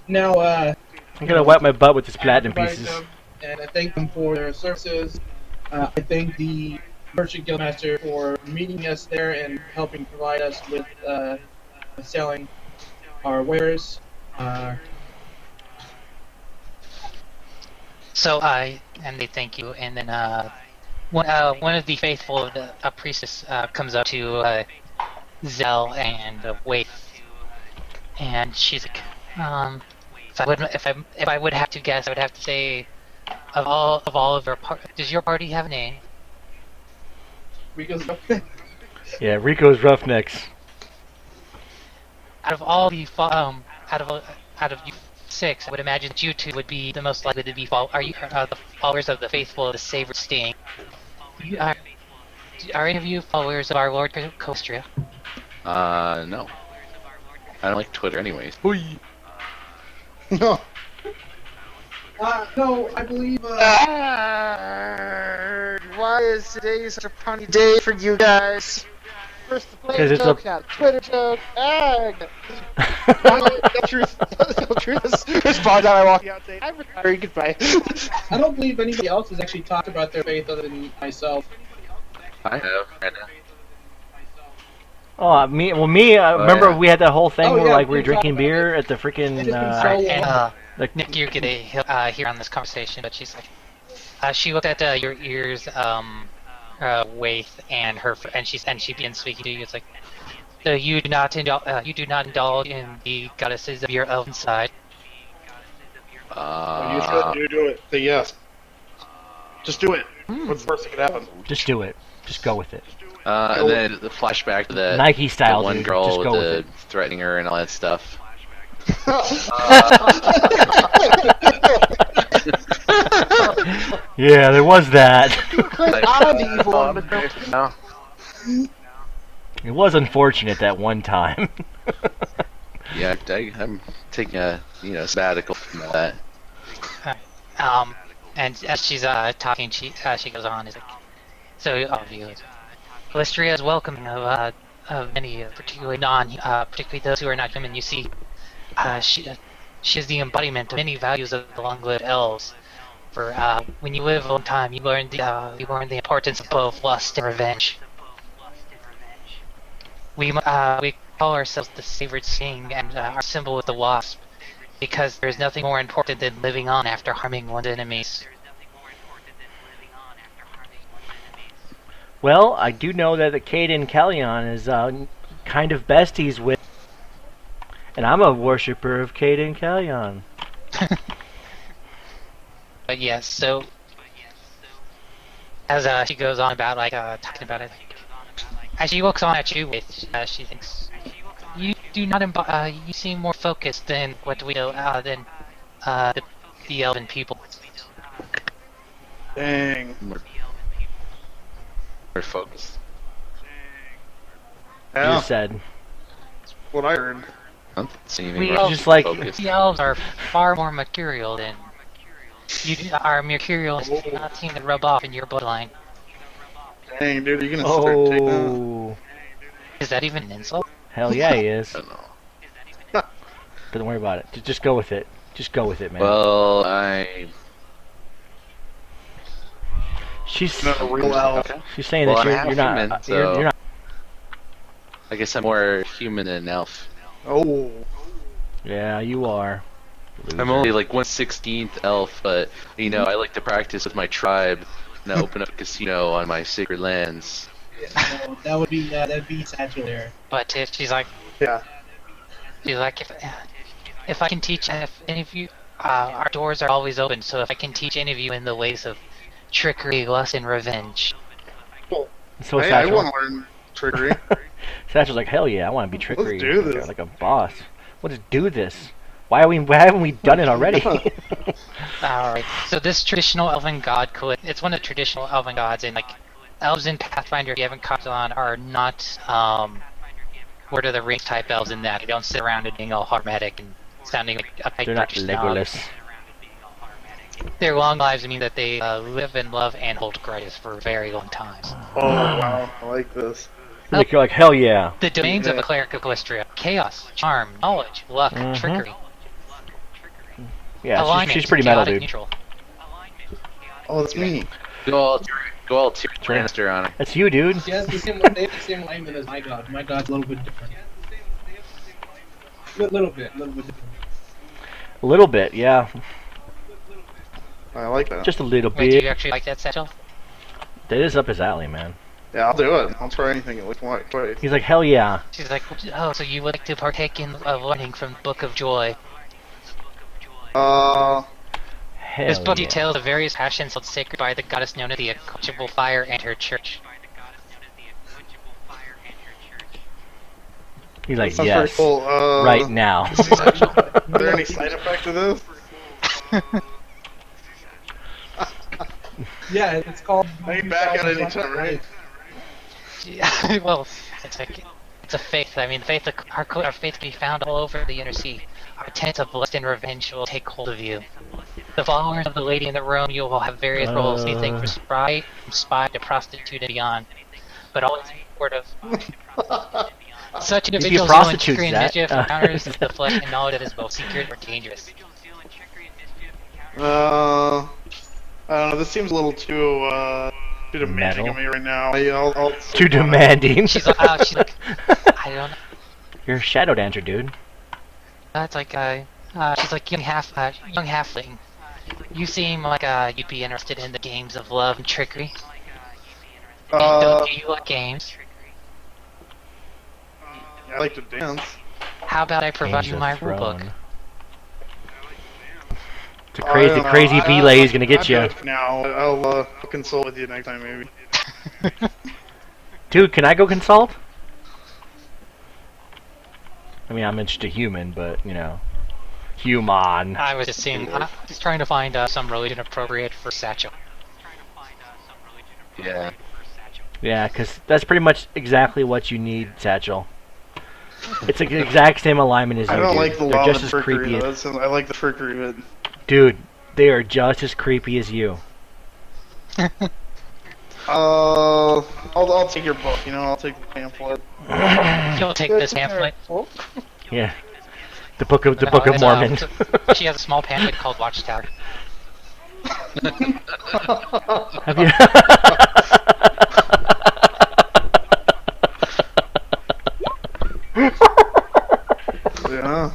Now, I'm gonna wipe my butt with these platinum provide pieces. them, and I thank them for their services. I thank the Merchant Guildmaster for meeting us there and helping provide us with selling our wares. So and they thank you, and then one of the faithful of the priestess comes up to Zell and Waith, and she's like, if I would have to guess, I would have to say, of all of our does your party have a name? Rico's Yeah, Rico's Roughnecks. Out of all the out of you six, I would imagine that you two would be the most likely to be the followers of the faithful of the Savored Sting. Are any of you followers of our Lord Kostria? No. I don't like Twitter anyways. No. no, I believe. Why is today such a funny day for you guys? First the play 'Cause it's joke, a- now Twitter joke, and the truth. The truth is, this bar that I walk out saying, I'm retiring, goodbye. I don't believe anybody else has actually talked about their faith other than myself. I have. Right now. Oh, me. Well, me. Remember yeah. we had that whole thing Oh, where yeah, like we were we talked drinking about beer at the freaking. It's been so long. And Like- Nick, you're gonna hear on this conversation, but she's like, she looked at your ears, Waith, and she begins speaking to you. It's like, so you do not indulge in the goddesses of your elven side. You should do it. Say yes. Just do it. What's the worst that could happen? Just do it. Just go with it. And then the flashback to the Nike style, the one dude. girl Just with go with the it. threatening her and all that stuff. Yeah, there was that. I'm the evil one, but No. It was unfortunate that one time. Yeah, I'm taking a sabbatical from that. And as she's talking, she goes on. Is like, so Calistria is welcoming of many, particularly particularly those who are not human. You see, she is the embodiment of many values of the long-lived elves. For when you live a long time, you learn the importance of both lust and revenge. We call ourselves the Savored Sting, and our symbol is the wasp, because there is nothing more important than living on after harming one's enemies. Well, I do know that the Caden Callion is kind of besties with, and I'm a worshipper of Caden Callion. But yes, so as she goes on about talking about it, as she looks on at you with, she thinks, do not you seem more focused than what we do, than the elven people. Dang. We're focused. You Yeah, just said. what I heard. I don't see anything We wrong elves, Just like- focused. the elves are far more mercurial than our mercurial does not seem to rub off in your bloodline. Dang, dude, you gonna start taking that? Oh, Is that even an insult? hell yeah, he I is. don't know. Don't worry about it. Just go with it. Just go with it, man. Well, she's No, real elf. Okay. she's saying Well, that I'm you're, half you're not. human, so- you're not. I guess I'm more human than an elf. Oh, Yeah, you are. I'm Loser. only like 1/16th elf, but you know I like to practice with my tribe, and I open up a casino on my sacred lands. No, that'd be Satchel there. But she's like, yeah. if I can teach if any of you, our doors are always open. So if I can teach any of you in the ways of trickery, lust, and revenge, So Hey, I Satchel. want to learn trickery. Satchel's like, hell yeah, I want to be trickery. do this. Like a boss. Let's do this. Why haven't we done it already? alright. So this traditional elven god it's one of the traditional elven gods, and like elves in Pathfinder, if you haven't caught on, are not Lord of the Rings type elves in that they don't sit around and being all harmatic and sounding like a They're not Turkish snob. Legolas. Their long lives mean that they live and love and hold grudges for very long times. Oh, wow, I like this. Like, you're like, hell yeah. The domains of Yeah. a cleric of Calistria: chaos, charm, knowledge, luck, Mhm. trickery, Yeah, alignment, she's pretty metal, chaotic, dude. neutral. Oh, that's me. Go all Tyrion Lannister on it. That's you, dude. She has the same, they have the same alignment as my god. My god's a little bit different. Little bit different. A little bit, yeah. I like that. Just a little Wait, do you bit. actually like that, Satchel? That is up his alley, man. Yeah, I'll do it. I'll try anything at least twice. He's like, hell yeah. She's like, oh, so you would like to partake in learning from the Book of Joy. Hell This book yeah. details the various passions held sacred by the goddess known as the Unquenchable Fire and her church. He's like, Sounds yes. pretty cool. Right now. Are there any side effects to this? Yeah, it's called. I can back out anytime, right? Yeah, well, it's a faith. I mean, our faith can be found all over the inner sea. Our tenets of lust and revenge will take hold of you. The followers of the Lady in the Room, you will have various roles, anything from spy to prostitute and beyond. But always be word of such individuals who prostitute, trickery and Zach. mischief encounters the flesh and knowledge that is both secret or dangerous. I don't know. This seems a little too demanding Metal. of me right now. I'll Too demanding. She's like, I don't know. You're a shadow dancer, dude. It's like, she's like young halfling. You seem like you'd be interested in the games of love and trickery. Do you like games? I like to dance. How about I provide Games you of my rulebook? Thrones. It's a crazy, crazy belay is gonna get you. Now I'll consult with you next time, maybe. Dude, can I go consult? I mean, I'm interested in human, but, you know. Human. I was just seeing, just trying to find some religion appropriate for Satchel. Yeah. Yeah, because that's pretty much exactly what you need, Satchel. It's like the exact same alignment as you, I don't dude. like the They're law just of as trickery. creepy Though. as... I like the trickery, but Dude, they are just as creepy as you. I'll take your book. You know, I'll take the pamphlet. You'll take this pamphlet. Yeah. The Book of No, it's, Mormon. She has a small pamphlet called Watchtower. Have you... Yeah.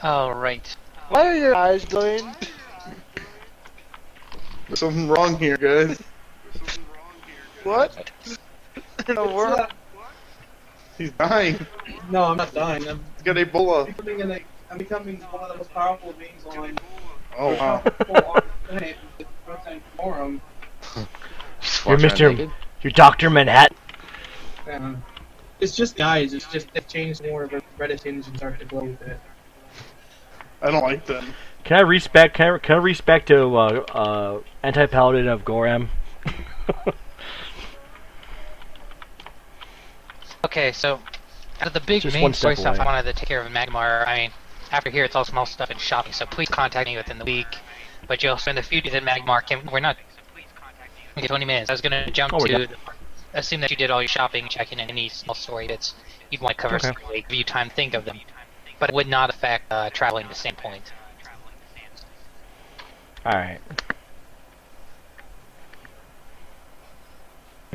Alright. Why are your eyes glowing? There's something wrong here, guys. What? In the world? He's dying. No, I'm not dying. I'm He's got Ebola. becoming one of the most powerful beings on Oh wow. the planet. Forum. Just You're walk around Mr. naked. Your Dr. Manhattan. It's just guys. It's just they've changed more of a reddish tinge and started to glow with it. I don't like them. Can I respect? Can I respect to anti-paladin of Goram? Okay, so out of the big Just main one story step stuff, I away. wanted to take care of Magmar. I mean, after here, it's all small stuff and shopping. So please contact me within the week. But you'll spend a few days in Magmar. We're not. Okay, 20 minutes. I was gonna jump Oh, we're to assume that you did all your shopping, checking in any small story bits you'd want to cover. Okay. So give you time to think of them. But it would not affect traveling to Sand Point. All right.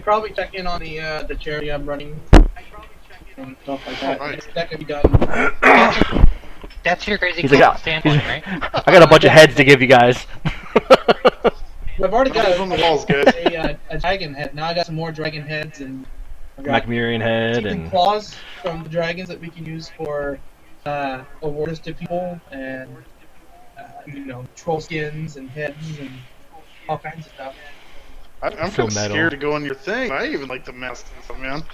Probably check in on the charity I'm running and stuff like that. Oh, nice. That could be done. That's your crazy He's cool like, standpoint, right? I got a bunch of heads to give you guys. I've already got On the walls, good. a dragon head. Now I got some more dragon heads and I've got Macmurian head teeth and claws from the dragons that we can use for awards to people and troll skins and heads and all kinds of stuff. I'm So kind of metal. scared to go on your thing. I even like the mask and stuff, man.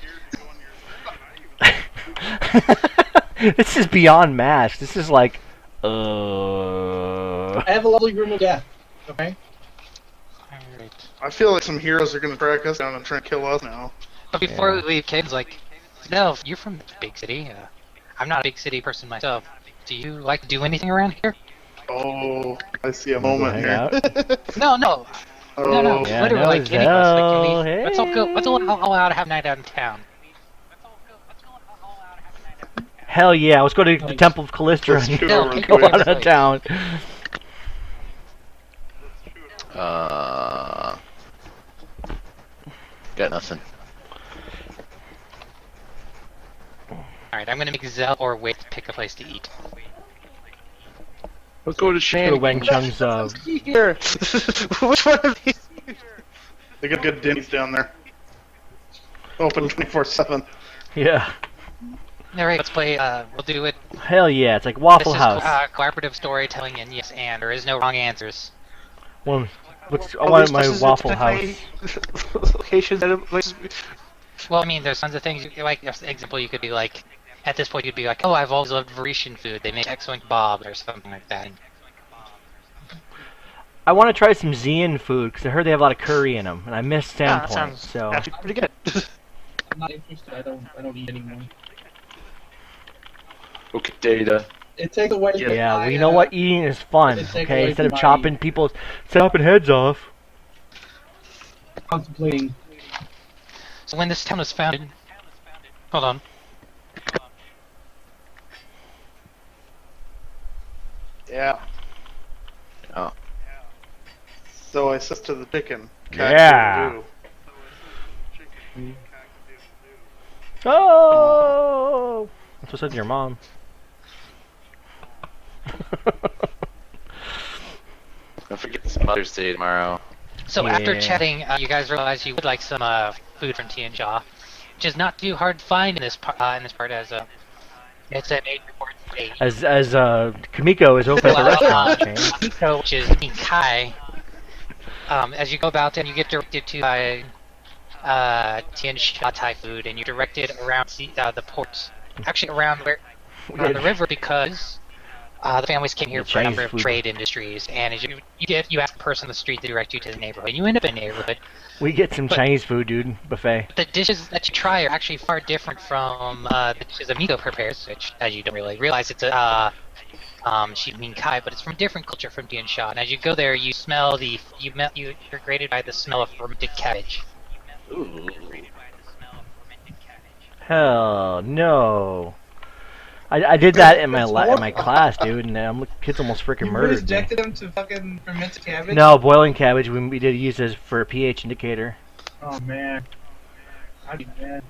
this is beyond mask. This is like, I have a lovely room of death. Okay. Alright. I feel like some heroes are gonna track us down and try and kill us now. But before Yeah. we leave, Caden's like, no, you're from the big city. I'm not a big city person myself. Do you like to do anything around here? Oh, I see a Wanna go moment hang here. out? No, no. Oh, No. Yeah, Literally, no, like any of us. Like, hell, can we, let's all go. Let's all out have a night out in town. Hell yeah! Let's go to the Temple of Callistra Let's and shoot No, over pick go your out place. of town. Got nothing. Alright, I'm gonna make Zell or wait to pick a place to eat. Let's go to Go to Shan. Wang Chung's. Here. Which one of these? They got good dinnies down there. Open 24/7. Yeah. Alright, let's play. We'll do it. Hell yeah! It's like This Waffle is House. collaborative storytelling, and yes, and there is no wrong answers. Well, I want my Waffle House. Locations. Well, I mean, there's tons of things. Like, for example, you could be like, at this point, you'd be like, oh, I've always loved Venetian food. They make excellent kebabs or something like that. I want to try some Xian food because I heard they have a lot of curry in them, and I miss That Sandpoint. sounds So actually pretty good. I'm not interested. I don't eat anymore. Okay, data. It takes away. from yeah, well, my, you know what? Eating is fun. it take Okay, away instead of from chopping heads off. Contemplating. So when this town was founded, hold on. Yeah. Oh. So I says to the chicken. Yeah. Oh! That's what I said to your mom. Don't forget it's Mother's Day tomorrow. So after Yeah. chatting, you guys realized you would like some food from Tian Jia, which is not too hard to find in this part as it's a major port state. As Kamiko is open at the restaurant chain. So, which is in Kai. As you go about and you get directed to Tian Xia Thai food, and you're directed around the ports, actually around the river, because the families came here The for a number Chinese of food. trade industries, and as you ask a person on the street to direct you to the neighborhood, and you end up in a neighborhood. We get some But- Chinese food, dude. Buffet. The dishes that you try are actually far different from the dishes Amigo prepares, which, as you don't really realize, it's a Shi Ming Kai, but it's from a different culture from Dian Sha. And as you go there, you smell you're greeted by the smell of fermented cabbage. Ooh. Hell no. I did that in my class, dude, and kids almost freaking You murdered me. subjected them to fucking fermented cabbage? No, boiling cabbage we did use as for a pH indicator. Oh man. I'd be mad.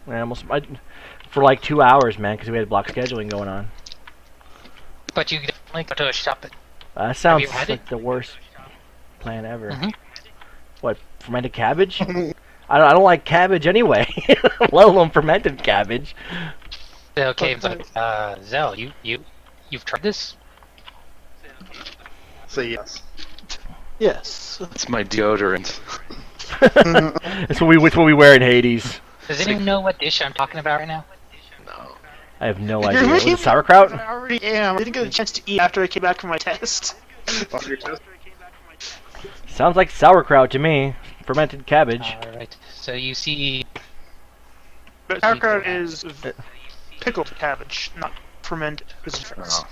For like 2 hours, man, because we had block scheduling going on. But you can definitely go to a shop. That sounds you had like it? the worst plan ever. Mhm. What, fermented cabbage? I don't like cabbage anyway, let alone fermented cabbage. Okay, it's like, Zell, you've tried this? Say yes. Yes. It's my deodorant. It's what we wear in Hades. Does anyone know what dish I'm talking about right now? No. I have no You're idea. Was making it sauerkraut? I already am. I didn't get a chance to eat after I came back from my test. Off your test. Sounds like sauerkraut to me. Fermented cabbage. Alright, so you see... But sauerkraut is pickled cabbage, not fermented. There's a difference. Oh.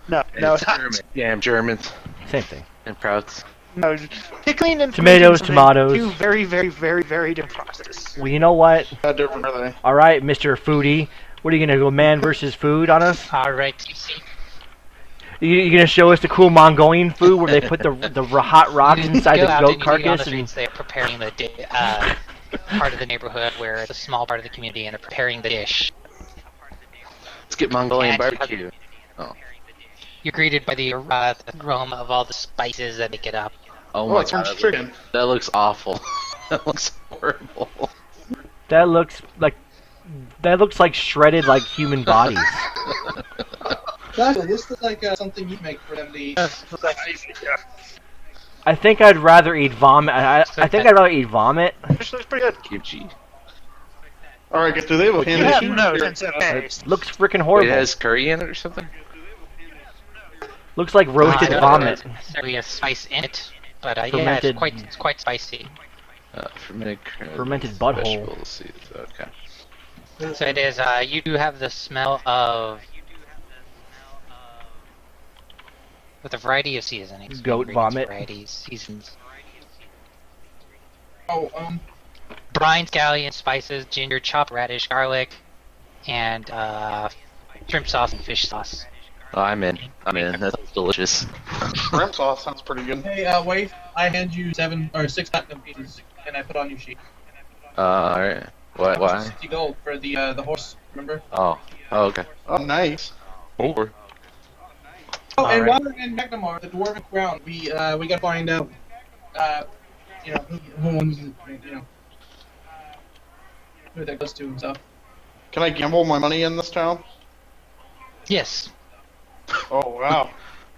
No, no, it's not. German. Damn Germans Same thing. and Prouts. No, pickling and Tomatoes, fermenting tomatoes. Two very, very, very, very different processes. Well, you know what? How different are they? All right, Mr. Foodie. What are you gonna go man versus food on us? Alright, you see... You gonna show us the cool Mongolian food where they put the hot rocks inside go the out goat and you see on the carcass? streets, they're preparing the part of the neighborhood where it's a small part of the community and they're preparing the dish. Let's get Mongolian Can't- barbecue. Oh. You're greeted by the aroma of all the spices that make it up. Oh Oh, my it's god. orange chicken. That looks awful. That looks horrible. That looks like shredded like human bodies. Joshua, this looks like something you make for them to eat. I think I'd rather eat vomit. I think I'd rather eat vomit. Which looks pretty good. Kimchi. Alright, guys, do they have a pan You have issue? no sense of It taste. looks freaking Wait, horrible. it has curry in it or something? Looks like roasted I don't vomit. know if necessarily a spice in it, but yeah, Fermented- it's quite spicy. Fermented curry. Fermented butthole. Vegetable seeds. Okay. So it is, you do have the smell of... with a variety of seasonings. Goat ingredients, vomit. Varieties, seasons. Oh, Brine, scallion, spices, ginger, chopped radish, garlic, and shrimp sauce and fish sauce. Oh, I'm in. That's delicious. Shrimp sauce sounds pretty good. hey, wife, I hand you 6 platinum pieces, and I put on your sheet. Alright. What? Why? 60 gold for the horse, remember? Oh. Oh, okay. Oh, nice. Over. Oh, and Alright. while we're in Magnemar, the dwarven crown, we gotta find out, who owns it, who that goes to and stuff. Can I gamble my money in this town? Yes. Oh, wow.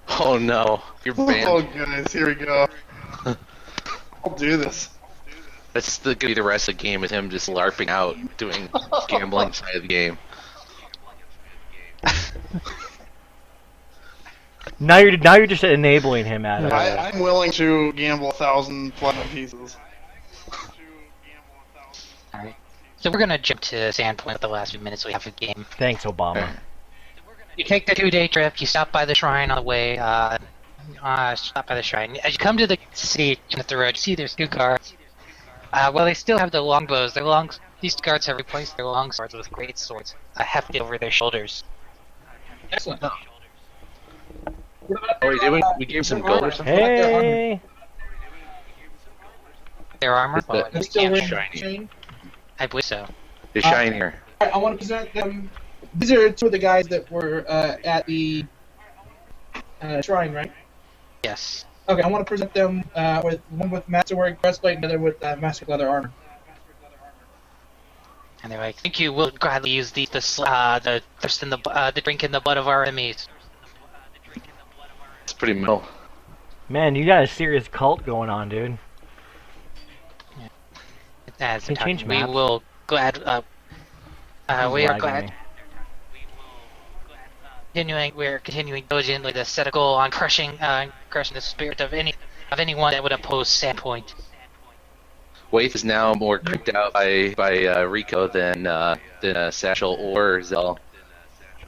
Oh no. You're banned. Oh, guys, here we go. I'll do this. That's gonna be the rest of the game, is him just LARPing out, doing gambling side of the game. Now you're just enabling him, Adam. I'm willing to gamble 1,000 platinum pieces. Alright. So we're gonna jump to Sandpoint with the last few minutes we have of the game. Thanks, Obama. You take the 2-day trip, you stop by the shrine on the way, stop by the shrine. As you come to the city, at the road, you see there's 2 guards. Well, they still have their longbows. These guards have replaced their long swords with great swords, hefty over their shoulders. Excellent. Oh, wait, did we give him some gold or something? Hey, Their armor? Well, They're they still can't wearing shine. the chain. I believe so. It's shinier. I want to present them. These are 2 of the guys that were at the shrine, right? Yes. Okay, I want to present them with one with masterwork breastplate and the other with master leather armor. And they're like, "Thank you. We'll gladly use the thirst in the drink in the blood of our enemies." It's pretty metal. man, you got a serious cult going on, dude. As Can you change we maps? will glad. We are Lagging glad. me. We're continuing diligently to set a goal on crushing the spirit of anyone that would oppose Sandpoint. Waif is now more creeped out by Rico than Satchel or Zell.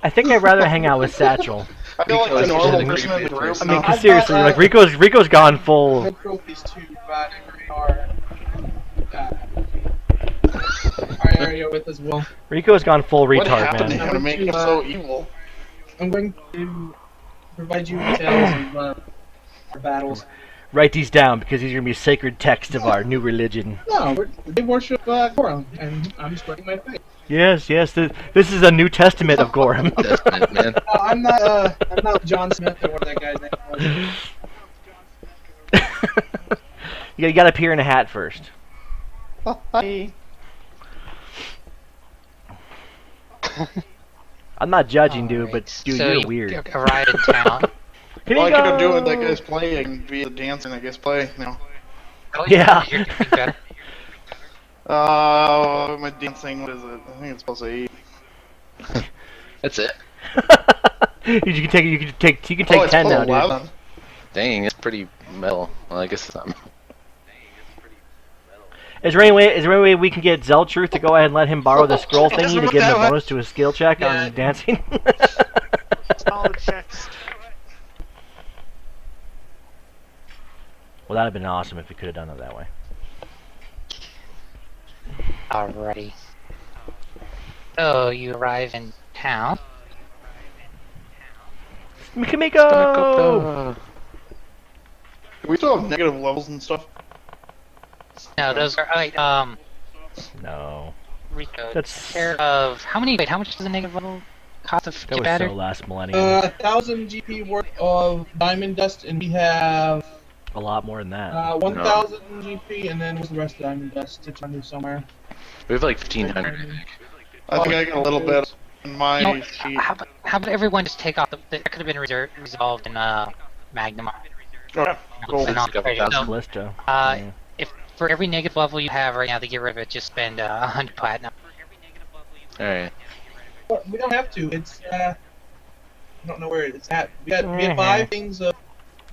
I think I'd rather hang out with Satchel. I feel like Because the normal it's person in the group. I mean, I've 'cause seriously, got, like Rico's gone full. Red trophies to our area with as well. Rico's gone full What retard, happened to man. him to make him so evil? I'm going to provide you details of our battles. Write these down because these are gonna be sacred texts of our new religion. No, they worship Goron, and I'm spreading my faith. Yes, this is a New Testament of Gorham. Testament, man. No, I'm not John Smith or whatever that guy's name was. You gotta appear in a hat first. Hi. I'm not judging, dude, but Alright, dude, so you're you weird. arrive in town. Here Well, you I could have go. do what that guy's playing, be the dancing that guy's playing, you know. Oh, Yeah. You're doing better. My dancing, what is it? I think it's plus 8. That's it. You can take Oh, it's 10 plus now, dude. 11. Dang, it's pretty metal. Well, I guess it's not. Is there any way we can get Zeltruth to go ahead and let him borrow the scroll It doesn't thingy to work give him that a way. bonus to his skill check Yeah. on dancing? Solid checks. Well, that'd have been awesome if we could have done it that way. Alrighty. So you arrive in town. Mikimiko! Do we still have negative levels and stuff? No, those are No. Rico. That's- Care of how many? Wait, how much does a negative level cost of That get was better? so last millennium. 1,000 GP worth of diamond dust, and we have A lot more than that. 1,000 GP, and then what's the rest of diamond dust? It's under somewhere. We have like 1,500. I think I got a little bit in my You know, sheet. how about everyone just take off the? That could have been resolved in Magnum. Okay, cool. And on Let's go treasure. for So, Callisto. if for every negative level you have right now to get rid of it, just spend 100 platinum. Alright. But we don't have to. It's I don't know where it's at. We had 5 things of.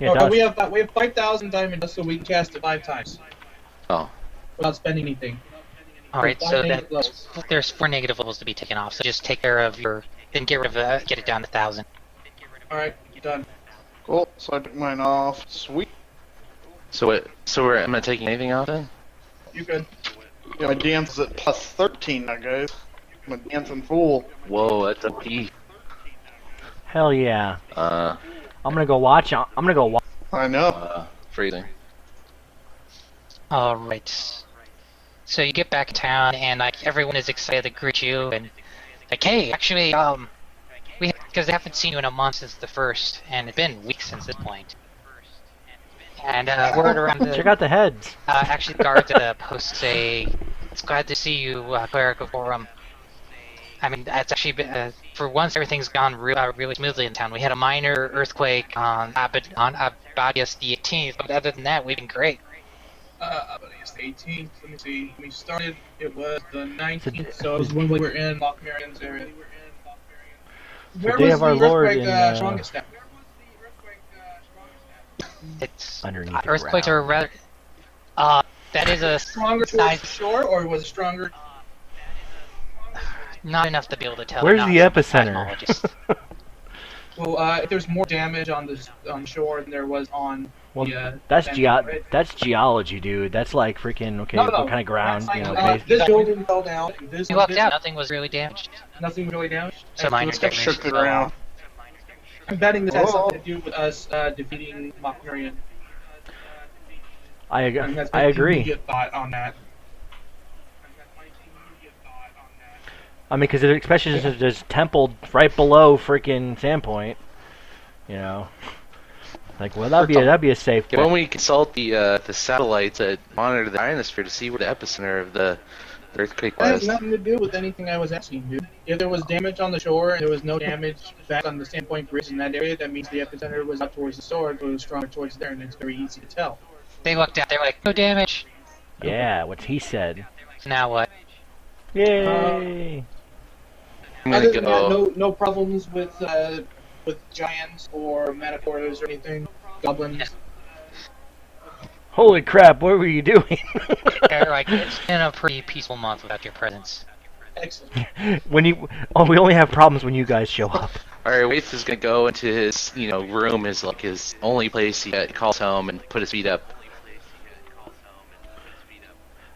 Yeah, Oh, dust. we have 5,000 diamond dust, so we can cast it 5 times Oh. without spending anything. Alright, Five so negative that levels. there's 4 negative levels to be taken off. So just take care of your, then get rid of get it down to 1,000. All right, done. Cool. So I took mine off. Sweet. So I'm not taking anything off then? You good? Yeah, my dance is at plus 13 now, guys. I'm a dancing fool. Whoa, that's a P. Hell yeah. Uh, I'm gonna go watch. I'm gonna go watch. I know. freezing. Alright. So you get back in town and like everyone is excited to greet you and like, hey, actually, because they haven't seen you in a month since the first, and it's been weeks since this point. And word around the Check out the heads. actually the guards at the post say, it's glad to see you, Clerical Forum. I mean, that's actually been, for once everything's gone really smoothly in town. We had a minor earthquake on Abadius the 18th, but other than that, we've been great. But it's the 18th. Let me see. We started. It was the 19th, so it was when we were in Lochmarion's area. Where day was of the our Lord earthquake in, strongest at? It's Underneath the earthquakes ground. are rather. That is a Stronger towards size, the shore, or was it stronger? not enough to be able to tell. Where's I'm the not a epicenter? seismologist. Well, if there's more damage on the shore than there was on Well, the. that's land, right? that's geology, dude. That's like freaking okay. No, What kind of ground? that's You know, like, base- this building fell down. This We lucked this- out. Nothing was really damaged. Nothing really damaged. So minor it's got damage. Shook the ground. I'm betting this has Whoa. something to do with us defeating Lochmarion. I And that's I my agree. immediate thought on that. I mean, because especially since there's temple right below freaking Sandpoint. You know, like well that'd be a safe bet. When we consult the satellites that monitor the ionosphere to see where the epicenter of the earthquake That has was. nothing to do with anything I was asking, dude. If there was damage on the shore and there was no damage back on the Sandpoint Bridge in that area, that means the epicenter was out towards the sword, but it was stronger towards there, and it's very easy to tell. They looked out. They were like, no damage. Yeah, what he said. So now what? Yay! I'm Other gonna than that, go. no problems with giants or manticores or anything. Goblins. Holy crap! What were you doing? They're like, it's been a pretty peaceful month without your presence. Excellent. when you we only have problems when you guys show up. Alright, Waith is gonna go into his room, his only place he calls home, and put his feet up.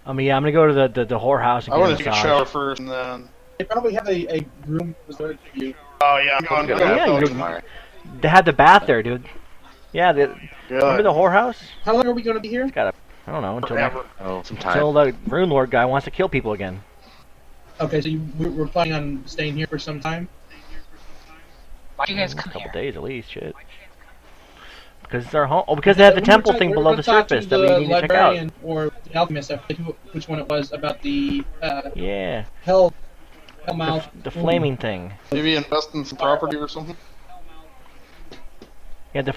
I mean, yeah, I'm gonna go to the whorehouse and I get want a to take a massage. shower first and then. They probably have a room reserved for you. Oh yeah, I'm going. Go to yeah, go you tomorrow. They had the bath there, dude. Yeah, remember the whorehouse? How long are we going to be here? I don't know until Oh, some time. until the Runelord guy wants to kill people again. Okay, so we're planning on staying here for some time. Why do you guys A come couple here? days at least, shit. Because it's our home. Oh, because they have the temple thing below the surface that we need to check out. Librarian or the alchemist, I forget which one it was, about the Yeah, Hellmouth. the flaming thing. Maybe invest in some property or something. Yeah, the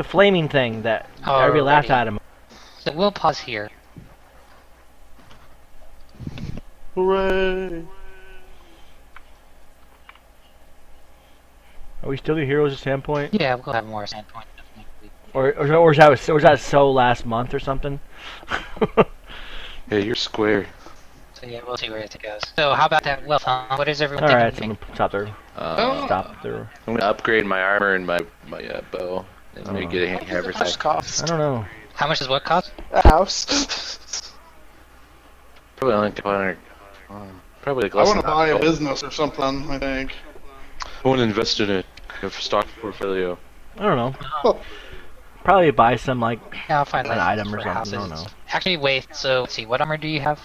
flaming thing that everybody laughed Alrighty. at him. So we'll pause here. Hooray! Are we still the heroes of Sandpoint? Yeah, we'll have more standpoint next week. Or was that so last month or something? Yeah, you're square. So yeah, we'll see where it goes. So how about that? Well, what is everyone Alright, so thinking? I'm gonna stop there. Stop there. I'm gonna upgrade my armor and my bow, and maybe get a hand How much everything. does cost? I don't know. How much does what cost? A house. Probably only a couple hundred. Probably like I less want to than buy that. a business or something, I think. I want to invest in it. A stock portfolio. I don't know. Probably buy some like Yeah, I'll find an that item or for something. I don't houses. know. Actually, wait. So let's see. What armor do you have?